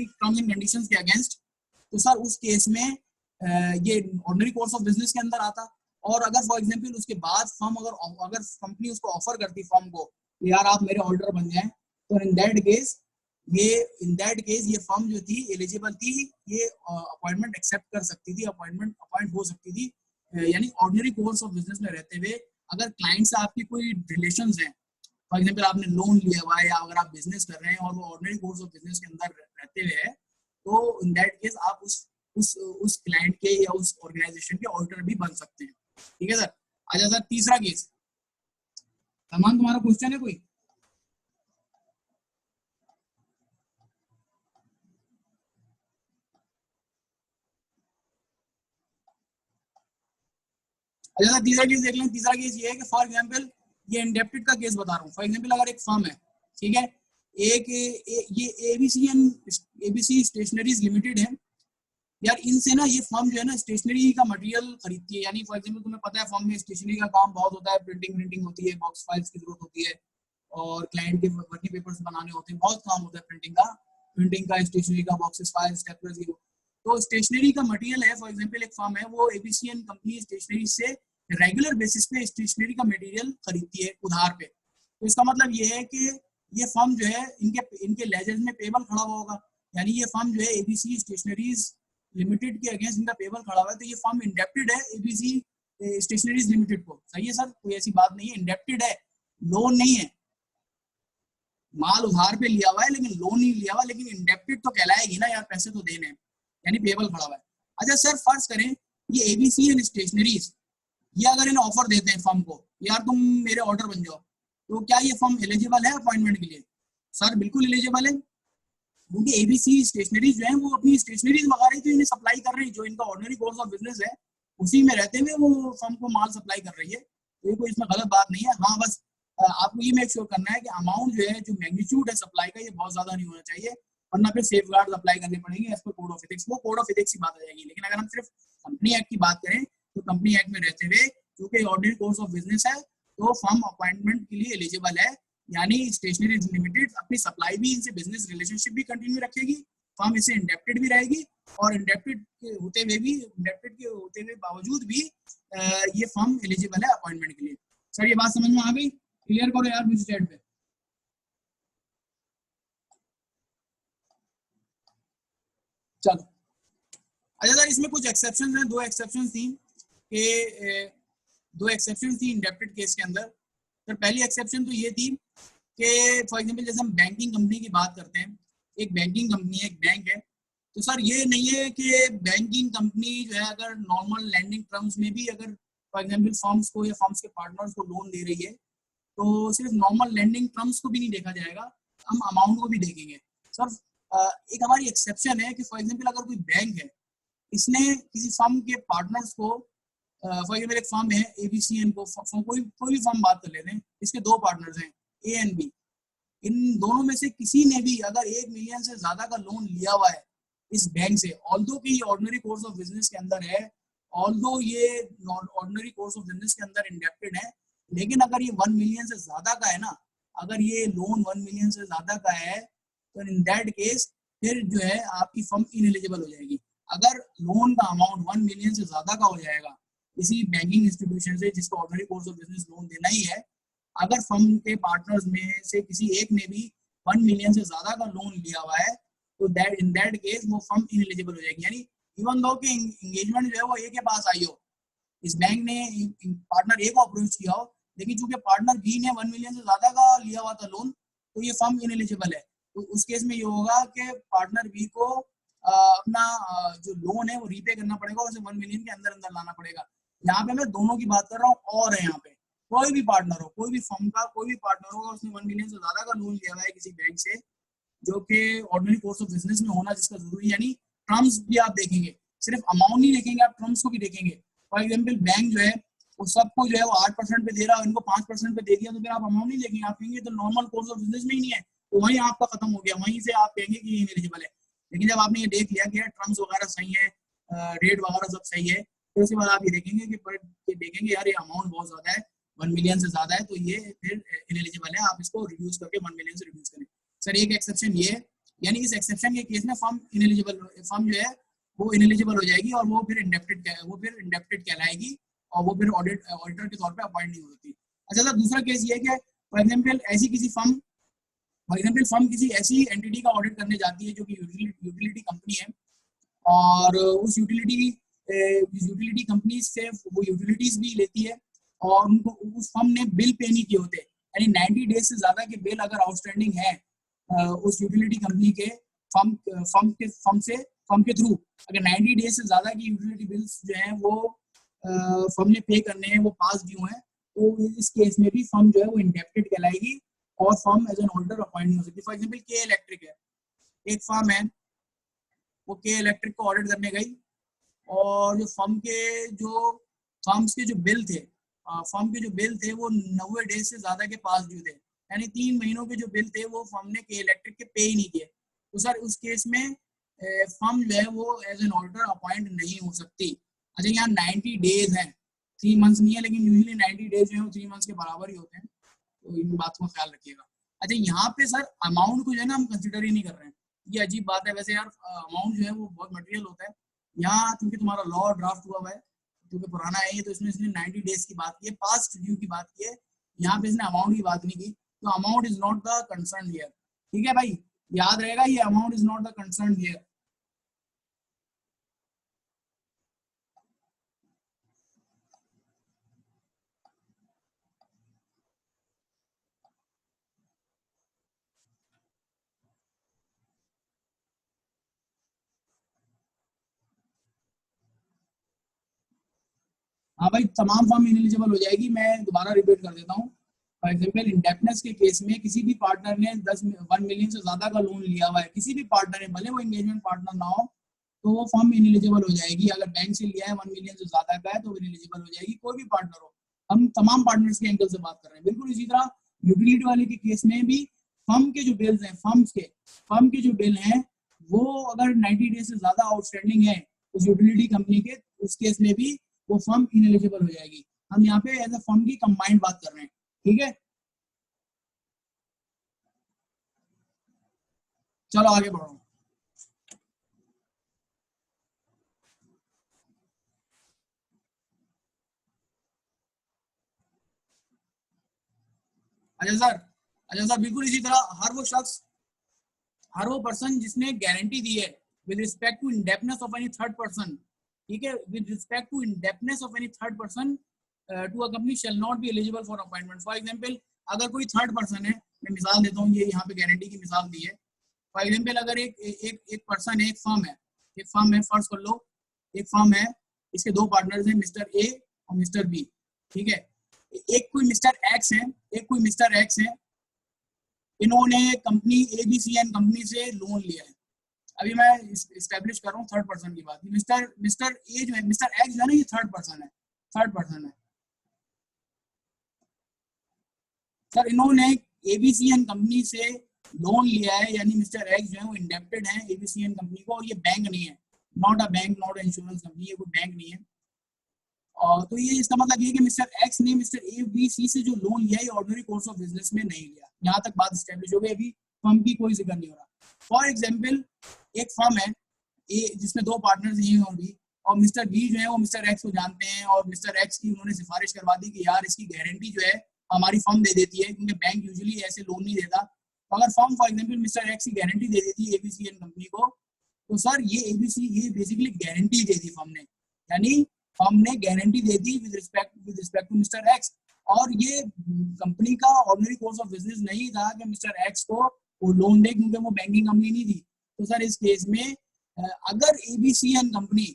टर्म्स एंड कंडीशंस के अगेंस्ट, तो सर उस केस में ये ऑर्डिनरी कोर्स ऑफ बिजनेस के अंदर आता। और अगर फॉर एग्जांपल उसके बाद फर्म अगर कंपनी उसको ऑफर करती फर्म को, यार आप मेरे ऑर्डर बन जाएं, तो इन दैट केस ये फर्म जो थी एलिजिबल थी, ये अपॉइंटमेंट एक्सेप्ट कर सकती थी, अपॉइंट हो सकती थी। यानी ऑर्डिनरी कोर्स ऑफ बिजनेस में रहते हुए अगर क्लाइंट से आपकी कोई रिलेशंस हैं, फॉर एग्जांपल आपने लोन लिया हुआ है या अगर आप बिजनेस कर रहे हैं और वो ऑर्डिनरी कोर्स ऑफ बिजनेस के अंदर रहते हुए है, तो इन दैट केस आप उस क्लाइंट के या उस ऑर्गेनाइजेशन के ऑडिटर भी बन सकते हैं। ठीक है सर। अच्छा सर, तीसरा केस। सलमान, तुम्हारा क्वेश्चन है कोई? अच्छा सर, तीसरा केस देख लें। तीसरा केस ये है कि फॉर एग्जांपल ये इंडेप्टेड का केस बता रहा हूँ। फॉर एग्जांपल अगर एक फर्म है, ठीक है, ये एबीसी स्टेशनरीज लिमिटेड है। यार इनसे ना ये फर्म जो है ना स्टेशनरी का मटेरियल खरीदती है। यानी फॉर एग्जांपल तुम्हें पता है फर्म में स्टेशनरी का काम बहुत होता है, प्रिंटिंग होती है, बॉक्स फाइल्स की जरूरत होती है, और क्लाइंट के वर्किंग पेपर्स बनाने होते हैं, बहुत काम होता है प्रिंटिंग का स्टेशनरी का, बॉक्सेस, फाइल्स, स्टेपलर्स, ये। तो स्टेशनरी का मटेरियल है, फॉर एग्जांपल एक फर्म है, वो एबीसीएन कंपनी स्टेशनरी से रेगुलर बेसिस पे स्टेशनरी का मटेरियल खरीदती है उधार पे। तो इसका मतलब ये है कि ये फर्म जो है इनके लेजर्स में पेबल खड़ा हुआ होगा, यानी ये फर्म जो है एबीसी स्टेशनरीज लिमिटेड के अगेंस्ट इनका पेबल खड़ा हुआ है, तो ये फर्म इंडेप्टेड है एबीसी स्टेशनरीज लिमिटेड को। सही है सर, कोई ऐसी बात नहीं है, इंडेप्टेड है, लोन नहीं है, माल उधार पे लिया हुआ है लेकिन लोन नहीं लिया हुआ, लेकिन इंडेप्टेड तो कहलाएगी ना यार, पैसे तो देने हैं, यानी पेबल खड़ा हुआ है। अच्छा सर, फर्ज करें ये एबीसी एंड स्टेशनरीज ये अगर इन्हें ऑफर देते हैं फर्म को, यार तुम मेरे ऑर्डर बन जाओ, तो क्या ये फर्म एलिजिबल है अपॉइंटमेंट के लिए? सर बिल्कुल एलिजिबल है, क्योंकि एबीसी स्टेशनरीज जो है वो अपनी स्टेशनरीज मंगा रही थी, इन्हें सप्लाई कर रही है, जो इनका ऑर्डिनरी कोर्स ऑफ बिजनेस है उसी में रहते हुए वो फर्म को माल सप्लाई कर रही है, तो ये कोई इसमें गलत बात नहीं है। हाँ बस आपको ये मेक श्योर करना है कि अमाउंट जो है, जो मैग्नीट्यूड है सप्लाई का, ये बहुत ज्यादा नहीं होना चाहिए, वरना फिर सेफ गार्ड अप्लाई करने पड़ेंगे as per code of ethics. वो कोड ऑफ एथिक्स की बात आ जाएगी, लेकिन अगर हम सिर्फ कंपनी एक्ट की बात करें तो कंपनी एक्ट में रहते हुए क्योंकि ऑर्डिनरी कोर्स ऑफ बिजनेस है, तो फर्म अपॉइंटमेंट के लिए एलिजिबल है, यानी स्टेशनरी लिमिटेड अपनी सप्लाई भी इनसे बिजनेस रिलेशनशिप भी कंटिन्यू रखेगी, फर्म इससे इंडेप्टेड भी रहेगी, और इंडेप्टेड के होते हुए बावजूद भी ये फर्म एलिजिबल है अपॉइंटमेंट के लिए। सर ये बात समझ में आ गई? क्लियर करो यार मुझे चैट पे। चलो अच्छा सर, इसमें कुछ एक्सेप्शन हैं, दो एक्सेप्शन थी इंडेप्टेड केस के अंदर। सर पहली एक्सेप्शन तो ये थी कि फॉर एग्जांपल जैसे हम बैंकिंग कंपनी की बात करते हैं, एक बैंकिंग कंपनी है, एक बैंक है, तो सर ये नहीं है कि बैंकिंग कंपनी जो है अगर नॉर्मल लैंडिंग टर्म्स में भी अगर फॉर एग्जांपल फर्म्स को या फर्म्स के पार्टनर्स को लोन दे रही है, तो सिर्फ नॉर्मल लैंडिंग टर्म्स को भी नहीं देखा जाएगा, हम अमाउंट को भी देखेंगे। सर एक हमारी एक्सेप्शन है कि फॉर एग्जांपल अगर कोई बैंक है, इसने किसी फर्म के पार्टनर्स को, फॉर एग्जांपल एक फर्म है एबीसी एंड कोई भी फर्म बात कर लेते हैं, इसके दो पार्टनर्स हैं ए एंड बी, इन दोनों में से किसी ने भी अगर 1 मिलियन से ज्यादा का लोन लिया हुआ है इस बैंक से, ऑल्दो कि ये ऑर्डिनरी कोर्स ऑफ बिजनेस के अंदर है, ऑल्दो ये ऑर्डिनरी कोर्स ऑफ बिजनेस के अंदर इंडेप्टेड है, लेकिन अगर ये 1 मिलियन से ज्यादा का है ना, अगर ये लोन 1 मिलियन से ज्यादा का है, तो इन दैट केस फिर जो है आपकी फर्म इनएलिजिबल हो जाएगी। अगर लोन का अमाउंट 1 मिलियन से ज्यादा का हो जाएगा किसी बैंकिंग इंस्टीट्यूशन से जिसको ordinary course of business loan देना ही है, अगर फर्म के पार्टनर्स में से किसी एक ने भी 1 मिलियन से ज्यादा का लोन लिया हुआ है, तो दैट इन दैट केस वो फर्म इनएलिजिबल हो जाएगी। यानी इवन दो कि एंगेजमेंट जो है वो ए के पास आई हो, इस बैंक ने पार्टनर ए को अप्रोच किया हो, लेकिन चूंकि पार्टनर बी ने 1 मिलियन से ज्यादा का लिया हुआ था लोन, तो ये फर्म इनएलिजिबल है। तो उस केस में ये होगा कि पार्टनर बी को अपना जो लोन है वो रीपे करना पड़ेगा और उसे 1 मिलियन के अंदर अंदर लाना पड़ेगा। यहाँ पे मैं दोनों की बात कर रहा हूँ, और है यहाँ पे कोई भी पार्टनर हो, कोई भी फर्म का कोई भी पार्टनर होगा, उसने 1 मिलियन से ज्यादा का लोन लिया हुआ है किसी बैंक से, जो कि ऑर्डिनरी कोर्स ऑफ बिजनेस में होना जिसका जरूरी, यानी टर्म्स भी आप देखेंगे, सिर्फ अमाउंट नहीं देखेंगे, आप टर्म्स को भी देखेंगे। फॉर एग्जाम्पल बैंक जो है वो सबको जो है वो 8% पे दे रहा है, इनको 5% पे दे दिया, तो फिर आप अमाउंट नहीं देखेंगे, आप कहेंगे तो नॉर्मल कोर्स ऑफ बिजनेस में ही नहीं है, तो वहीं आपका खत्म हो गया, वहीं से आप कहेंगे कि ये इनएलिजिबल है। लेकिन जब आपने ये देख लिया कि टर्म्स वगैरह सही है, रेट वगैरह सब सही है, तो उसके बाद आप ये देखेंगे कि देखेंगे यार ये अमाउंट बहुत ज्यादा है, 1 मिलियन से ज्यादा है, तो ये फिर इनएलिजिबल है, आप इसको रिड्यूस करके 1 मिलियन से रिड्यूस करें। सर एक एक्सेप्शन ये है, यानी इस एक्सेप्शन के केस में फर्म जो है वो इनएलिजिबल हो जाएगी और वो फिर इंडेप्टेड कहलाएगी और वो फिर ऑडिटर के तौर पे अपॉइंट नहीं हो सकती। अच्छा सर दूसरा केस ये है कि फॉर एग्जांपल ऐसी किसी फर्म किसी ऐसी एंटिटी का ऑडिट करने जाती है जो कि यूटिलिटी कंपनी है, और उस यूटिलिटी कंपनी से वो यूटिलिटीज भी लेती है, और उनको उस फर्म ने बिल पे नहीं किए होते, यानी 90 डेज से ज्यादा के बिल अगर आउटस्टैंडिंग है उस यूटिलिटी कंपनी के फर्म के थ्रू, अगर 90 डेज से ज्यादा की यूटिलिटी बिल्स जो हैं वो फर्म ने पे करने हैं, वो पास ड्यू हैं, तो इस केस में भी फर्म जो है वो इंडेप्टेड कहलाएगी और firm as an auditor appoint नहीं हो सकती। फॉर एग्जांपल के इलेक्ट्रिक है, एक फर्म है, वो के इलेक्ट्रिक को ऑडिट करने गई, और जो फर्म्स के जो बिल थे वो 90 डेज से ज्यादा के पास ड्यू थे, यानी 3 महीनों के जो बिल थे वो फर्म ने के इलेक्ट्रिक के पे ही नहीं किए, तो सर उस केस में फर्म जो है वो एज एन ऑडिटर अपॉइंट नहीं हो सकती। अच्छा यहाँ 90 डेज हैं, 3 मंथ्स नहीं है, लेकिन यूजुअली 90 डेज जो है 3 मंथ्स के बराबर ही होते हैं, तो इन बात को ख्याल रखिएगा। अच्छा यहाँ पे सर अमाउंट को जो है ना हम कंसिडर ही नहीं कर रहे हैं, ये अजीब बात है वैसे यार, अमाउंट जो है वो बहुत मटेरियल होता है। यहाँ क्योंकि तुम्हारा लॉ ड्राफ्ट हुआ है, क्योंकि पुराना है ये, तो इसने 90 डेज की बात की है, पास्ट ड्यू की बात की है, यहाँ पे इसने अमाउंट की बात नहीं की, तो amount is not the concern here. ठीक है भाई, याद रहेगा ये amount is not the concern here. हाँ भाई तमाम फर्म इनएलिजिबल हो जाएगी, मैं दोबारा रिपीट कर देता हूँ। फॉर एग्जाम्पल इंडेप्टनेस के केस में किसी भी पार्टनर ने 1 मिलियन से ज्यादा का लोन लिया हुआ है, किसी भी पार्टनर ने, भले वो एंगेजमेंट पार्टनर ना हो, तो वो फर्म इनएलिजिबल हो जाएगी। अगर बैंक से लिया है 1 मिलियन से ज्यादा का है तो इनएलिजिबल हो जाएगी, कोई भी पार्टनर हो, हम तमाम पार्टनर्स के एंगल से बात कर रहे हैं। बिल्कुल इसी तरह यूटिलिटी वाले के केस में भी फर्म के जो बिल्स हैं, फर्म के जो बिल हैं वो अगर 90 डेज से ज्यादा आउटस्टैंडिंग है उस यूटिलिटी कंपनी के, उस केस में भी वो फर्म इनएलिजिबल हो जाएगी। हम यहाँ पे एज अ फर्म की कंबाइंड बात कर रहे हैं, ठीक है। चलो आगे बढ़ो। अच्छा सर बिल्कुल इसी तरह हर वो पर्सन जिसने गारंटी दी है with respect to indebtedness of any third person, ठीक है, with respect to indebtedness of any third person to a company shall not be eligible for appointment. For example अगर कोई थर्ड पर्सन है, मैं मिसाल देता हूँ, ये यहाँ पे गारंटी की मिसाल दी है। फॉर एग्जांपल अगर एक पर्सन है, एक फर्म है, फर्ज कर लो एक फर्म है, इसके दो पार्टनर्स हैं मिस्टर ए और मिस्टर बी, ठीक है। एक कोई मिस्टर एक्स है, इन्होंने कंपनी एबीसी एंड कंपनी से लोन लिया है। अभी मैं इस्टेब्लिश कर रहा हूँ थर्ड पर्सन की बात। मिस्टर ए जो है, मिस्टर एक्स जो है ना, ये थर्ड पर्सन है। सर इन्होंने एबीसी एंड कंपनी से लोन लिया है, यानी मिस्टर एक्स जो है वो इंडेप्टेड है एबीसी एंड कंपनी को, और ये बैंक नहीं है, not a bank, not insurance company, ये कोई बैंक नहीं है। और तो ये इसका मतलब ये कि मिस्टर एक्स ने मिस्टर ए बी सी से जो लोन लिया है ऑर्डिनरी कोर्स ऑफ बिजनेस में नहीं लिया। यहाँ तक बात स्टैब्लिश हो गई। अभी फर्म की कोई जिक्र नहीं हो रहा। फॉर एग्जाम्पल एक फर्म है ए जिसमें दो पार्टनर्स हैं और भी, और मिस्टर बी जो है वो मिस्टर एक्स को जानते हैं, और मिस्टर एक्स की उन्होंने सिफारिश करवा दी कि यार इसकी गारंटी जो है हमारी फर्म दे देती है, क्योंकि बैंक यूजुअली ऐसे लोन नहीं देता। तो अगर firm for example mister X की गारंटी दे देती है एबीसी एंड कंपनी को, तो सर ये बेसिकली गारंटी दे दी फर्म ने, यानी फर्म ने गारंटी दे दी with respect to mister X. और ये कंपनी का ऑर्डिनरी कोर्स ऑफ बिजनेस नहीं था कि मिस्टर एक्स को वो लोन दे, क्योंकि वो बैंकिंग कंपनी नहीं थी। तो सर इस केस में अगर एबीसी एंड कंपनी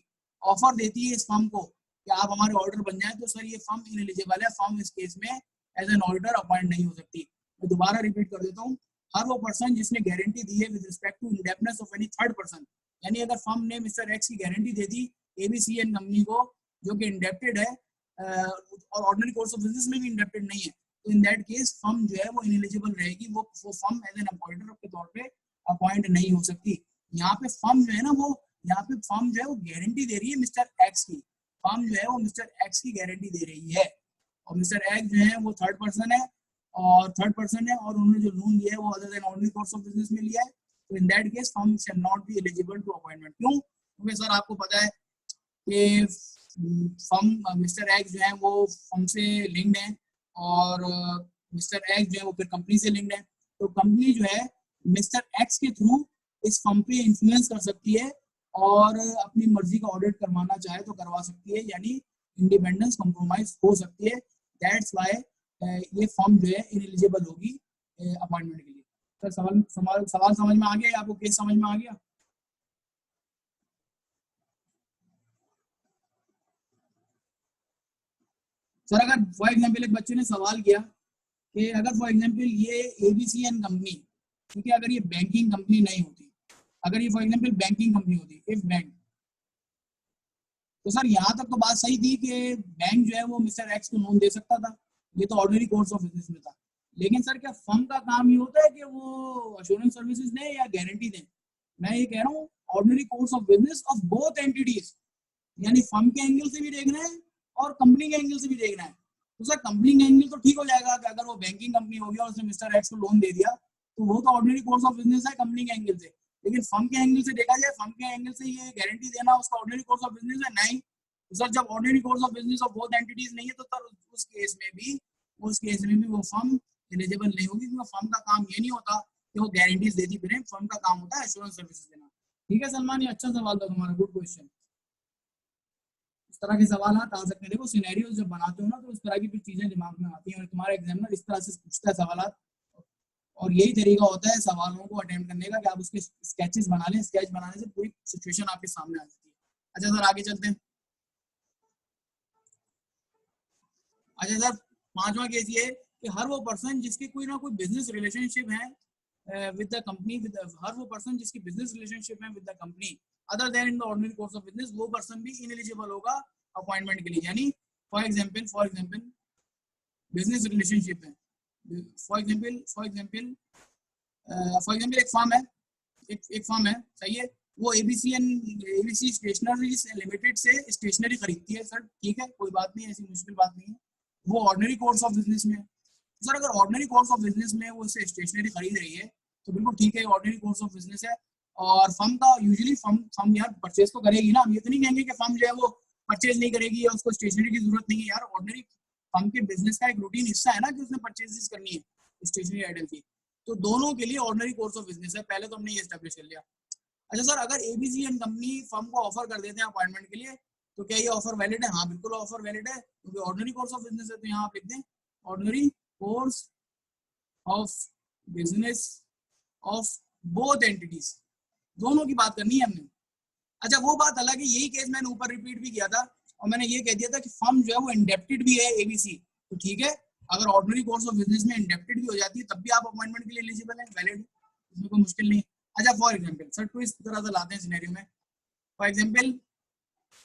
ऑफर देती है इस फर्म को कि आप हमारे ऑर्डर बन जाए, तो सर ये फर्म इनएलिजिबल है, फर्म इस केस में एज एन ऑडिटर अपॉइंट नहीं हो सकती। मैं दोबारा रिपीट कर देता हूँ, हर वो पर्सन जिसने गारंटी दी है with respect to indebtedness of any third person, यानी अगर फर्म ने मिस्टर एक्स की गारंटी दे दी एबीसी एंड कंपनी को जो कि इंडेप्टेड है और ऑर्डिनरी कोर्स ऑफ बिजनेस में भी इंडेप्टेड नहीं है, तो इन दैट केस फर्म जो है वो इनएलिजिबल रहेगी, वो फर्म एज एन अपॉइंटर के तौर पे अपॉइंट नहीं हो सकती। यहाँ पे फर्म जो है ना, वो यहाँ पे फर्म जो है वो गारंटी दे रही है मिस्टर एक्स की, फर्म जो है वो मिस्टर एक्स की गारंटी दे रही है, और मिस्टर एक्स जो है वो थर्ड पर्सन है, और उन्होंने जो लोन लिया है वो other than ordinary course of business में लिया है। तो in that case firm shall not be eligible to appointment. क्यों? क्योंकि सर आपको पता है कि फर्म मिस्टर एक्स जो है वो फर्म से लिंक्ड है, और मिस्टर एक्स जो है वो फिर कंपनी से लिंक्ड है। तो कंपनी जो है मिस्टर एक्स के थ्रू इस फर्म पे इन्फ्लुएंस कर सकती है, और अपनी मर्जी का ऑडिट करवाना चाहे तो करवा सकती है, यानी इंडिपेंडेंस कॉम्प्रोमाइज हो सकती है। दैट्स व्हाई ये फर्म जो है इनएलिजिबल होगी अपॉइंटमेंट के लिए। सर सवाल समझ में आ गया? आपको केस समझ में आ गया? सर अगर फॉर एग्जांपल एक बच्चे ने सवाल किया कि अगर फॉर एग्जांपल ये एबीसी एंड कंपनी, ठीक है, अगर ये बैंकिंग कंपनी नहीं होती, अगर ये फॉर एग्जांपल बैंकिंग कंपनी होती, इफ बैंक, तो सर यहाँ तक तो बात सही थी कि बैंक जो है वो मिस्टर एक्स को लोन दे सकता था, ये तो ऑर्डिनरी कोर्स ऑफ बिजनेस में था। लेकिन सर क्या फर्म का काम ये होता है कि वो अश्योरेंस सर्विसेज दें या गारंटी दें? मैं ये कह रहा हूँ ordinary course of business of both entities, यानी फर्म के एंगल से भी देखना है और कंपनी के एंगल से भी देखना है। तो सर कंपनी का एंगल तो ठीक हो जाएगा कि अगर वो बैंकिंग कंपनी होगी और उसने मिस्टर एक्स को लोन दे दिया, तो वो तो ऑर्डिनरी कोर्स ऑफ बिजनेस है कंपनी के एंगल से। लेकिन फर्म के एंगल से देखा जाए, फर्म के एंगल से ये गारंटी देना उसका ऑर्डिनरी कोर्स ऑफ बिजनेस है? नहीं। तो सर जब ordinary course of business of both entities नहीं है, तो सर उस केस में भी वो फर्म एलिजिबल नहीं होगी, क्योंकि फर्म का काम ये नहीं होता कि वो गारंटीज देती फिरे, फर्म का काम होता है एश्योरेंस सर्विसेज देना। ठीक है सलमान, ये अच्छा सवाल था तुम्हारा, गुड क्वेश्चन। इस तरह के सवाल आ सकते हैं। देखो सिनेरियोस जब बनाते हो ना, तो इस तरह की कुछ चीजें दिमाग में आती हैं, और तुम्हारा एग्जामिनर इस तरह से पूछता है सवाल, और यही तरीका होता है सवालों को अटेम्प्ट करने का कि आप उसके स्केचेस बना लें। स्केच बनाने से पूरी सिचुएशन आपके सामने आ जाती है। अच्छा सर आगे चलते हैं। अच्छा सर पांचवा केस ये कि हर वो पर्सन जिसकी कोई ना कोई बिजनेस रिलेशनशिप है विद द कंपनी, हर वो पर्सन जिसकी बिजनेस रिलेशनशिप है with the company other then in the ordinary course of business, वो पर्सन भी इनएलिजिबल होगा अपॉइंटमेंट के लिए। यानी फॉर एग्जांपल बिजनेस रिलेशनशिप है, फॉर एग्जांपल एक फर्म है, एक फर्म है, सही है, वो एबीसी स्टेशनरीज लिमिटेड से स्टेशनरी खरीदती है। सर ठीक है, कोई बात नहीं, ऐसी मुश्किल बात नहीं है, वो ऑर्डिनरी कोर्स ऑफ बिजनेस में है। सर अगर ऑर्डिनरी कोर्स ऑफ बिजनेस में वो इससे स्टेशनरी खरीद रही है, तो बिल्कुल ठीक है, ऑर्डिनरी कोर्स ऑफ बिजनेस है। और फर्म का यूजुअली फर्म यार परचेज तो करेगी ना, हम ये तो नहीं कहेंगे कि फर्म जो है वो परचेज नहीं करेगी या उसको स्टेशनरी की जरूरत नहीं है। यार ऑर्डिनरी फर्म के बिजनेस का एक रूटीन हिस्सा है ना कि उसने परचेजेस करनी है स्टेशनरी आइटम की, तो दोनों के लिए ऑर्डिनरी कोर्स ऑफ बिजनेस है। पहले तो हमने ये एस्टैब्लिश कर लिया। अच्छा सर अगर एबीसी एंड कंपनी फर्म को ऑफर कर देते हैं अपॉइंटमेंट के लिए, तो क्या ये ऑफर वैलिड है? हाँ बिल्कुल ऑफर वैलिड है, क्योंकि ऑर्डिनरी कोर्स ऑफ बिजनेस है। तो यहाँ आप लिख दें ordinary course of business of both entities, दोनों की बात करनी है हमने। अच्छा वो बात अलग है, यही केस मैंने ऊपर रिपीट भी किया था, और मैंने ये कह दिया था कि फर्म जो है वो इंडेप्टेड भी है एबीसी, तो ठीक है, अगर ऑर्डिनरी कोर्स ऑफ बिजनेस में इंडेप्टेड भी हो जाती है तब भी आप अपॉइंटमेंट के लिए एलिजिबल है, वैलिड, इसमें कोई मुश्किल नहीं। अच्छा फॉर एग्जांपल सर तो इस तरह से लाते हैं सिनेरियो में, फॉर एग्जांपल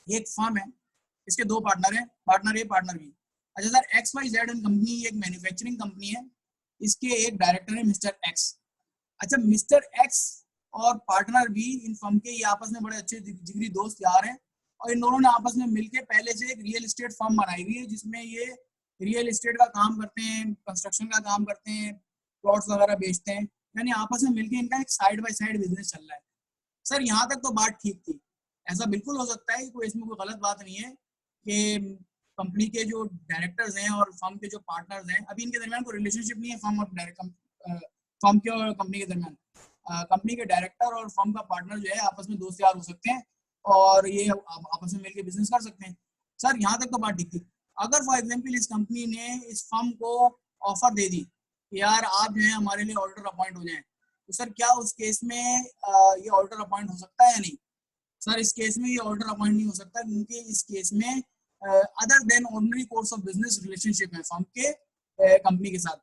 एक फर्म है, इसके दो पार्टनर हैं, पार्टनर ए पार्टनर बी। अच्छा sir X Y Z and company एक मैन्युफैक्चरिंग कंपनी है, इसके एक डायरेक्टर है मिस्टर एक्स। अच्छा मिस्टर एक्स और पार्टनर बी इन फर्म के ये आपस में बड़े अच्छे जिगरी दोस्त यार हैं, और इन दोनों ने आपस में मिलके पहले से एक रियल एस्टेट फर्म बनाई हुई है जिसमें ये रियल एस्टेट का काम करते हैं, कंस्ट्रक्शन का काम करते हैं, प्लॉट्स वगैरह बेचते हैं, यानी आपस में मिलके इनका एक साइड बाय साइड बिजनेस चल रहा है। सर यहाँ तक तो बात ठीक थी, ऐसा बिल्कुल हो सकता है, कोई इसमें कोई गलत बात नहीं है कि कंपनी के जो डायरेक्टर्स हैं और फर्म के जो पार्टनर्स हैं, अभी इनके दरमियान कोई रिलेशनशिप नहीं है फर्म और फर्म के और कंपनी के दरमियान। कंपनी के डायरेक्टर और फर्म का पार्टनर जो है आपस में दोस्त यार हो सकते हैं और ये आपस में मिलकर बिजनेस कर सकते हैं। सर यहाँ तक तो बात ठीक थी। अगर फॉर एग्जांपल इस कंपनी ने इस फर्म को ऑफर दे दी कि यार आप जो है हमारे लिए ऑडिटर अपॉइंट हो जाएं, तो सर क्या उस केस में ये ऑडिटर अपॉइंट हो सकता है या नहीं? सर इस केस में ये ऑडिटर अपॉइंट नहीं हो सकता, क्योंकि इस केस में other than ordinary course of business relationship है फर्म के कंपनी के साथ,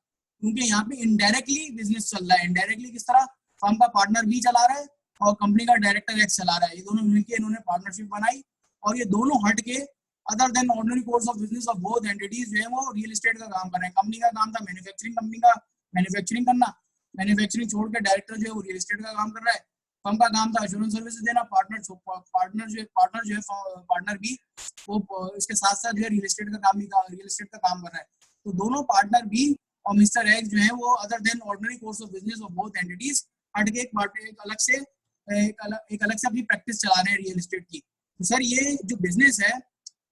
क्योंकि यहाँ पे इनडायरेक्टली बिजनेस चल रहा है। इनडायरेक्टली किस तरह? फर्म का पार्टनर बी चला रहा है और कंपनी का डायरेक्टर एक्स चला रहा है, ये दोनों मिलकर इन्होंने पार्टनरशिप बनाई और ये दोनों हट के other than ordinary course of business of both entities जो है वो रियल एस्टेट का काम कर रहे हैं। कंपनी का काम था मैन्युफैक्चरिंग, कंपनी का मैन्युफैक्चरिंग करना, मैन्युफैक्चरिंग छोड़ के डायरेक्टर जो है वो रियल एस्टेट का काम कर रहा है। फर्म का काम था एश्योरेंस सर्विसेज देना, पार्टनर जो है पार्टनर बी वो इसके साथ साथ जो है रियल एस्टेट का काम कर रहा है। तो दोनों पार्टनर बी और मिस्टर एक्स जो है वो other than ordinary course of business of both entities हट के एक अलग से अपनी प्रैक्टिस चला रहे हैं रियल एस्टेट की। तो सर ये जो बिजनेस है,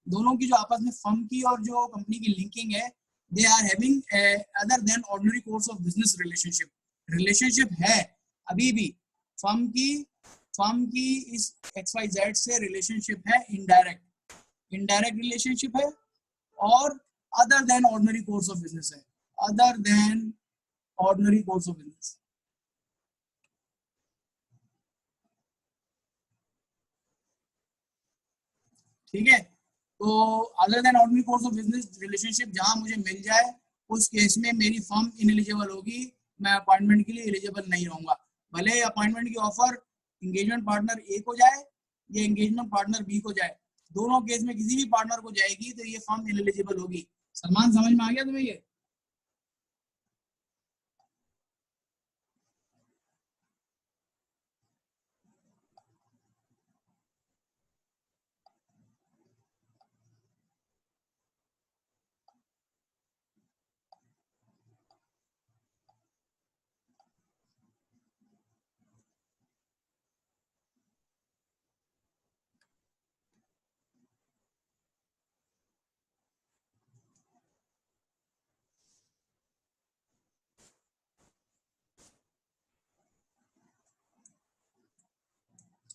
दोनों की जो आपस में फर्म की और जो कंपनी की लिंकिंग है, they are having other than ordinary course of business relationship है अभी भी। फर्म की इस XYZ से रिलेशनशिप है इनडायरेक्ट रिलेशनशिप है, और other than ordinary course of business है, other than ordinary course of business. ठीक है, तो other than ordinary course of business relationship जहां मुझे मिल जाए उस केस में मेरी फर्म इनएलिजिबल होगी, मैं अपॉइंटमेंट के लिए एलिजिबल नहीं रहूंगा, भले अपॉइंटमेंट की ऑफर एंगेजमेंट पार्टनर ए को जाए या एंगेजमेंट पार्टनर बी को जाए, दोनों केस में किसी भी पार्टनर को जाएगी तो ये फर्म इनएलिजिबल होगी। सलमान समझ में आ गया तुम्हें ये?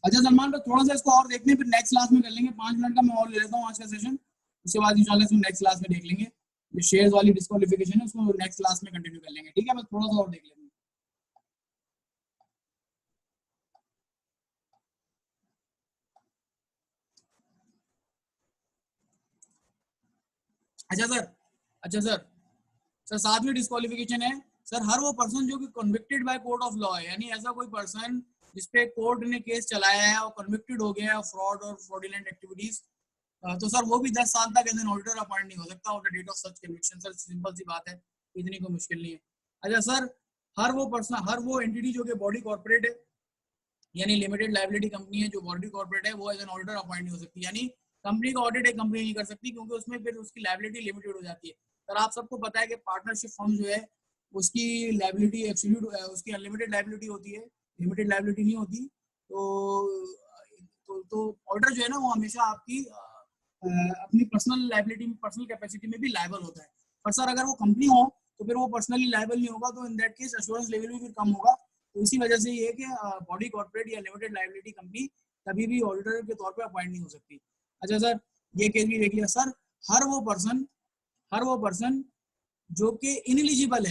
अच्छा सलमान तो थोड़ा सा इसको और देखते हैं, फिर नेक्स्ट क्लास में कर लेंगे। 5 मिनट का मैं और ले लेता हूँ आज का सेशन, उसके बाद इंशाल्लाह इसको नेक्स्ट क्लास में देख लेंगे। जो शेयर्स वाली डिस्क्वालिफिकेशन है उसको नेक्स्ट क्लास में कंटिन्यू कर लेंगे, ठीक है? बस थोड़ा सा और देख लेते हैं। अच्छा सर, अच्छा सर, सर साथ में डिस्क्वालिफिकेशन है सर, हर वो पर्सन जो कि convicted by court of law है, यानी ऐसा कोई पर्सन जिसपे कोर्ट ने केस चलाया है और कन्विक्टेड हो गया है फ्रॉड और फ्रॉडुलेंट एक्टिविटीज, तो सर वो भी 10 साल तक एज एन ऑडिटर अपॉइंट नहीं हो सकता on the date of such conviction. Sir simple सी बात है, इतनी कोई मुश्किल नहीं है। अच्छा सर, हर वो एंटिटी जो कि बॉडी कॉर्पोरेट है यानी लिमिटेड लाइबिलिटी कंपनी है, जो बॉडी कॉर्पोरेट है, वो एज एन ऑडिटर अपॉइंट नहीं हो सकती, यानी कंपनी का ऑडिट एक कंपनी नहीं कर सकती क्योंकि उसमें फिर उसकी लाइबिलिटी लिमिटेड हो जाती है। सर आप सबको पता है कि पार्टनरशिप फर्म जो है उसकी लाइबिलिटी एब्सोल्यूट, उसकी अनलिमिटेड लाइबिलिटी होती है, लिमिटेड लाइबिलिटी नहीं होती। तो ऑडिटर जो है ना वो हमेशा आपकी अपनी पर्सनल लाइबिलिटी, पर्सनल कैपेसिटी में भी लायबल होता है। पर सर अगर वो कंपनी हो तो फिर वो पर्सनली लायबल नहीं होगा, तो in that case assurance level भी फिर कम होगा। तो इसी वजह से ये है कि बॉडी कॉर्पोरेट या लिमिटेड लाइबिलिटी कंपनी कभी भी ऑडिटर के तौर पे अपॉइंट नहीं हो सकती। अच्छा सर, ये केस भी देख लिया सर, हर वो पर्सन जो कि इनएलिजिबल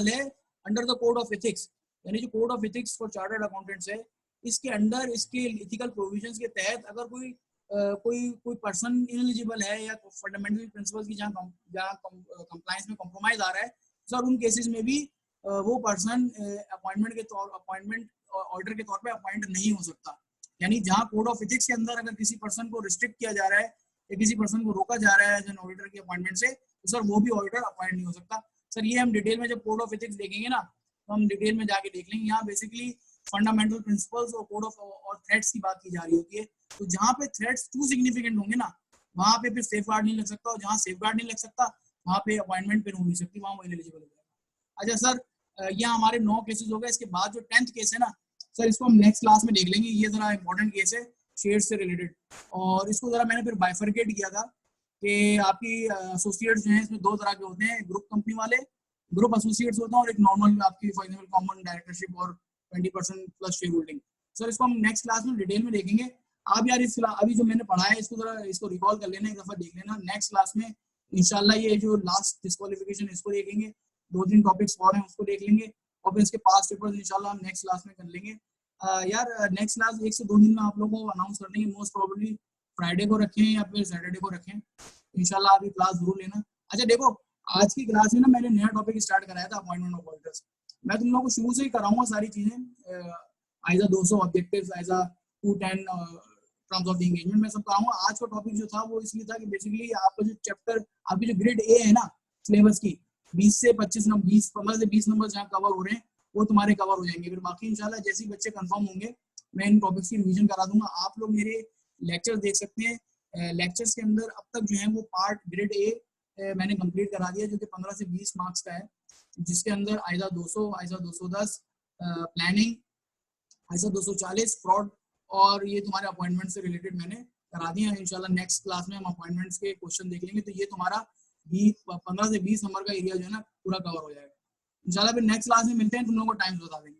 है under the code of ethics, यानी जो code of ethics for chartered accountants है, इसके अंडर इसके एथिकल प्रोविजंस के तहत अगर कोई कोई पर्सन इनएलिजिबल है या फंडामेंटल प्रिंसिपल्स की जहाँ कंप्लायंस में कॉम्प्रोमाइज आ रहा है, सर उन केसेस में भी वो पर्सन अपॉइंटमेंट ऑर्डर के तौर पे अपॉइंट नहीं हो सकता। यानी जहाँ कोड ऑफ एथिक्स के अंदर अगर किसी पर्सन को रिस्ट्रिक्ट किया जा रहा है या किसी पर्सन को रोका जा रहा है एज एन ऑडिटर की अपॉइंटमेंट से, तो सर वो भी ऑडिटर अपॉइंट नहीं हो सकता। सर ये हम डिटेल में जब कोड ऑफ एथिक्स देखेंगे ना, तो हम डिटेल में जाके देख लेंगे। यहाँ बेसिकली फंडामेंटल प्रिंसिपल्स और कोड ऑफ और थ्रेट्स की बात की जा रही होती है। तो जहाँ पे थ्रेट्स टू सिग्निफिकेंट होंगे ना, वहाँ पे फिर सेफ गार्ड नहीं लग सकता, और जहाँ सेफ गार्ड नहीं लग सकता वहाँ पे अपॉइंटमेंट फिर हो नहीं सकती, वहाँ वो इनएलिजिबल हो जाएगा। अच्छा सर, ये हमारे 9 केसेस हो गए। इसके बाद जो 10th केस है ना सर, इसको हम नेक्स्ट क्लास में देख लेंगे। ये जरा इंपॉर्टेंट केस है शेयर से रिलेटेड, और इसको जरा मैंने फिर बाइफरकेट किया था कि आपकी एसोसिएट्स जो हैं इसमें 2 तरह के होते हैं, ग्रुप कंपनी वाले ग्रुप एसोसिएट्स होते हैं, और एक नॉर्मल आपकी फॉर एग्जांपल कॉमन डायरेक्टरशिप और 20% प्लस शेयर होल्डिंग। सर इसको हम नेक्स्ट क्लास में डिटेल में देखेंगे। आप यार इस अभी जो मैंने पढ़ा है इसको जरा इसको रिकॉल कर लेना, एक दफा देख लेना। नेक्स्ट क्लास में इंशाल्लाह ये जो लास्ट डिस्क्वालिफिकेशन इसको देखेंगे, 2-3 टॉपिक्स और हैं उसको देख लेंगे, और फिर इसके पास पेपर्स इंशाल्लाह हम नेक्स्ट क्लास में कर लेंगे। यार नेक्स्ट क्लास 1 से 2 दिन में आप लोगों को अनाउंस कर देंगे, मोस्ट प्रोबेबली फ्राइडे को रखें या फिर सैटरडे को रखें। इंशाल्लाह अभी क्लास जरूर लेना। अच्छा देखो, आज की क्लास में ना मैंने नया टॉपिक स्टार्ट कराया था, अपॉइंटमेंट ऑफ ऑडिटर्स। मैं तुम लोगों को शुरू से ही कराऊंगा सारी चीजें, ISA 200 objectives, ISA 210 terms of the engagement, मैं सब कराऊंगा। आज का टॉपिक जो था वो इसलिए था कि बेसिकली आपका जो चैप्टर, आपकी जो ग्रेड ए है ना सिलेबस की, 20 से 25 नंबर, 15 से 20 नंबर जहाँ कवर हो रहे हैं वो तुम्हारे कवर हो जाएंगे। फिर बाकी इंशाल्लाह जैसे ही बच्चे कंफर्म होंगे मैं इन टॉपिक्स की रिवीजन करा दूंगा। आप लोग मेरे लेक्चर देख सकते हैं। लेक्चर्स के अंदर अब तक जो है वो पार्ट ग्रेड ए मैंने कंप्लीट करा दिया, जो कि 15 से 20 मार्क्स का है, जिसके अंदर आइजा 200, आइजा 210, प्लानिंग, आइजा 240, फ्रॉड, और ये तुम्हारे अपॉइंटमेंट से रिलेटेड मैंने करा दिया। इंशाल्लाह नेक्स्ट क्लास में हम अपॉइंटमेंट्स के क्वेश्चन देख लेंगे, तो ये तुम्हारा 15 से 20 नंबर का एरिया जो है ना पूरा कवर हो जाएगा। इंशाल्लाह फिर नेक्स्ट क्लास में मिलते हैं, तुम लोगों को टाइम बता देंगे।